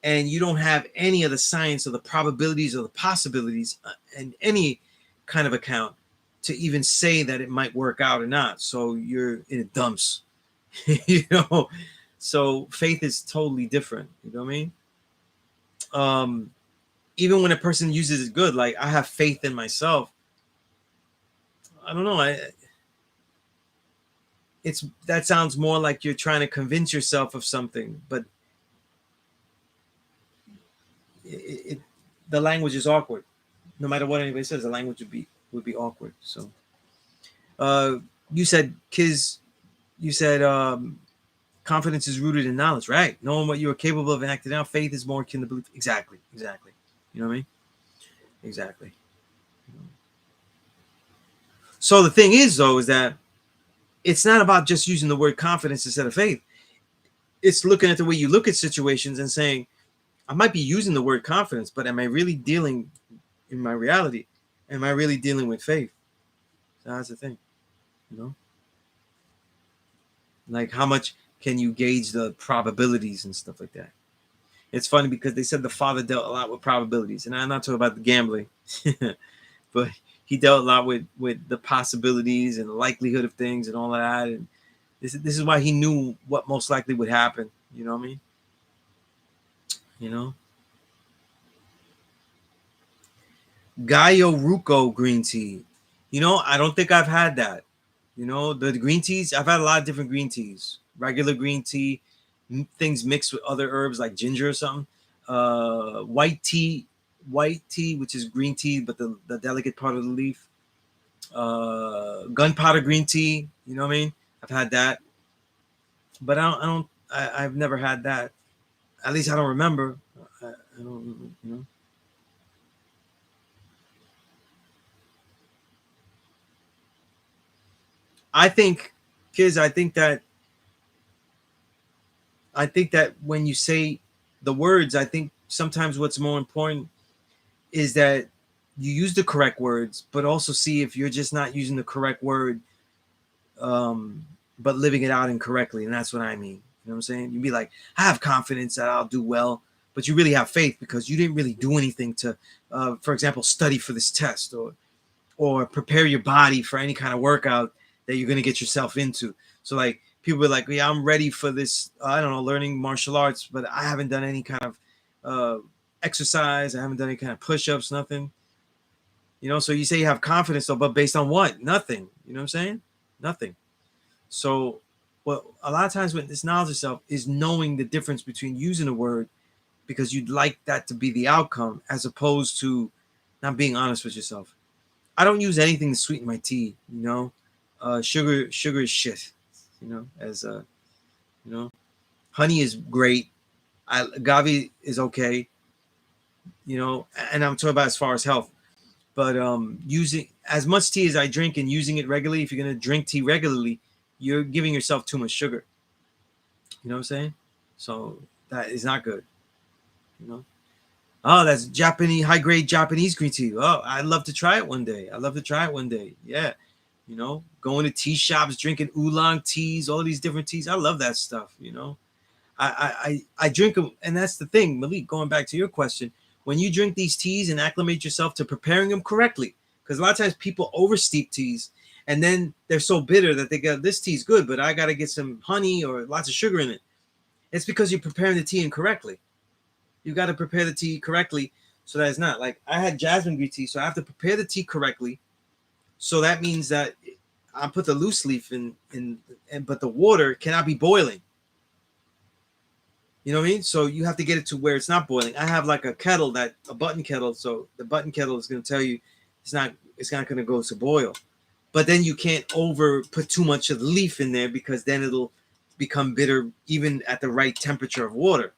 and you don't have any of the science or the probabilities or the possibilities in any kind of account to even say that it might work out or not. So you're in the dumps, you know? So faith is totally different. You know what I mean? Even when a person uses it good, like I have faith in myself. I don't know. It's that sounds more like you're trying to convince yourself of something, but the language is awkward. No matter what anybody says, the language would be awkward. So, you said, Kiz, you said confidence is rooted in knowledge, right? Knowing what you are capable of acting out. Faith is more akin to belief. Exactly. You know what I mean? Exactly. So the thing is, though, is that it's not about just using the word confidence instead of faith. It's looking at the way you look at situations and saying, I might be using the word confidence, but am I really dealing in my reality? Am I really dealing with faith? So that's the thing, you know? Like how much can you gauge the probabilities and stuff like that? It's funny because they said the father dealt a lot with probabilities, and I'm not talking about the gambling, but he dealt a lot with the possibilities and the likelihood of things and all of that. And this is why he knew what most likely would happen. You know what I mean? You know, Gallo Ruco green tea. You know, I don't think I've had that. You know, the green teas, I've had a lot of different green teas. Regular green tea, things mixed with other herbs like ginger or something. White tea, which is green tea, but the delicate part of the leaf. Gunpowder green tea, you know what I mean? I've had that. But I've never had that. At least I don't remember. I don't, you know. I think, kids, I think that when you say the words, I think sometimes what's more important is that you use the correct words, but also see if you're just not using the correct word, but living it out incorrectly. And that's what I mean. You know what I'm saying? You'd be like, I have confidence that I'll do well, but you really have faith because you didn't really do anything to, for example, study for this test or prepare your body for any kind of workout that you're going to get yourself into. So like people are like, yeah, I'm ready for this, I don't know, learning martial arts, but I haven't done any kind of exercise. I haven't done any kind of push-ups, nothing. You know, so you say you have confidence, though, but based on what? Nothing. You know what I'm saying? Nothing. So, what a lot of times with this knowledge of self is knowing the difference between using a word because you'd like that to be the outcome, as opposed to not being honest with yourself. I don't use anything to sweeten my tea. You know, sugar is shit. You know, you know, honey is great. Agave is okay. You know, and I'm talking about as far as health. But using as much tea as I drink and using it regularly, if you're gonna drink tea regularly, you're giving yourself too much sugar. You know what I'm saying? So that is not good. You know. Oh, that's Japanese high grade Japanese green tea. Oh, I'd love to try it one day. I'd love to try it one day. Yeah. You know, going to tea shops, drinking oolong teas, all these different teas. I love that stuff. You know, I drink them, and that's the thing, Malik. Going back to your question, when you drink these teas and acclimate yourself to preparing them correctly, because a lot of times people oversteep teas, and then they're so bitter that they got this tea's good, but I got to get some honey or lots of sugar in it. It's because you're preparing the tea incorrectly. You got to prepare the tea correctly so that it's not like I had jasmine green tea, so I have to prepare the tea correctly. So that means that I put the loose leaf in, but the water cannot be boiling. You know what I mean? So you have to get it to where it's not boiling. I have like a button kettle. So the button kettle is going to tell you it's not going to go to boil. But then you can't put too much of the leaf in there because then it'll become bitter even at the right temperature of water.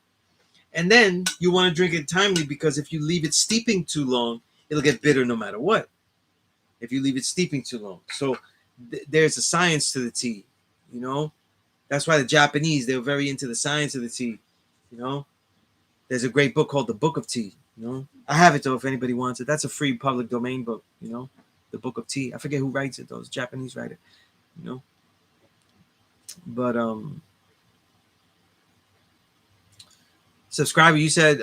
And then you want to drink it timely because if you leave it steeping too long, it'll get bitter no matter what. If you leave it steeping too long. So there's a science to the tea, you know? That's why the Japanese, they were very into the science of the tea, you know? There's a great book called The Book of Tea, you know? I have it, though, if anybody wants it. That's a free public domain book, you know? The Book of Tea. I forget who writes it, though. It's a Japanese writer, you know? But, subscriber, you said,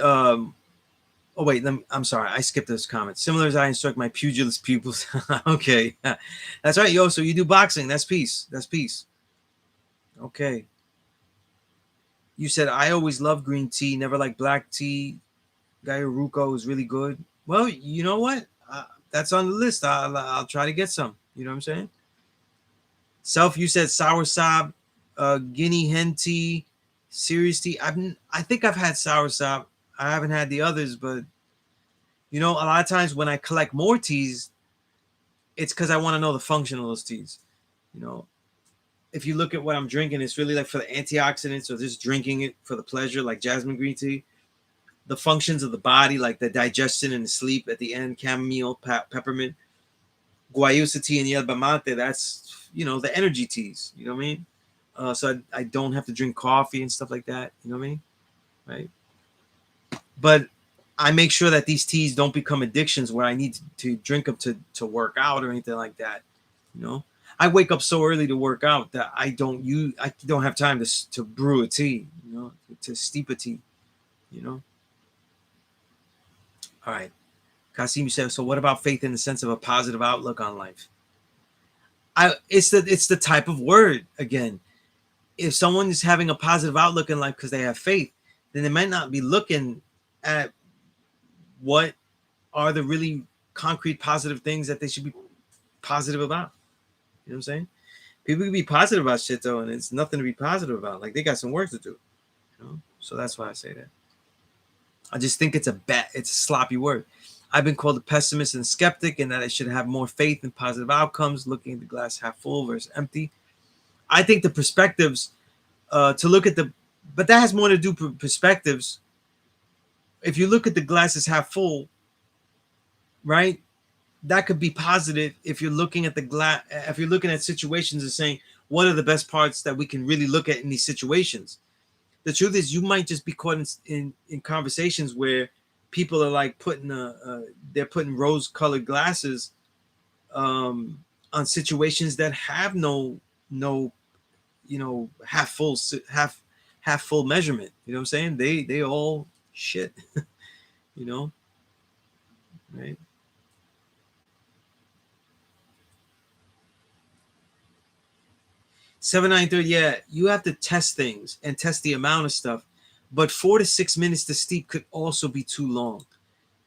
oh, wait, I'm sorry. I skipped this comment. Similar as I instruct my pugilist pupils. Okay. That's right, yo. So you do boxing. That's peace. That's peace. Okay. You said, I always love green tea, never like black tea. Gairuko is really good. Well, you know what? That's on the list. I'll try to get some. You know what I'm saying? Self, you said soursop, guinea hen tea, serious tea. I think I've had soursop. I haven't had the others, but you know, a lot of times when I collect more teas, it's because I want to know the function of those teas. You know, if you look at what I'm drinking, it's really like for the antioxidants or just drinking it for the pleasure, like jasmine green tea. The functions of the body, like the digestion and the sleep at the end, chamomile, peppermint, guayusa tea, and yerba mate. That's, you know, the energy teas. You know what I mean? So I don't have to drink coffee and stuff like that. You know what I mean? Right. But I make sure that these teas don't become addictions where I need to drink them to work out or anything like that. You know, I wake up so early to work out that I don't have time to brew a tea, you know, to steep a tea, you know. All right. Kasim, you said, so what about faith in the sense of a positive outlook on life? It's the type of word again. If someone is having a positive outlook in life because they have faith, then they might not be looking at what are the really concrete positive things that they should be positive about. You know what I'm saying? People can be positive about shit though, and it's nothing to be positive about. Like they got some work to do. You know? So that's why I say that. I just think it's a sloppy word. I've been called a pessimist and skeptic, and that I should have more faith in positive outcomes, looking at the glass half full versus empty. I think the perspectives to look at but that has more to do with perspectives. If you look at the glass as half full, right? That could be positive if you're looking at the glass, if you're looking at situations and saying, what are the best parts that we can really look at in these situations? The truth is you might just be caught in conversations where people are like putting they're putting rose-colored glasses on situations that have no half full measurement. You know what I'm saying? They all shit. You know, right? 7 9 30. Yeah, you have to test things and test the amount of stuff, but 4 to 6 minutes to steep could also be too long,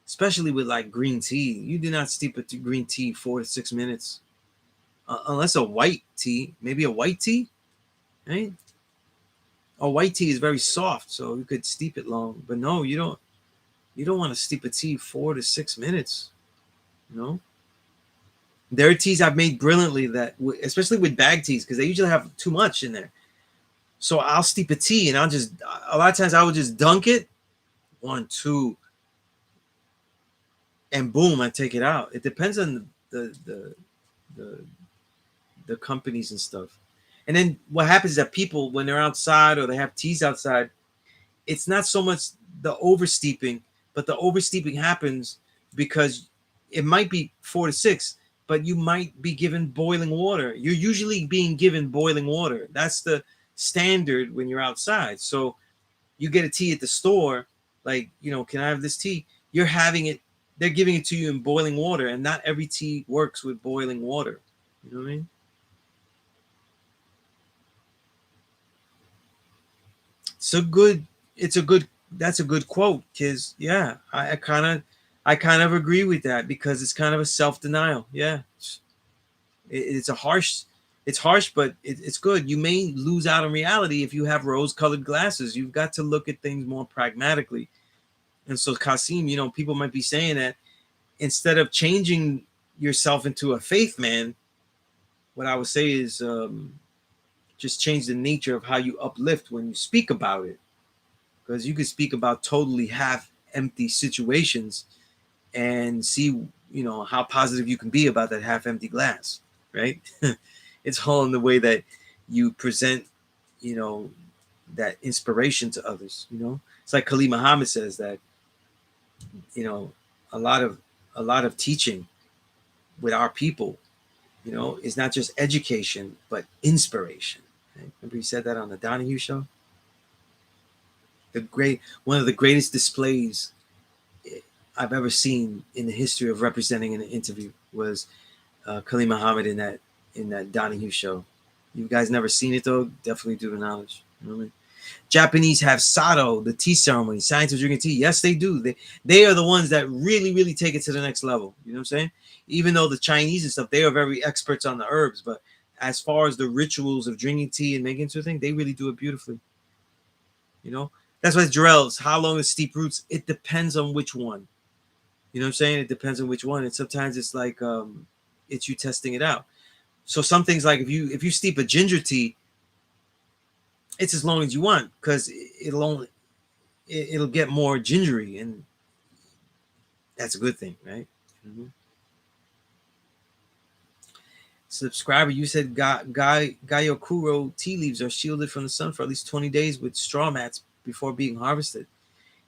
especially with like green tea. You do not steep a green tea 4 to 6 minutes, unless a white tea, maybe a white tea, right? A white tea is very soft, so you could steep it long. But no, you don't. You don't want to steep a tea 4 to 6 minutes. You know, there are teas I've made brilliantly that, especially with bag teas, because they usually have too much in there. So I'll steep a tea, and I'll just a lot of times I would just dunk it, 1 2, and boom, I take it out. It depends on the the companies and stuff. And then what happens is that people, when they're outside or they have teas outside, it's not so much the oversteeping, but the oversteeping happens because it might be 4 to 6, but you might be given boiling water. You're usually being given boiling water. That's the standard when you're outside. So you get a tea at the store, like, can I have this tea? You're having it, they're giving it to you in boiling water, and not every tea works with boiling water. You know what I mean? It's a good, it's a good, that's a good quote, because yeah, I kind of agree with that, because it's kind of a self-denial. Yeah. It's a harsh, it's harsh, but it's good. You may lose out on reality if you have rose-colored glasses. You've got to look at things more pragmatically. And so, Kasim, people might be saying that instead of changing yourself into a faith man, what I would say is just change the nature of how you uplift when you speak about it. Because you could speak about totally half empty situations and see, how positive you can be about that half empty glass, right? It's all in the way that you present, you know, that inspiration to others. It's like Khalid Muhammad says that, you know, a lot of teaching with our people, is not just education but inspiration. Right? Remember he said that on the Donahue show. One of the greatest displays I've ever seen in the history of representing in an interview was Khalid Muhammad in that Donahue show. You guys never seen it though? Definitely do the knowledge. You know what I mean? Japanese have sado, the tea ceremony, science of drinking tea. Yes, they do. They are the ones that really, really take it to the next level. You know what I'm saying? Even though the Chinese and stuff, they are very experts on the herbs, but as far as the rituals of drinking tea and making something, they really do it beautifully. That's why Jarrell's, how long is steep roots? It depends on which one. You know what I'm saying? It depends on which one. And sometimes it's like it's you testing it out. So some things, like if you steep a ginger tea, it's as long as you want, because it'll get more gingery, and that's a good thing, right? Mm-hmm. Subscriber, you said Gayokuro tea leaves are shielded from the sun for at least 20 days with straw mats before being harvested.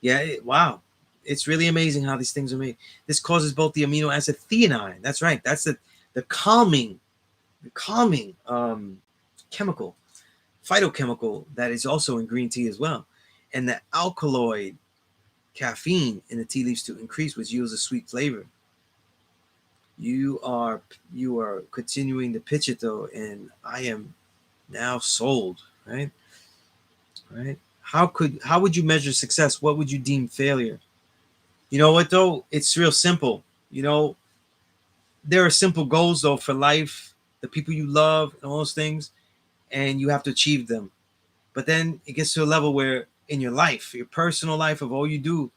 Yeah, wow. It's really amazing how these things are made. This causes both the amino acid theanine. That's right. That's the calming chemical, phytochemical that is also in green tea as well. And the alkaloid caffeine in the tea leaves to increase, which yields a sweet flavor. You are continuing to pitch it though, and I am now sold, right? Right? How would you measure success? What would you deem failure? You know what though? It's real simple. There are simple goals though for life, the people you love, and all those things, and you have to achieve them. But then it gets to a level where in your life, your personal life, of all you do,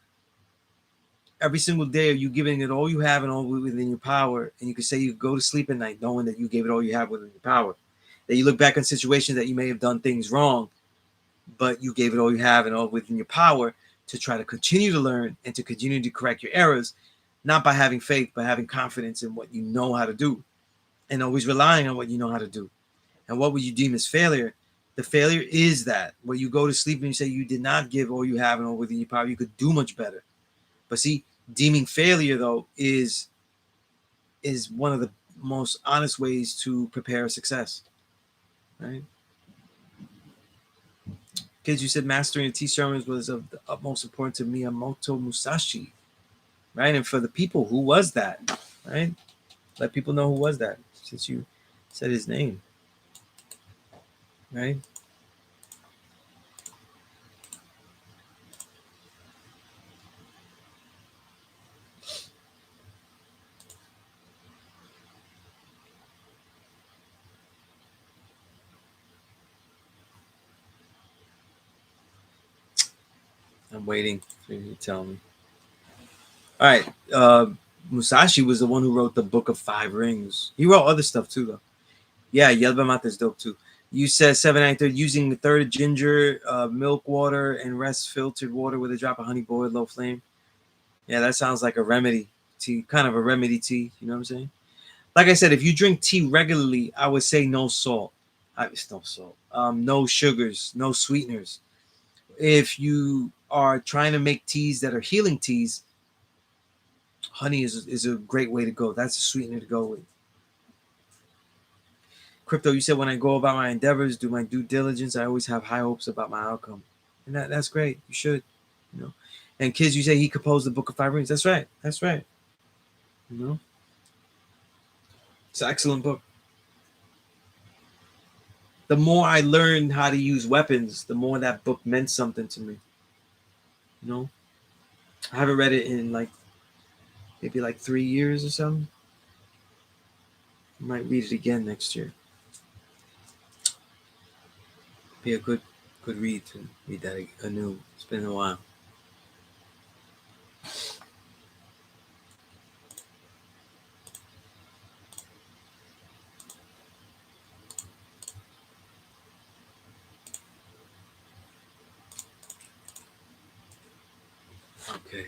every single day, are you giving it all you have and all within your power? And you can say you go to sleep at night knowing that you gave it all you have within your power. That you look back on situations that you may have done things wrong, but you gave it all you have and all within your power to try to continue to learn and to continue to correct your errors, not by having faith, but having confidence in what you know how to do, and always relying on what you know how to do. And what would you deem as failure? The failure is that where you go to sleep and you say you did not give all you have and all within your power, you could do much better. But see, deeming failure though is one of the most honest ways to prepare success, right? Kids, you said mastering the tea ceremonies was of the utmost importance to Miyamoto Musashi, right? And for the people, who was that, right? Let people know who was that, since you said his name, right? I'm waiting for you to tell me. All right. Musashi was the one who wrote the Book of Five Rings. He wrote other stuff too, though. Yeah, yerba mate is dope too. You said 793 using a third of ginger, milk water, and rest filtered water with a drop of honey boiled low flame. Yeah, that sounds like a remedy tea, kind of a remedy tea. You know what I'm saying? Like I said, if you drink tea regularly, I would say no salt. No salt. No sugars, no sweeteners. If you are trying to make teas that are healing teas, honey is a great way to go. That's a sweetener to go with. Crypto, you said when I go about my endeavors, do my due diligence, I always have high hopes about my outcome. And that's great. You should, you know. And kids, you say he composed the Book of Five Rings. That's right. That's right. You know, it's an excellent book. The more I learned how to use weapons, the more that book meant something to me. You know, I haven't read it in like maybe like 3 years or something. I might read it again next year. Be a good read to read that anew. It's been a while. Okay.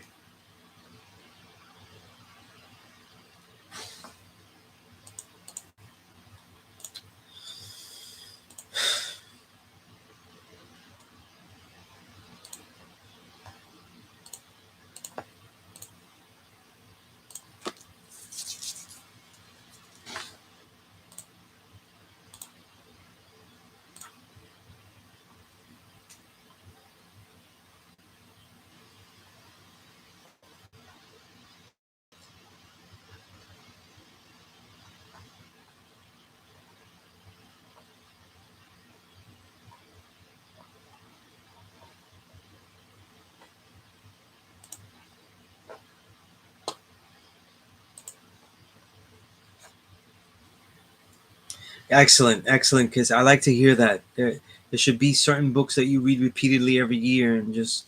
Excellent, excellent. Because I like to hear that. There should be certain books that you read repeatedly every year, and just,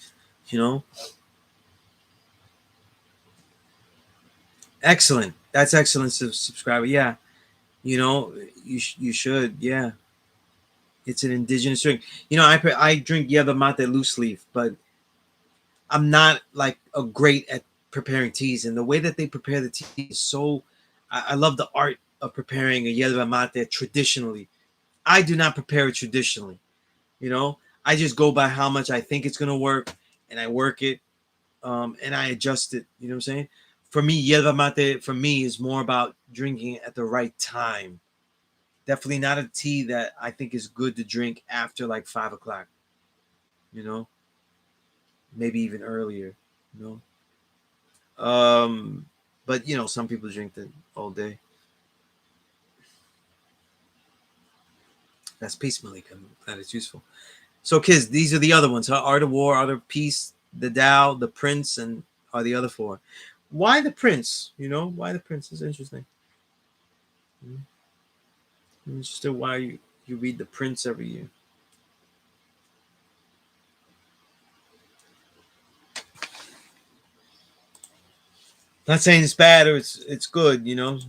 you know, excellent. That's excellent, subscriber. Yeah, you know, you should. Yeah, it's an indigenous drink. You know, I drink yerba mate loose leaf, but I'm not like a great at preparing teas, and the way that they prepare the tea is so. I love the art of preparing a yerba mate traditionally. I do not prepare it traditionally. You know, I just go by how much I think it's gonna work, and I work it, and I adjust it. You know what I'm saying? For me, yerba mate for me is more about drinking at the right time. Definitely not a tea that I think is good to drink after like 5 o'clock. You know, maybe even earlier. You know, but you know, some people drink it all day. That's peace, Malik. I'm glad it's useful. So, kids, these are the other ones: huh? Art of War, Art of Peace, the Tao, the Prince, and are the other four. Why the Prince? You know, why the Prince is interesting. I'm interested why you read the Prince every year. Not saying it's bad or it's good. You know,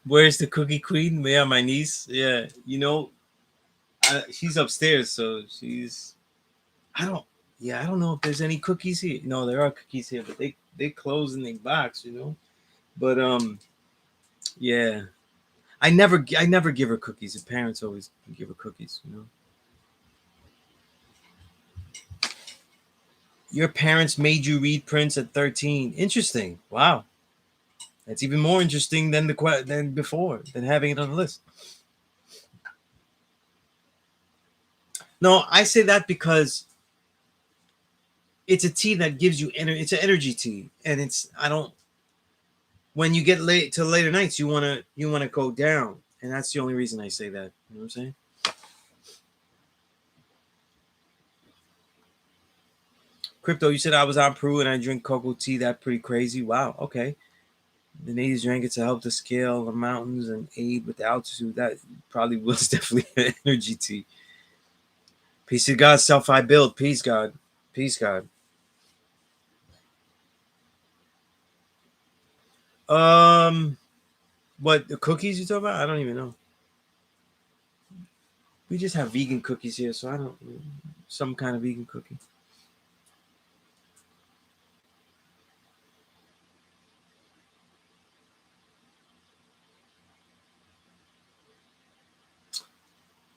Where's the cookie queen? Yeah, my niece. Yeah, she's upstairs, so she's. I don't. Yeah, I don't know if there's any cookies here. No, there are cookies here, but they close in the box. But yeah, I never give her cookies. Her parents always give her cookies. Your parents made you read Prince at 13. Interesting. Wow, that's even more interesting than than before than having it on the list. No, I say that because it's a tea that gives you energy. It's an energy tea, and it's I don't. When you get late to later nights, you wanna go down, and that's the only reason I say that. You know what I'm saying? Crypto, you said I was on Peru and I drink cocoa tea. That pretty crazy. Wow. Okay. The natives drank it to help to scale the mountains and aid with the altitude. That probably was definitely an energy tea. Peace to God, self I build. Peace, God. Peace, God. Um, what the cookies you talking about? I don't even know. We just have vegan cookies here, so I don't. Some kind of vegan cookie.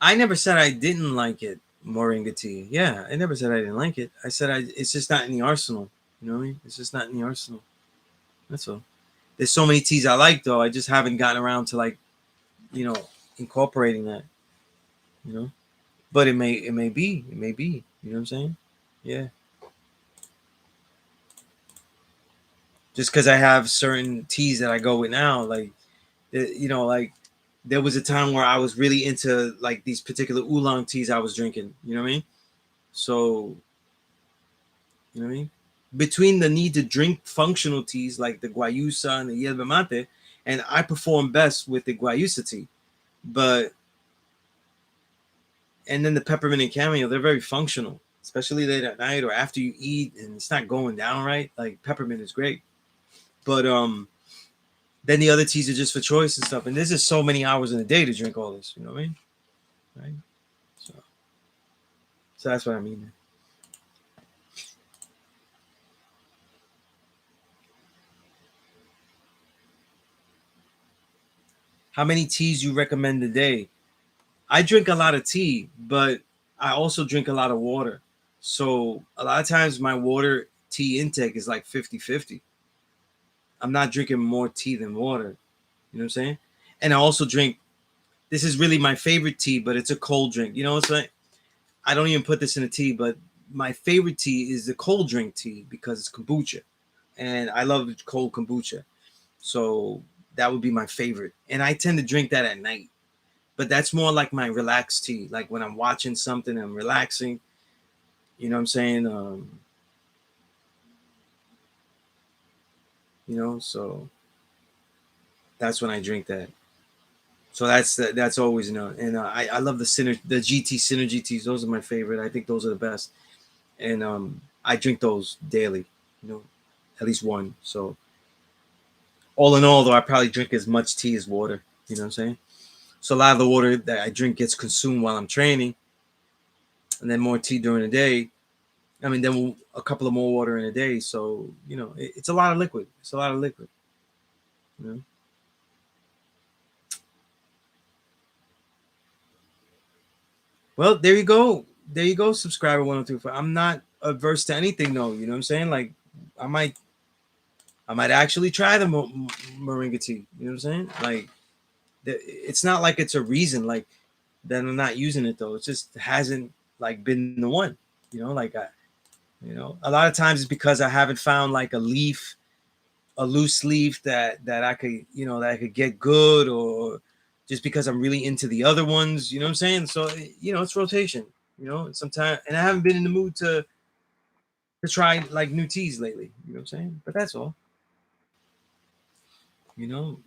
I never said I didn't like it, moringa tea. Yeah, I never said I didn't like it. I said it's just not in the arsenal. You know what I mean? It's just not in the arsenal. That's all. There's so many teas I like though. I just haven't gotten around to you know incorporating that. You know, but it may be. You know what I'm saying? Yeah. Just because I have certain teas that I go with now, like there was a time where I was really into like these particular oolong teas I was drinking. You know what I mean? So you know what I mean? Between the need to drink functional teas like the guayusa and the yerba mate, and I perform best with the guayusa tea. But and then the peppermint and chamomile, they're very functional, especially late at night or after you eat and it's not going down right. Like peppermint is great, but then the other teas are just for choice and stuff. And there's just so many hours in a day to drink all this. You know what I mean? Right? So that's what I mean. How many teas you recommend a day? I drink a lot of tea, but I also drink a lot of water. So a lot of times my water tea intake is like 50-50. I'm not drinking more tea than water. You know what I'm saying? And I also drink, this is really my favorite tea, but it's a cold drink. You know what's like? I don't even put this in a tea, but my favorite tea is the cold drink tea because it's kombucha. And I love cold kombucha. So that would be my favorite. And I tend to drink that at night. But that's more like my relaxed tea. Like when I'm watching something, I'm relaxing. You know what I'm saying? So that's when I drink that. So that's always and I love the GT synergy teas. Those are my favorite. I think those are the best, and I drink those daily. You know, at least one. So all in all, though, I probably drink as much tea as water. You know what I'm saying? So a lot of the water that I drink gets consumed while I'm training, and then more tea during the day. I mean, then a couple of more water in a day. So it's a lot of liquid. It's a lot of liquid. You know? Well, there you go. There you go, subscriber 1024. I'm not averse to anything though. You know what I'm saying? Like, I might, I might actually try the moringa tea. You know what I'm saying? Like, it's not like it's a reason like that I'm not using it though. It just hasn't like been the one. Like a lot of times it's because I haven't found like a loose leaf that I could, that I could get good, or just because I'm really into the other ones. You know what I'm saying? So it's rotation. Sometimes, and I haven't been in the mood to try like new teas lately. You know what I'm saying? But that's all. You know,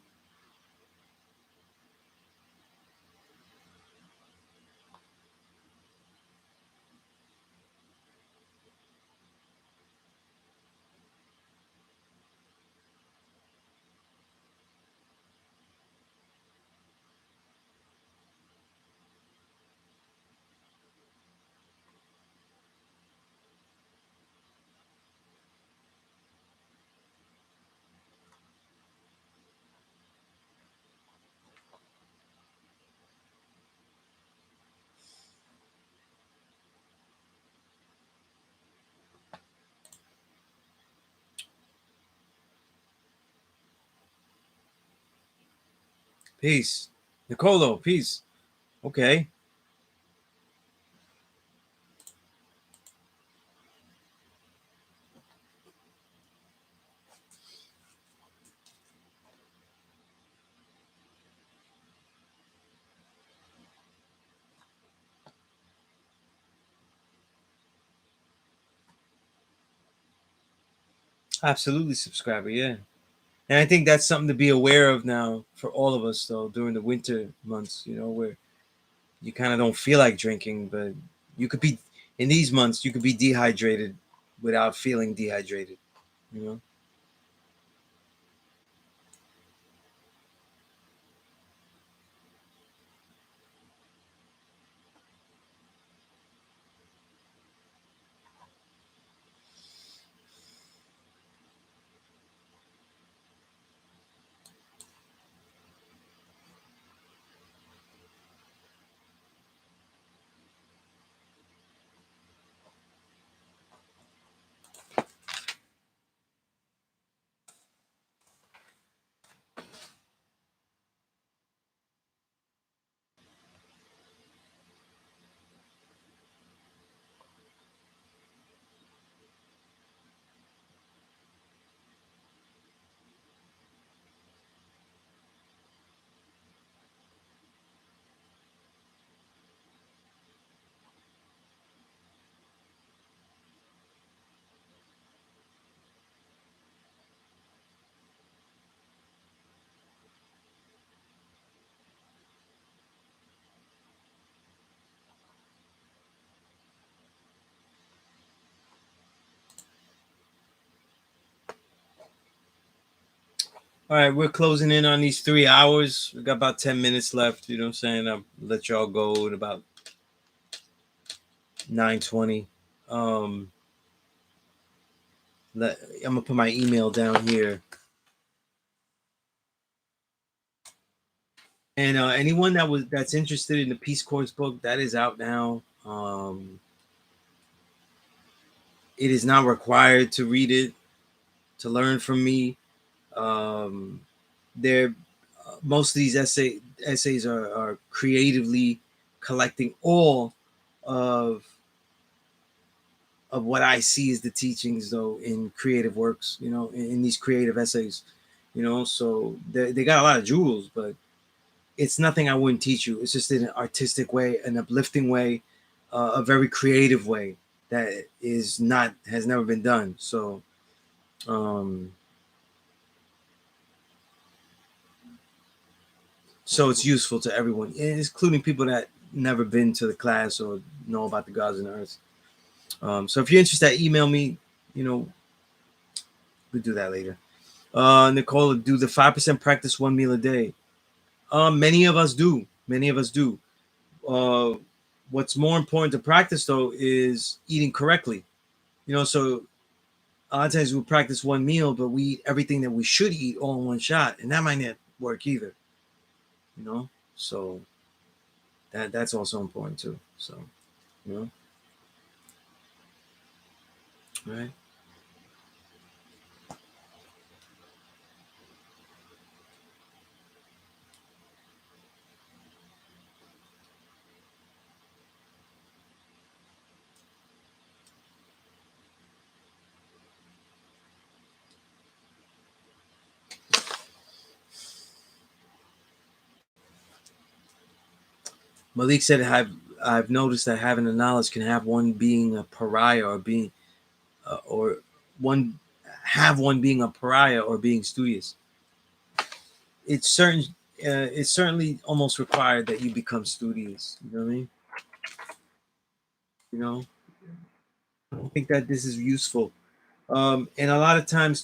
Peace. Nicolo, peace. Okay. Absolutely, subscriber. Yeah. And I think that's something to be aware of now for all of us, though, during the winter months, where you kind of don't feel like drinking, but you could be, in these months, you could be dehydrated without feeling dehydrated, you know? All right, we're closing in on these 3 hours. We got about 10 minutes left. You know what I'm saying? I'll let y'all go at about 9:20. Um, I'm gonna put my email down here. And anyone that's interested in the Peace Course book, that is out now. It is not required to read it to learn from me. Um, they're Most of these essays are creatively collecting all of what I see as the teachings, though, in creative works. In these creative essays. So they got a lot of jewels, but it's nothing I wouldn't teach you. It's just in an artistic way, an uplifting way, a very creative way that has never been done. Um, so it's useful to everyone, including people that never been to the class or know about the gods and the earth. So if you're interested, email me. We'll do that later. Nicole, do the 5% practice one meal a day? Many of us do. Many of us do. Uh, what's more important to practice, though, is eating correctly. So a lot of times we practice one meal, but we eat everything that we should eat all in one shot, and that might not work either. So that's also important too. So you know, right? Malik said, I've noticed that having the knowledge can have one being a pariah or being or one have one being a pariah or being studious. It's certain. It's certainly almost required that you become studious. You know what I mean? You know, I think that this is useful. And a lot of times,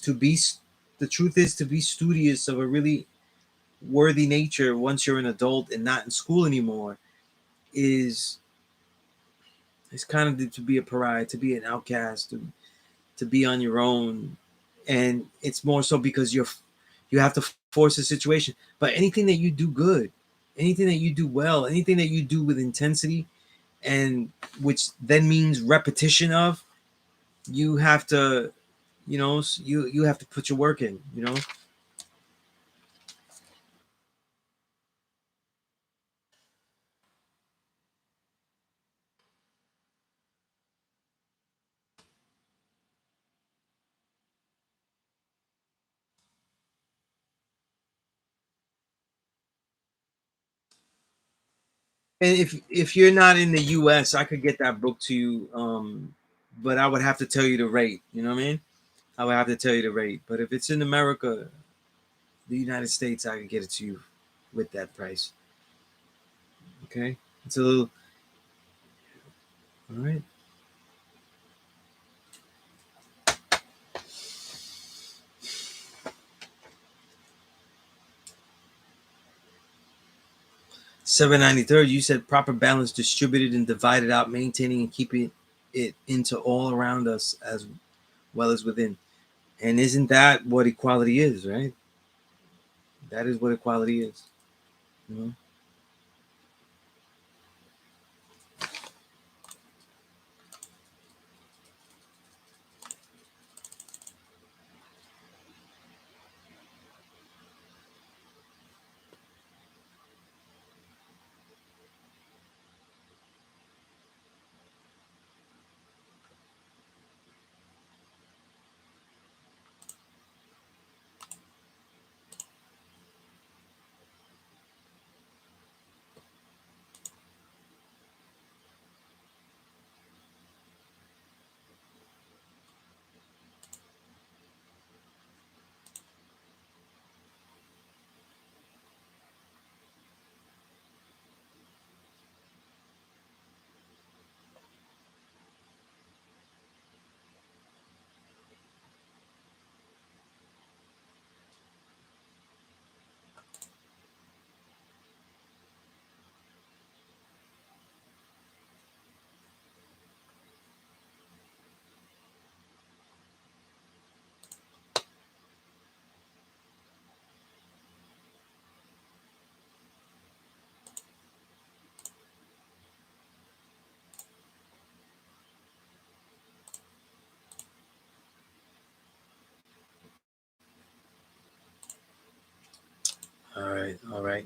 the truth is to be studious of a really worthy nature once you're an adult and not in school anymore is kind of to be a pariah, to be an outcast, to be on your own. And it's more so because you have to force a situation. But anything that you do good, anything that you do well, anything that you do with intensity, and which then means repetition of, you have to, you have to put your work in. And if you're not in the US, I could get that book to you, but I would have to tell you the rate. You know what I mean? I would have to tell you the rate. But if it's in America, the United States, I could get it to you with that price. Okay, it's a little. All right. $7.93. You said proper balance, distributed and divided out, maintaining and keeping it into all around us as well as within. And isn't that what equality is, right? That is what equality is. You know? All right, all right.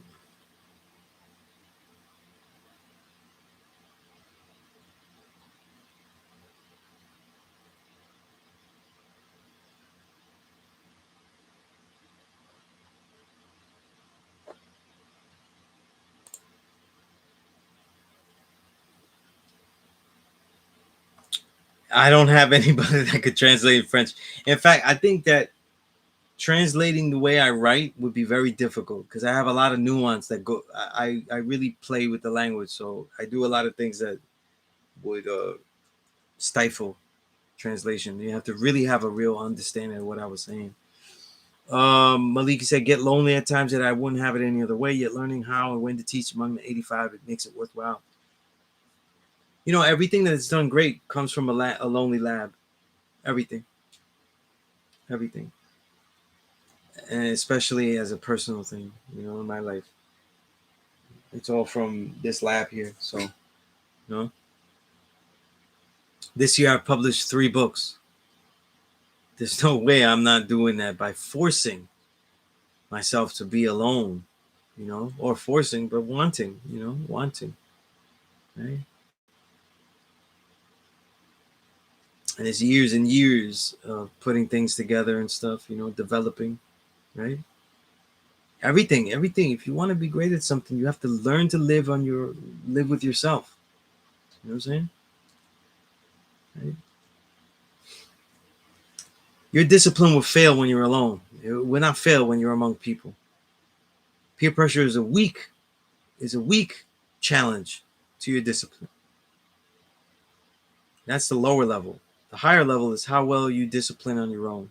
I don't have anybody that could translate in French. In fact, I think that translating the way I write would be very difficult because I have a lot of nuance that go. I really play with the language, so I do a lot of things that would stifle translation. You have to really have a real understanding of what I was saying. Malika said, "Get lonely at times that I wouldn't have it any other way. Yet learning how and when to teach among the 85, it makes it worthwhile. You know, everything that is done great comes from a lonely lab. Everything, everything, and especially as a personal thing. You know, in my life, it's all from this lab here. So, you know, this year I've published 3 books. There's no way I'm not doing that by forcing myself to be alone. You know, or forcing, but wanting. You know, wanting. Right? And it's years and years of putting things together and stuff, you know, developing, right? Everything. If you want to be great at something, you have to learn to live with yourself. You know what I'm saying? Right? Your discipline will fail when you're alone. It will not fail when you're among people. Peer pressure is a weak challenge to your discipline. That's the lower level. The higher level is how well you discipline on your own.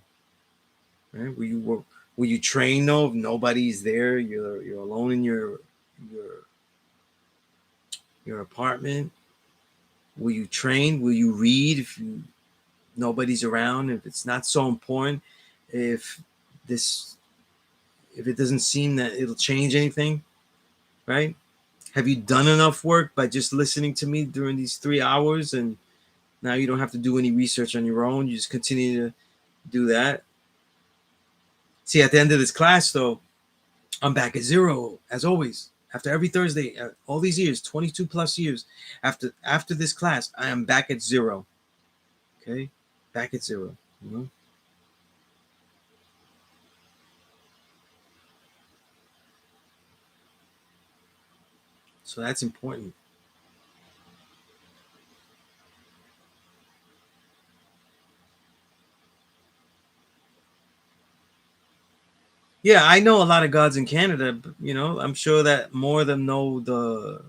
Right? Will you train though if nobody's there? You're alone in your your apartment. Will you train? Will you read if nobody's around? If it's not so important, if this if it doesn't seem that it'll change anything, right? Have you done enough work by just listening to me during these 3 hours, and now you don't have to do any research on your own? You just continue to do that. See, at the end of this class, though, I'm back at zero as always. After every Thursday, all these years, 22 plus years, after this class, I am back at zero. Okay, back at zero. You know? So that's important. Yeah, I know a lot of gods in Canada, but, I'm sure that more of them know the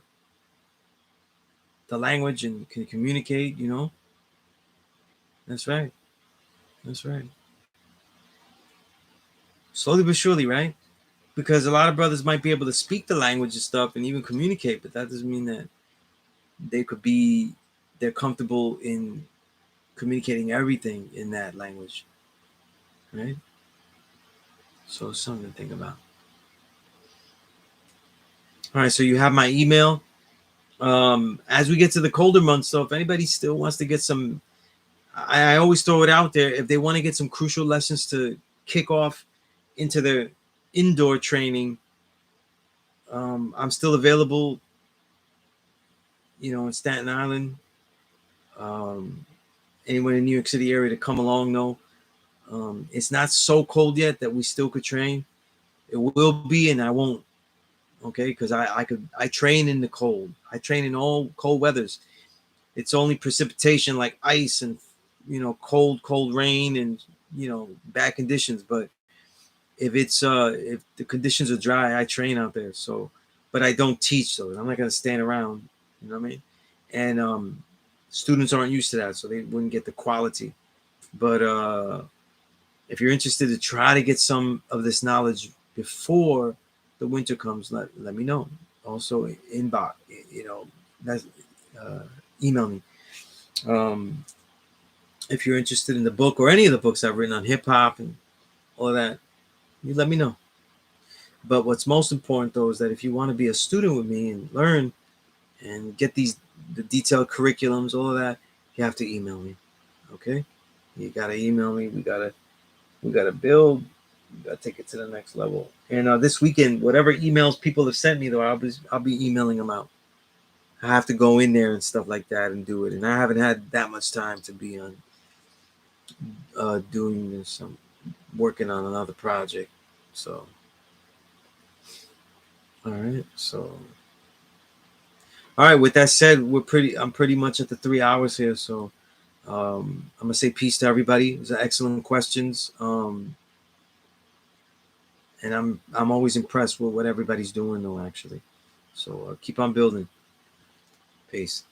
language and can communicate. That's right. That's right. Slowly but surely, right? Because a lot of brothers might be able to speak the language and stuff and even communicate, but that doesn't mean that they could be they're comfortable in communicating everything in that language, right? So it's something to think about. All right, so you have my email. As we get to the colder months, so if anybody still wants to get some, I always throw it out there. If they want to get some crucial lessons to kick off into their indoor training, I'm still available, in Staten Island. Um, Anyone in New York City area to come along, though. It's not so cold yet that we still could train. It will be, and I won't. Okay, because I train in the cold. I train in all cold weathers. It's only precipitation like ice and cold rain and bad conditions. But if the conditions are dry, I train out there. So, but I don't teach, so I'm not gonna stand around. You know what I mean? And students aren't used to that, so they wouldn't get the quality. But if you're interested to try to get some of this knowledge before the winter comes, let me know. Also, inbox, that's uh, email me. Um, if you're interested in the book or any of the books I've written on hip hop and all of that, you let me know. But what's most important though is that if you want to be a student with me and learn and get the detailed curriculums, all of that, you have to email me. Okay, you gotta email me. We gotta build. We gotta take it to the next level. And this weekend, whatever emails people have sent me, though, I'll be emailing them out. I have to go in there and stuff like that and do it. And I haven't had that much time to be on doing this. I'm working on another project. So, all right. So, all right. With that said, I'm pretty much at the 3 hours here. So, I'm gonna say peace to everybody. Those are excellent questions. And I'm always impressed with what everybody's doing, though. Actually, so keep on building. Peace.